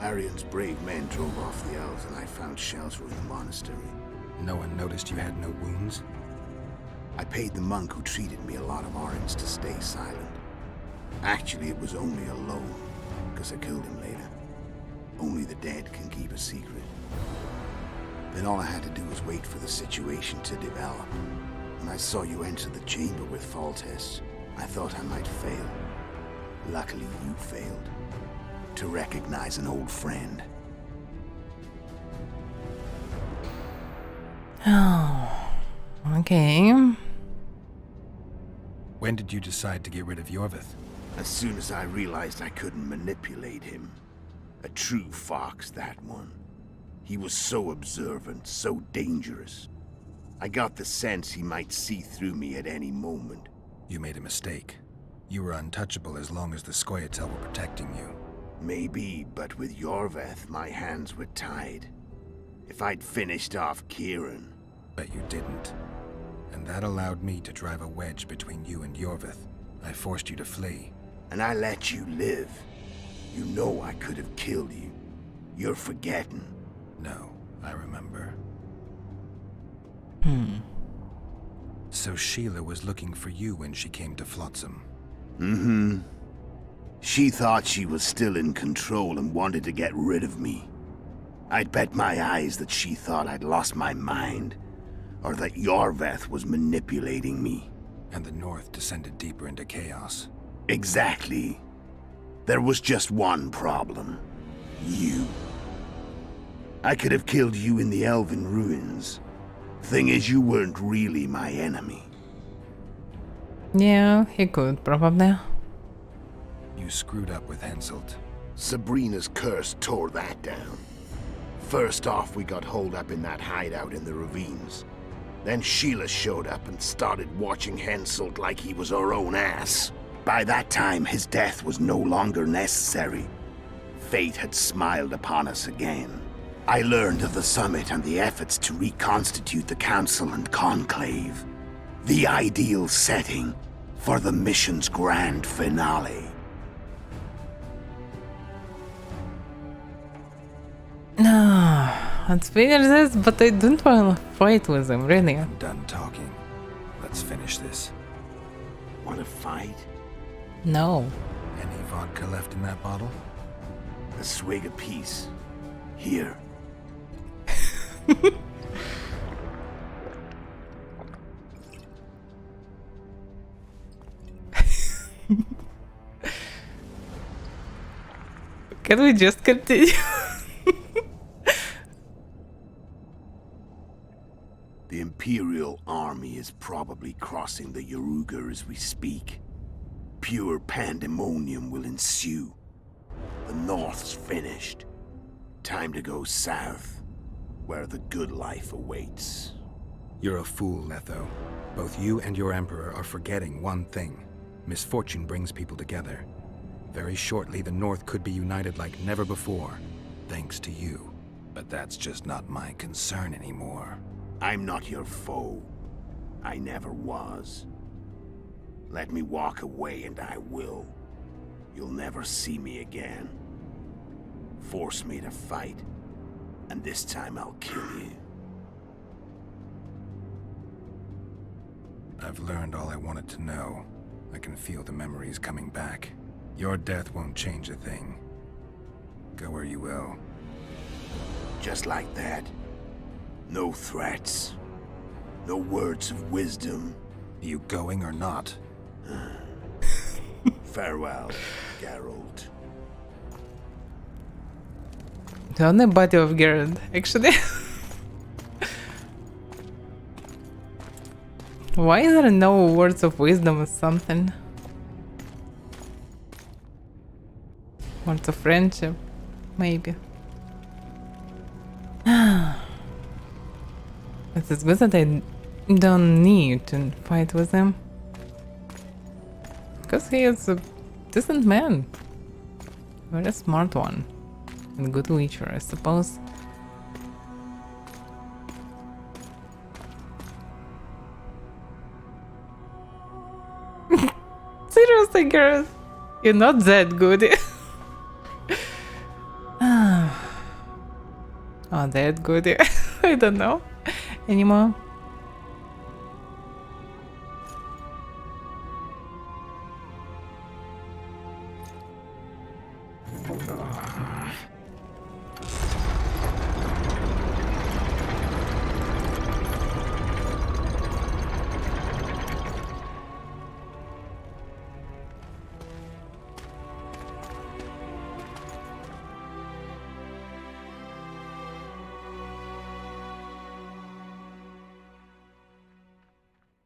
Arian's brave men drove off the elves and I found shelter in the monastery. No one noticed you had no wounds? I paid the monk who treated me a lot of orange to stay silent. Actually, it was only a loan, because I killed him later. Only the dead can keep a secret. Then all I had to do was wait for the situation to develop. When I saw you enter the chamber with Foltest, I thought I might fail. Luckily, you failed. To recognize an old friend. Oh, okay. When did you decide to get rid of Yorvith? As soon as I realized I couldn't manipulate him. A true fox, that one. He was so observant, so dangerous. I got the sense he might see through me at any moment. You made a mistake. You were untouchable as long as the Scoia'tael were protecting you. Maybe, but with Yorvith, my hands were tied. If I'd finished off Kieran... But you didn't. And that allowed me to drive a wedge between you and Yorvith. I forced you to flee. And I let you live. You know I could have killed you. You're forgetting. No, I remember. So Sheila was looking for you when she came to Flotsam. Mm-hmm. She thought she was still in control and wanted to get rid of me. I'd bet my eyes that she thought I'd lost my mind, or that Yorvith was manipulating me. And the North descended deeper into chaos. Exactly. There was just one problem. You. I could have killed you in the Elven ruins. Thing is, you weren't really my enemy. Yeah, he could, probably. You screwed up with Henselt. Sabrina's curse tore that down. First off, we got holed up in that hideout in the ravines. Then Sheila showed up and started watching Henselt like he was her own ass. By that time, his death was no longer necessary. Fate had smiled upon us again. I learned of the summit and the efforts to reconstitute the Council and Conclave. The ideal setting for the mission's grand finale. No, let's finish this, but I don't want to fight with him, really. I'm done talking. Let's finish this. Want to fight? No. Any vodka left in that bottle? A swig apiece. Here. Can we just continue? The Imperial army is probably crossing the Yaruga as we speak. Pure pandemonium will ensue. The North's finished. Time to go south, where the good life awaits. You're a fool, Letho. Both you and your Emperor are forgetting one thing. Misfortune brings people together. Very shortly, the North could be united like never before, thanks to you. But that's just not my concern anymore. I'm not your foe. I never was. Let me walk away and I will. You'll never see me again. Force me to fight, and this time I'll kill you. I've learned all I wanted to know. I can feel the memories coming back. Your death won't change a thing. Go where you will. Just like that. No threats. No words of wisdom. You going or not? Farewell, Geralt. The only body of Geralt, actually. Why is there no words of wisdom or something? Words of friendship, maybe. But it's good that I don't need to fight with him. Because he is a decent man. Very smart one. And good witcher, I suppose. say, girl, you're not that good. Oh, that good. I don't know anymore.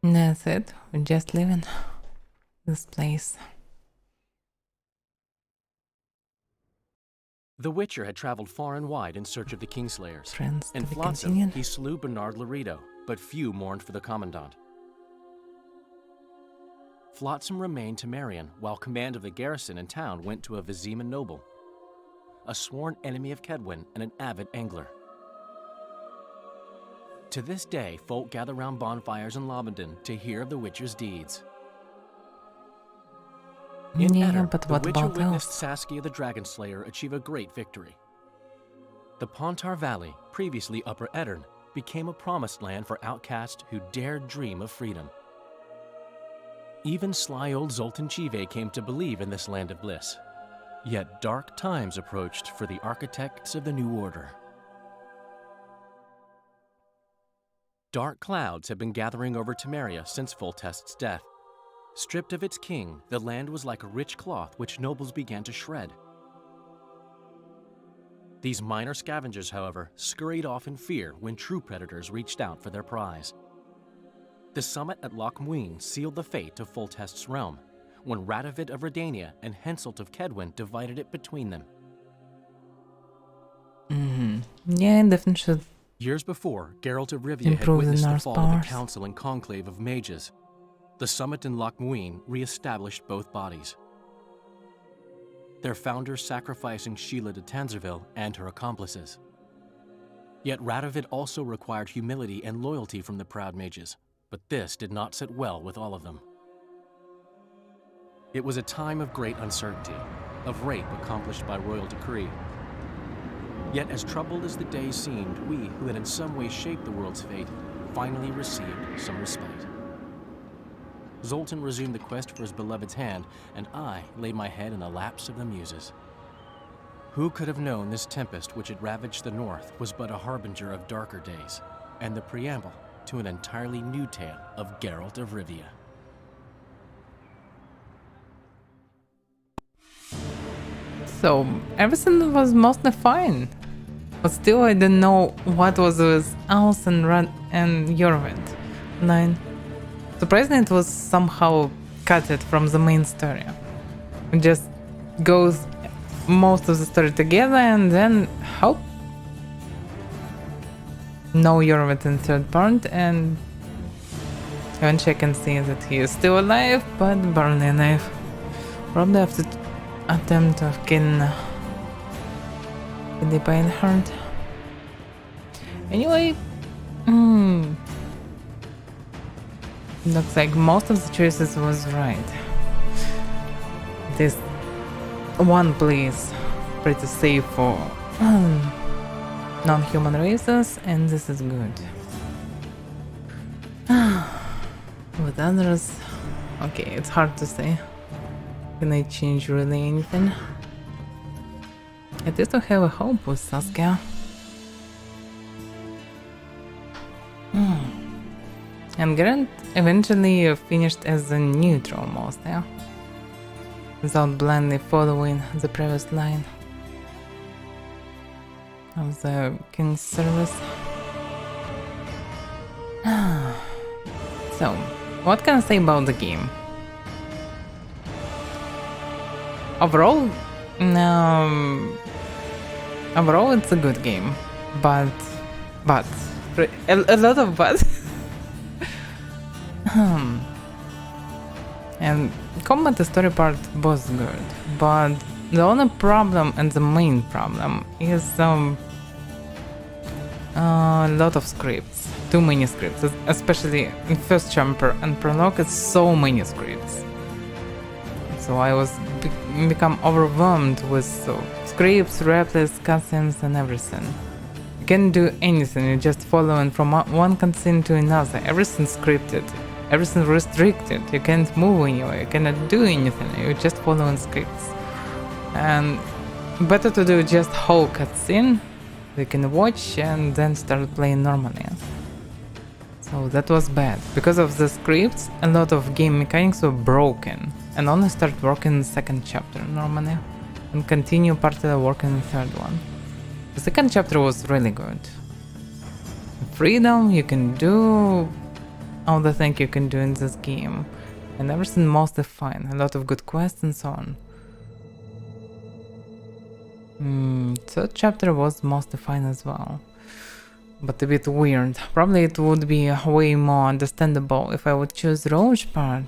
That's it. We're just leaving this place. The Witcher had traveled far and wide in search of the Kingslayers. Friends, In Flotsam, he slew Bernard Laredo, but few mourned for the Commandant. Flotsam remained Temerian, while command of the garrison and town went to a Vizima noble, a sworn enemy of Kedwin and an avid angler. To this day, folk gather round bonfires in Lobendon to hear of the Witcher's deeds. In Eddard, but the what Witcher about witnessed else? Saskia the Dragon Slayer achieve a great victory. The Pontar Valley, previously Upper Eddard, became a promised land for outcasts who dared dream of freedom. Even sly old Zoltan Chive came to believe in this land of bliss. Yet dark times approached for the architects of the New Order. Dark clouds had been gathering over Temeria since Foltest's death. Stripped of its king, the land was like a rich cloth which nobles began to shred. These minor scavengers, however, scurried off in fear when true predators reached out for their prize. The summit at Loch Muin sealed the fate of Foltest's realm, when Radovid of Redania and Henselt of Kedwin divided it between them. Yeah, definitely should. Years before, Geralt of Rivia had Improve the witnessed the Norse fall of powers. the Council and Conclave of Mages. The summit in Loch Muin re-established both bodies, their founders sacrificing Sheila de Tanzerville and her accomplices. Yet Radovid also required humility and loyalty from the proud mages, but this did not sit well with all of them. It was a time of great uncertainty, of rape accomplished by royal decree. Yet as troubled as the days seemed, we, who had in some way shaped the world's fate, finally received some respite. Zoltan resumed the quest for his beloved's hand, and I laid my head in the laps of the muses. Who could have known this tempest which had ravaged the north was but a harbinger of darker days, and the preamble to an entirely new tale of Geralt of Rivia. So everything was mostly fine, but still I didn't know what was with Alice and Jorvin. 9. Surprisingly, it was somehow cut it from the main story. It just goes most of the story together and then help. No Jorvin in third part, and eventually I can see that he is still alive, but barely alive. Probably have to attempt to kill the pain heart. Anyway, looks like most of the choices was right. This one place pretty safe for non-human races, and this is good. With others, okay, it's hard to say. Can I change really anything? At least I have a hope with Saskia. And Grant eventually finished as a neutral most, yeah? Without blindly following the previous line of the King's service. So, what can I say about the game? Overall, it's a good game, but a lot of but. And combat the story part was good, but the only problem and the main problem is a lot of scripts, too many scripts, especially in first chapter and prologue. It's so many scripts. So I was become overwhelmed with scripts, replays, cutscenes and everything. You can't do anything, you're just following from one cutscene to another. Everything's scripted, everything's restricted, you can't move anywhere, you cannot do anything, you're just following scripts. And better to do just whole cutscene, you can watch and then start playing normally. So that was bad. Because of the scripts, a lot of game mechanics were broken and only start working in the second chapter normally and continue part of the work in the third one. The second chapter was really good. Freedom, you can do all the things you can do in this game and everything mostly fine, a lot of good quests and so on. Third chapter was mostly fine as well, but a bit weird. Probably it would be way more understandable if I would choose Roche path,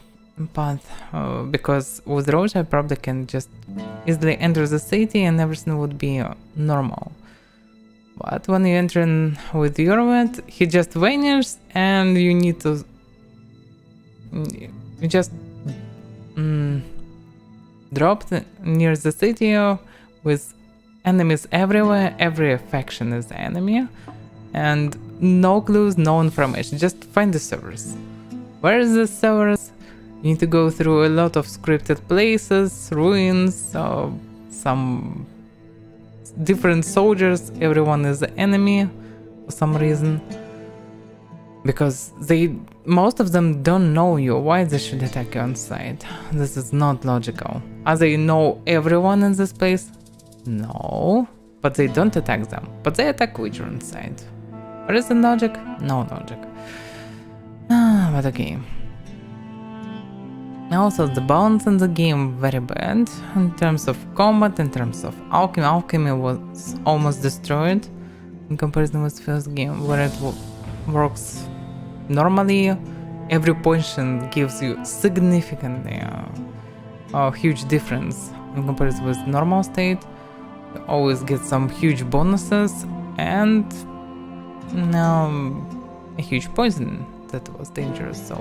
because with Roche I probably can just easily enter the city and everything would be normal. But when you enter in with Eurovet, he just vanishes and you need to just drop near the city with enemies everywhere, every faction is the enemy, and no clues, no information, just find the servers. Where is the servers? You need to go through a lot of scripted places, ruins, some different soldiers, everyone is the enemy for some reason. Because most of them don't know you, why they should attack you on sight? This is not logical. Are they know everyone in this place? No, but they don't attack them, but they attack Witcher on sight. Where is the logic? No logic. But okay. Also, the balance in the game very bad in terms of combat, in terms of alchemy. Alchemy was almost destroyed in comparison with first game, where it works normally. Every potion gives you significantly a huge difference in comparison with normal state. You always get some huge bonuses and a huge poison that was dangerous, so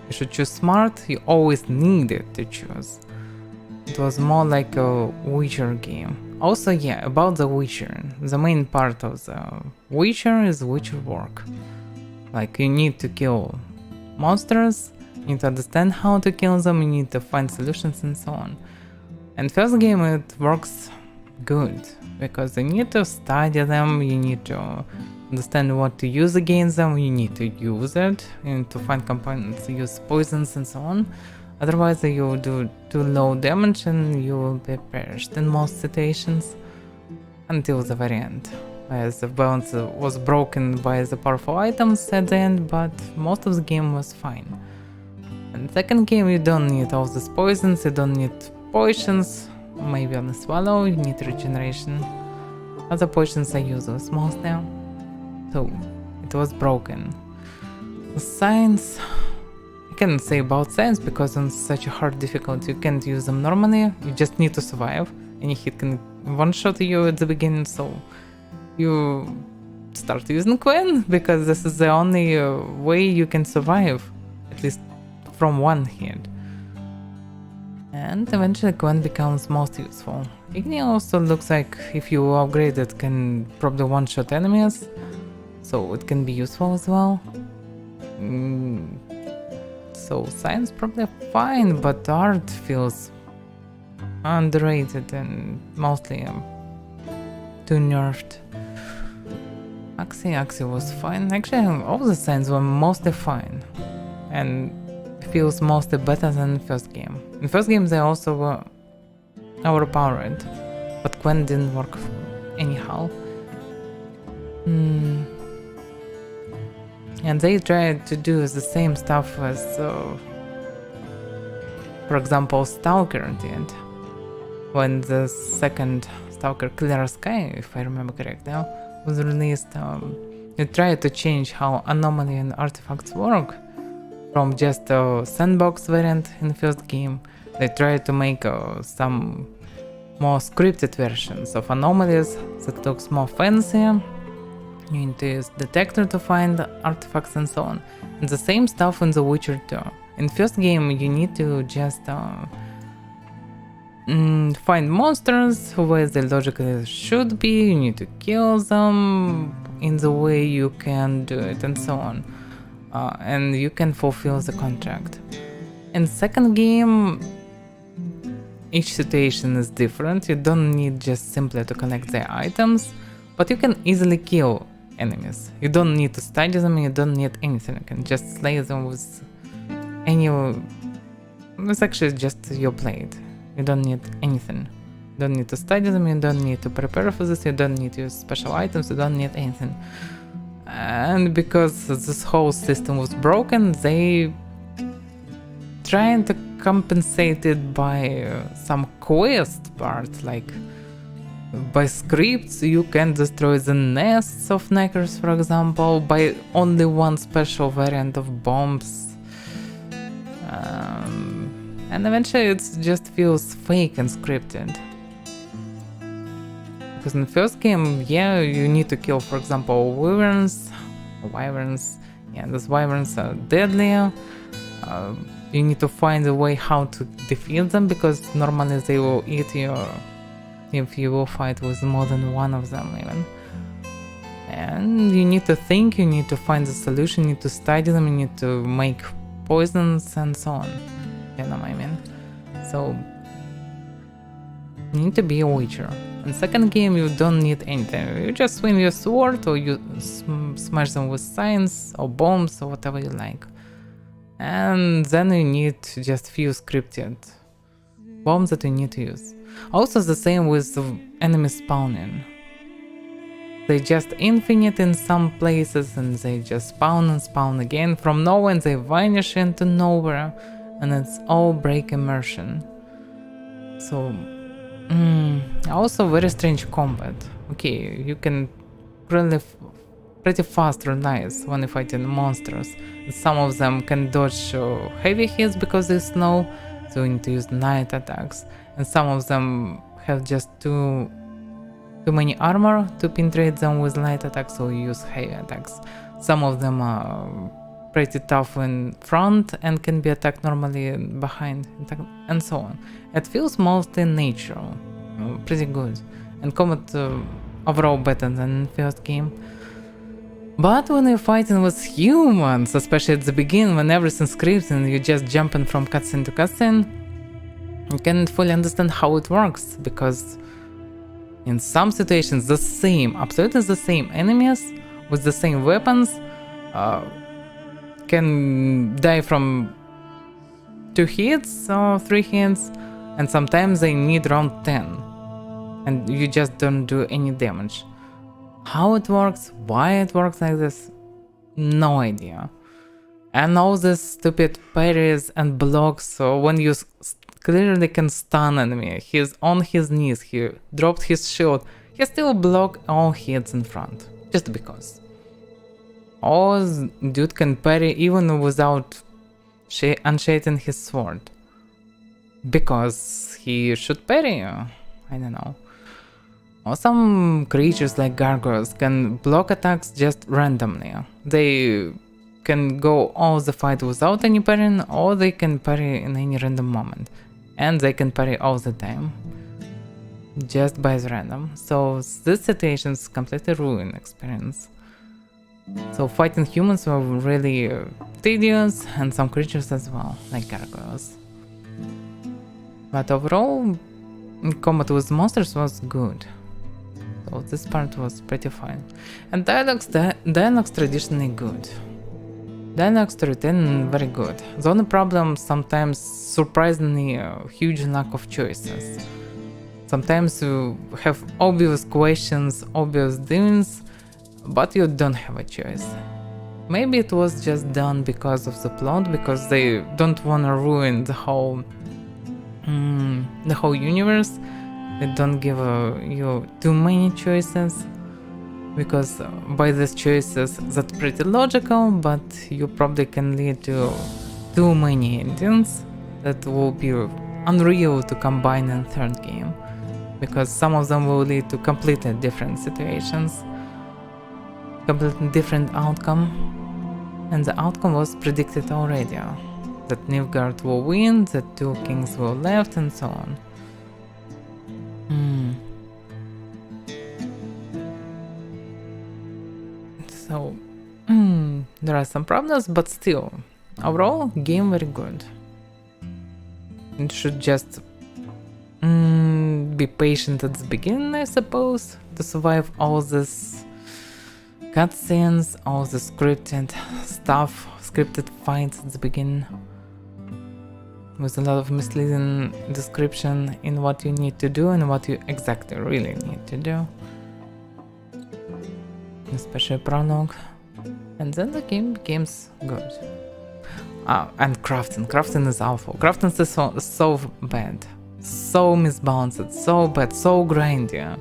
you should choose smart. You always needed to choose. It was more like a Witcher game. Also, yeah, about the Witcher. The main part of the Witcher is Witcher work. Like, you need to kill monsters, you need to understand how to kill them, you need to find solutions and so on. And first game it works good, because you need to study them, you need to understand what to use against them, you need to use it, you need to find components, use poisons and so on. Otherwise you will do too low damage and you will be perished in most situations until the very end. As the balance was broken by the powerful items at the end, but most of the game was fine. And second game you don't need all these poisons, you don't need potions, maybe on a swallow, you need regeneration. Other potions are useless mostly. So it was broken. Science, I can't say about science because on such a hard difficulty you can't use them normally, you just need to survive. Any hit can one-shot you at the beginning, so you start using Quen because this is the only way you can survive, at least from one hit. And eventually Quen becomes most useful. Igni also looks like if you upgrade it can probably one-shot enemies, so it can be useful as well. So science probably fine, but art feels underrated and mostly too nerfed. Axie was fine. Actually, all the science were mostly fine and feels mostly better than the first game. In the first game they also were overpowered, but Quen didn't work anyhow. And they tried to do the same stuff as, for example, Stalker did. When the second Stalker, Clear Sky, if I remember correctly, was released, they tried to change how anomaly and artifacts work. From just a sandbox variant in the first game, they tried to make some more scripted versions of anomalies that looks more fancy. You need to use detector to find artifacts and so on. And the same stuff in The Witcher 2. In first game you need to just find monsters where they logically should be, you need to kill them in the way you can do it, and so on. And you can fulfill the contract. In second game, each situation is different. You don't need just simply to collect their items, but you can easily kill enemies. You don't need to study them, you don't need anything. You can just slay them with any... It's actually just your blade. You don't need anything. You don't need to study them, you don't need to prepare for this, you don't need to use special items, you don't need anything. And because this whole system was broken, they trying to compensate it by some quest part, like by scripts you can destroy the nests of knackers, for example, by only one special variant of bombs. And eventually it just feels fake and scripted. Because in the first game, yeah, you need to kill, for example, wyverns. Yeah, those wyverns are deadly. You need to find a way how to defeat them, because normally they will eat you if you will fight with more than one of them even. And you need to think, you need to find the solution, you need to study them, you need to make poisons and so on. You know what I mean? So you need to be a witcher. In second game you don't need anything, you just swing your sword or you smash them with signs or bombs or whatever you like. And then you need just few scripted bombs that you need to use. Also the same with the enemy spawning. They just infinite in some places and they just spawn and spawn again from nowhere and they vanish into nowhere, and it's all break immersion. So also very strange combat. Okay, you can really pretty fast relies when you're fighting monsters. Some of them can dodge heavy hits because there's snow, so you need to use light attacks. And some of them have just too many armor to penetrate them with light attacks, so you use heavy attacks. Some of them are pretty tough in front and can be attacked normally behind, and so on. It feels mostly natural, pretty good. And combat overall better than first game. But when you're fighting with humans, especially at the beginning when everything's scripted and you're just jumping from cutscene to cutscene, you can't fully understand how it works, because in some situations the same, absolutely the same enemies with the same weapons can die from 2 hits or 3 hits, and sometimes they need around 10 and you just don't do any damage. How it works, why it works like this, no idea. And all these stupid parries and blocks, so when you clearly can stun enemy, he's on his knees, he dropped his shield, he still blocked all hits in front, just because. All dude can parry even without unshating his sword, because he should parry, I don't know. Or some creatures like gargoyles can block attacks just randomly. They can go all the fight without any parrying, or they can parry in any random moment. And they can parry all the time, just by the random. So this situation is completely ruined experience. So fighting humans were really tedious, and some creatures as well, like gargoyles. But overall, combat with monsters was good. So this part was pretty fine. And dialogues traditionally good. Dialogue storytelling very good. The only problem sometimes surprisingly huge lack of choices. Sometimes you have obvious questions, obvious doings, but you don't have a choice. Maybe it was just done because of the plot, because they don't want to ruin the whole universe. They don't give you too many choices, because by these choices that's pretty logical, but you probably can lead to too many endings that will be unreal to combine in third game, because some of them will lead to completely different situations, completely different outcome, and the outcome was predicted already, that Nilfgaard will win, that 2 kings will left, and so on. So, there are some problems, but still, overall, game very good. It should just be patient at the beginning, I suppose, to survive all this cutscenes, all the scripted stuff, scripted fights at the beginning, with a lot of misleading description in what you need to do and what you exactly really need to do. Especially prologue. And then the game becomes good. And crafting is awful. Crafting is so bad, so misbalanced, so bad, so grindy.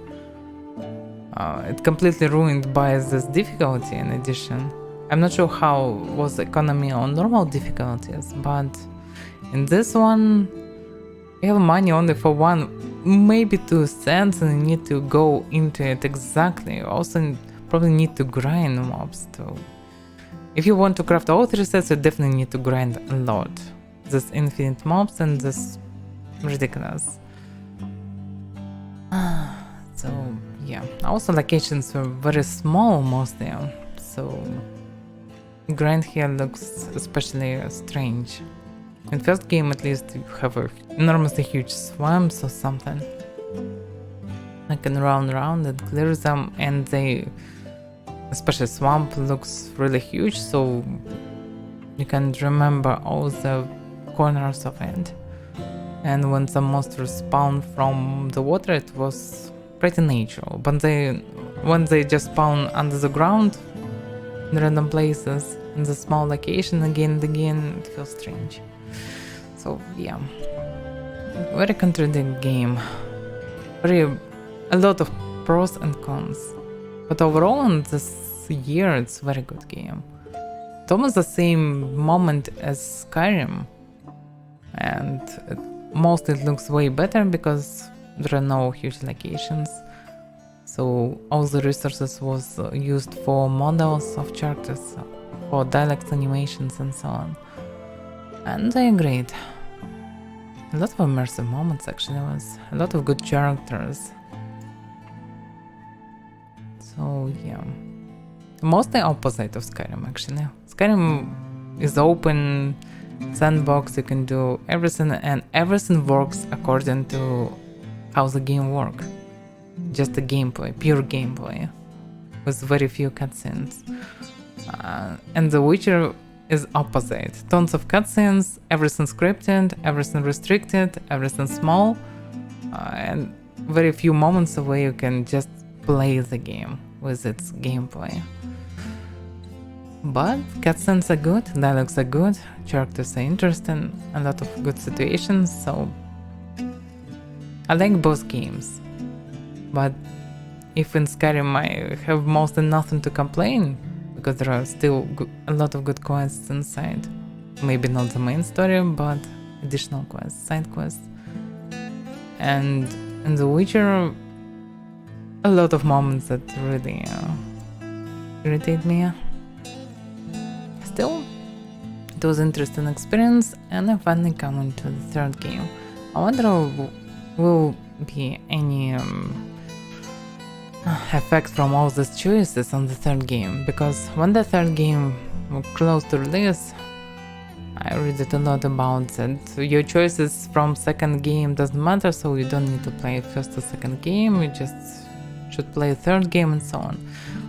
It completely ruined by this difficulty in addition. I'm not sure how was the economy on normal difficulties, but in this one you have money only for 1, maybe 2 cents, and you need to go into it exactly. You also probably need to grind mobs too. If you want to craft all 3 sets, you definitely need to grind a lot. This infinite mobs and this ridiculous. So yeah, also locations were very small mostly, so grind here looks especially strange. In first game at least you have a enormously huge swamps or something. I can run around and clear them, and they, especially swamp, looks really huge, so you can remember all the corners of it. And when some monsters spawn from the water, it was pretty natural, but when they just spawn under the ground in random places in the small location again and again, it feels strange. So yeah, very contradicting game, a lot of pros and cons, but overall in this year it's a very good game. It's almost the same moment as Skyrim, and mostly it looks way better because there are no huge locations, so all the resources was used for models of characters, for dialect animations and so on, and they're great. A lot of immersive moments actually, was a lot of good characters. So yeah, mostly opposite of Skyrim actually. Skyrim is open sandbox, you can do everything, and everything works according to how the game works. Just the gameplay, pure gameplay, with very few cutscenes. And The Witcher is opposite. Tons of cutscenes, everything scripted, everything restricted, everything small, and very few moments where you can just play the game with its gameplay. But cutscenes are good, dialogues are good, characters are interesting, a lot of good situations, so I like both games. But if in Skyrim I have mostly nothing to complain, because there are still a lot of good quests inside. Maybe not the main story, but additional quests, side quests. And in The Witcher, a lot of moments that really irritate me. Still, it was an interesting experience, and I finally come into the third game. I wonder will be any effect from all these choices on the third game, because when the third game was close to release, I read it a lot about that. Your choices from second game doesn't matter, so you don't need to play first or second game, you just should play third game and so on.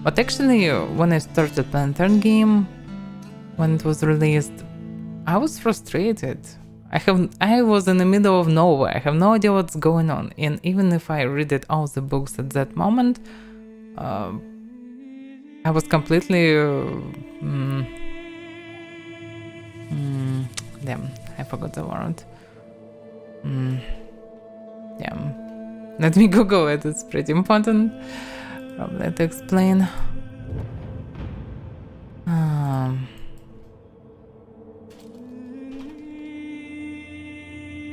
But actually, when I started playing third game, when it was released, I was frustrated. I was in the middle of nowhere. I have no idea what's going on. And even if I read all the books at that moment, I was completely... damn, I forgot the word. Damn. Let me Google it, it's pretty important. Probably to explain.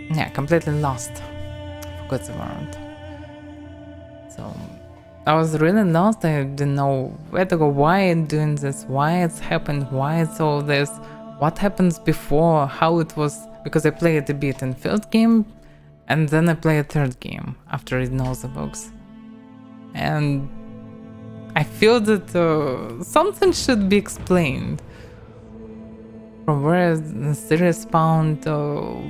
Yeah, completely lost. Forgot the word. So I was really lost. I didn't know where to go, why I'm doing this, why it's happened, why it's all this, what happens before, how it was, because I played a bit in first game, And then I play a third game after reading all the books. And I feel that something should be explained. From where the series found,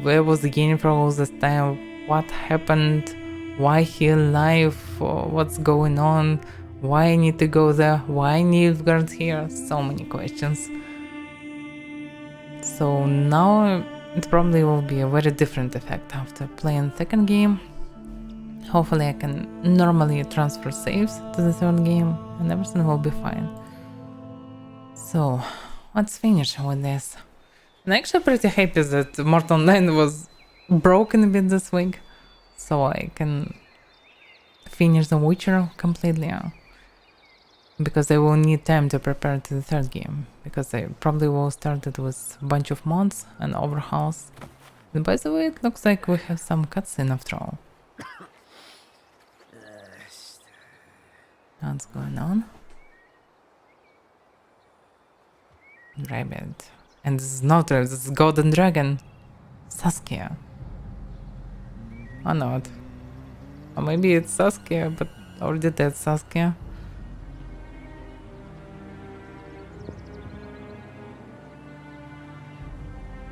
where was the game for all this time, what happened, why he alive, what's going on, why I need to go there, why Nilfgaard here, so many questions. So now it probably will be a very different effect after playing the second game. Hopefully I can normally transfer saves to the third game and everything will be fine. So let's finish with this. I'm actually pretty happy that Mortal Online was broken a bit this week, so I can finish The Witcher completely. Because I will need time to prepare to the third game, because I probably will start it with a bunch of mods and overhauls. And by the way, it looks like we have some cutscene after all. What's going on? Rabbit. And this is not this is Golden Dragon. Saskia. Or not. Or maybe it's Saskia, but already dead Saskia.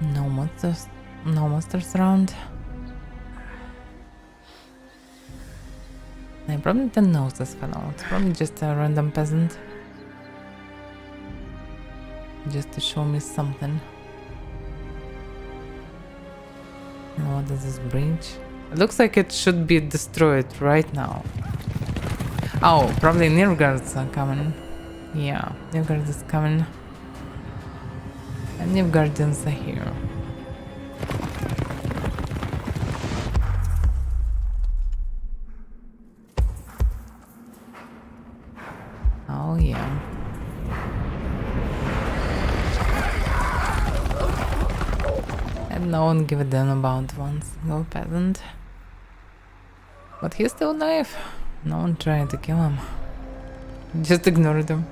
No monsters around. I probably don't know this fellow. It's probably just a random peasant. Just to show me something. And what is this bridge? It looks like it should be destroyed right now. Oh, probably Nilfgaards are coming. Yeah, Nilfgaard is coming. And Nilfgaardians are here. Oh yeah. And no one give a damn about one single peasant. But he's still alive. No one tried to kill him. Just ignored him.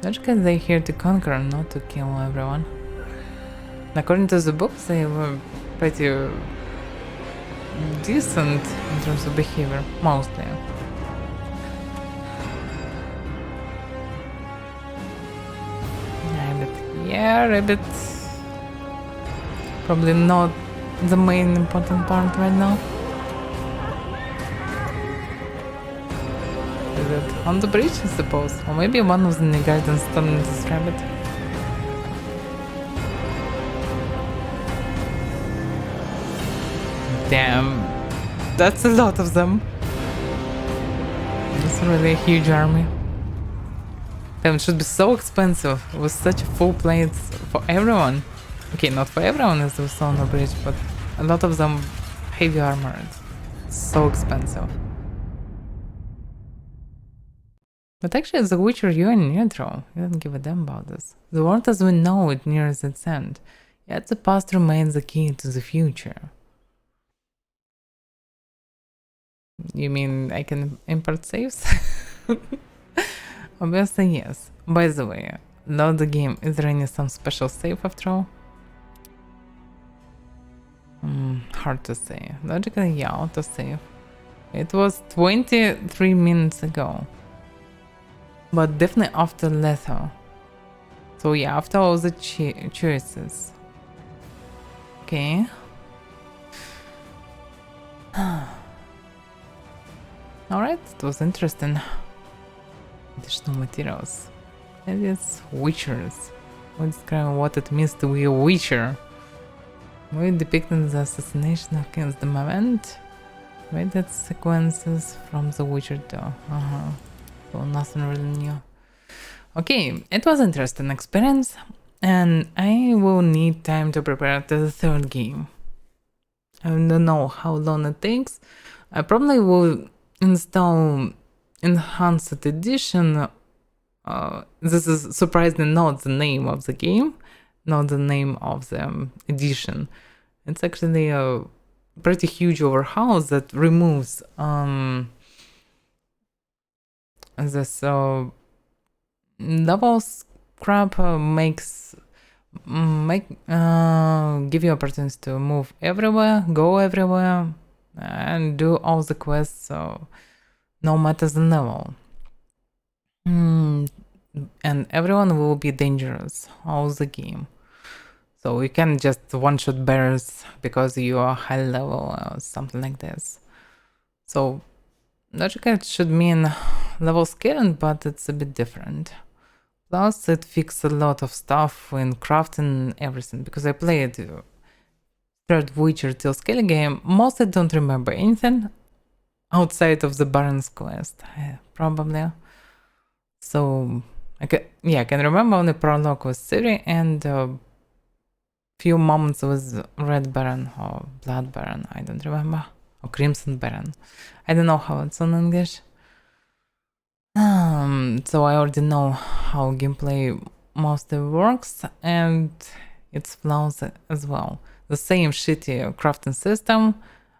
Logically they're here to conquer, not to kill everyone. According to the books, they were pretty decent in terms of behavior, mostly. Rabbit. Yeah, rabbit. Probably not the main important part right now. Is it on the bridge, I suppose? Or maybe one of the Nilfgaardians stolen this rabbit. Damn, that's a lot of them. It's really a huge army. Damn, it should be so expensive with such full plates for everyone. Okay, not for everyone as we saw on the bridge, but a lot of them heavy armored. So expensive. But actually, The Witcher, you're neutral. You don't give a damn about this. The world as we know it nears its end. Yet the past remains the key to the future. You mean I can import saves? Obviously, yes. By the way, load the game. Is there any some special save after all? Hard to say. Logically, yeah, auto save. It was 23 minutes ago. But definitely after Letho. So yeah, after all the choices. Okay. Alright, it was interesting. Additional materials. It is Witchers. We describe what it means to be a Witcher. We depicted the assassination of King Demavent. Rated sequences from The Witcher 2. So nothing really new. Okay, it was an interesting experience. And I will need time to prepare to the third game. I don't know how long it takes. I probably will install Enhanced Edition. This is surprisingly not the name of the game, not the name of the edition. It's actually a pretty huge overhaul that removes this level scrap, makes give you opportunities to move everywhere, go everywhere, and do all the quests, so no matter the level. And everyone will be dangerous all the game. So you can just one-shot bears because you are high level or something like this. So logically it should mean level scaling, but it's a bit different. Plus it fixed a lot of stuff in crafting and everything, because I played third Witcher till scale game. Mostly don't remember anything outside of the Baron's quest, probably. So I can remember only prologue with Ciri and few moments with Red Baron or Blood Baron, I don't remember, or Crimson Baron. I don't know how it's in English. So I already know how gameplay mostly works and its flaws as well. The same shitty crafting system.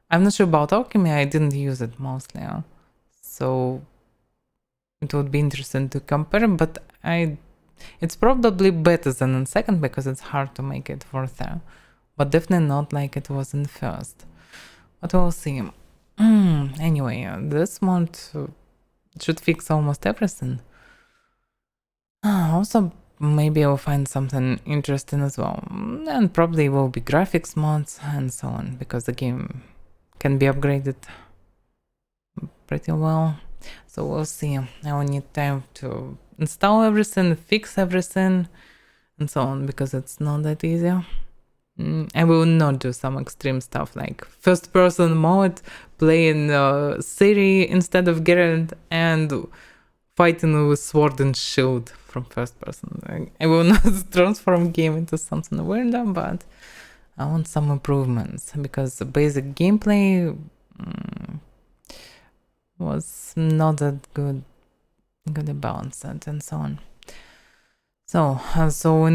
I'm not sure about alchemy, I didn't use it mostly. So it would be interesting to compare, but it's probably better than in second because it's hard to make it worth it. But definitely not like it was in first. But we'll see. Anyway, this mod should fix almost everything. Also, maybe I'll find something interesting as well. And probably will be graphics mods and so on, because the game can be upgraded pretty well. So we'll see. I will need time to install everything, fix everything, and so on, because it's not that easy. I will not do some extreme stuff like first person mode, playing Ciri instead of Geralt, and fighting with sword and shield from first person. I will not transform game into something weirder, but I want some improvements, because the basic gameplay was not that good balanced and so on. So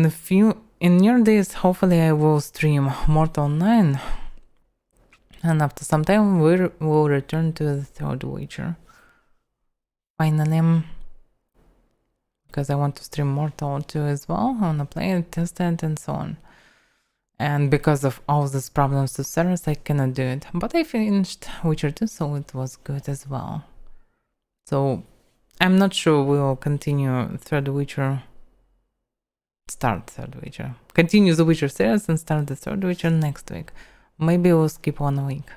in near days, hopefully I will stream Mortal 9, and after some time we'll return to the third Witcher. Finally, because I want to stream Mortal 2 as well. I want to play it, test it, and so on. And because of all these problems with servers, I cannot do it. But I finished Witcher 2, so it was good as well. So I'm not sure we'll continue third Witcher. Start third Witcher. Continue the Witcher series and start the third Witcher next week. Maybe we'll skip 1 week.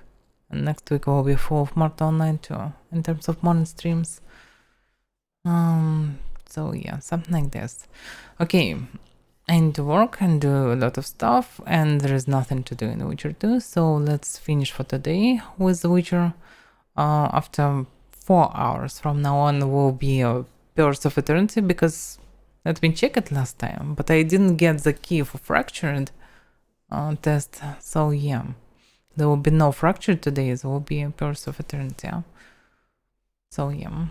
And next week will be full of Mortal 9 too, in terms of morning streams. So yeah, something like this. Okay, I need to work and do a lot of stuff, and there is nothing to do in The Witcher 2, so let's finish for today with The Witcher. After 4 hours from now on will be a Pillars of Eternity, because let me check it last time, but I didn't get the key for Fractured test, so yeah. There will be no Fractured today, there will be a Pillars of Eternity. So yeah,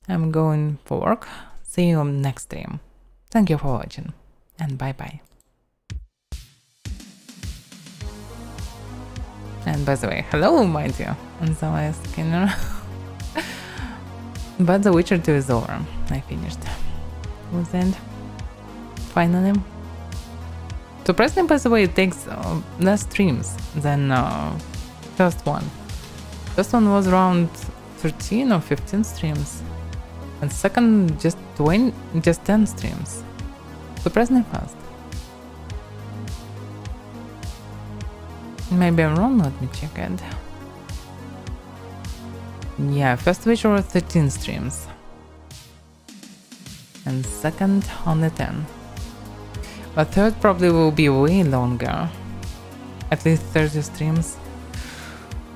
I'm going for work. See you next stream. Thank you for watching, and bye bye. And by the way, hello, my dear, and so I Skinner. But The Witcher 2 is over. I finished. Was the end. Finally. Surprisingly, by the way, it takes less streams than first one. First one was around 13 or 15 streams, and second just 10 streams. Surprisingly fast. Maybe I'm wrong, let me check it. Yeah, first Witcher were 13 streams. And second only 10. But third probably will be way longer. At least 30 streams.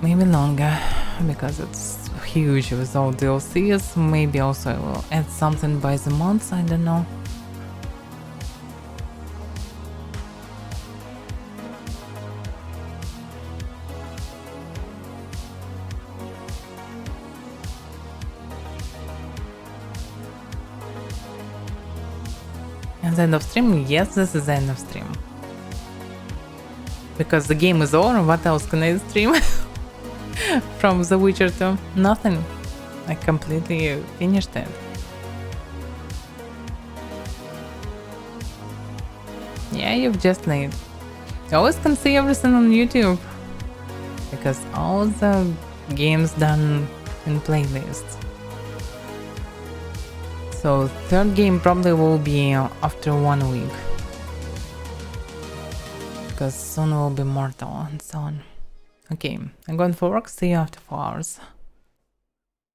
Maybe longer, because it's huge with all DLCs. Maybe also I will add something by the months, I don't know. And the end of stream? Yes, this is the end of stream. Because the game is over, what else can I stream? From The Witcher 2? Nothing. I completely finished it. Yeah, you've just need. You always can see everything on YouTube. Because all the games done in playlists. So third game probably will be after 1 week. Because soon will be Mortal and so on. Okay, I'm going for work, see you after 4 hours.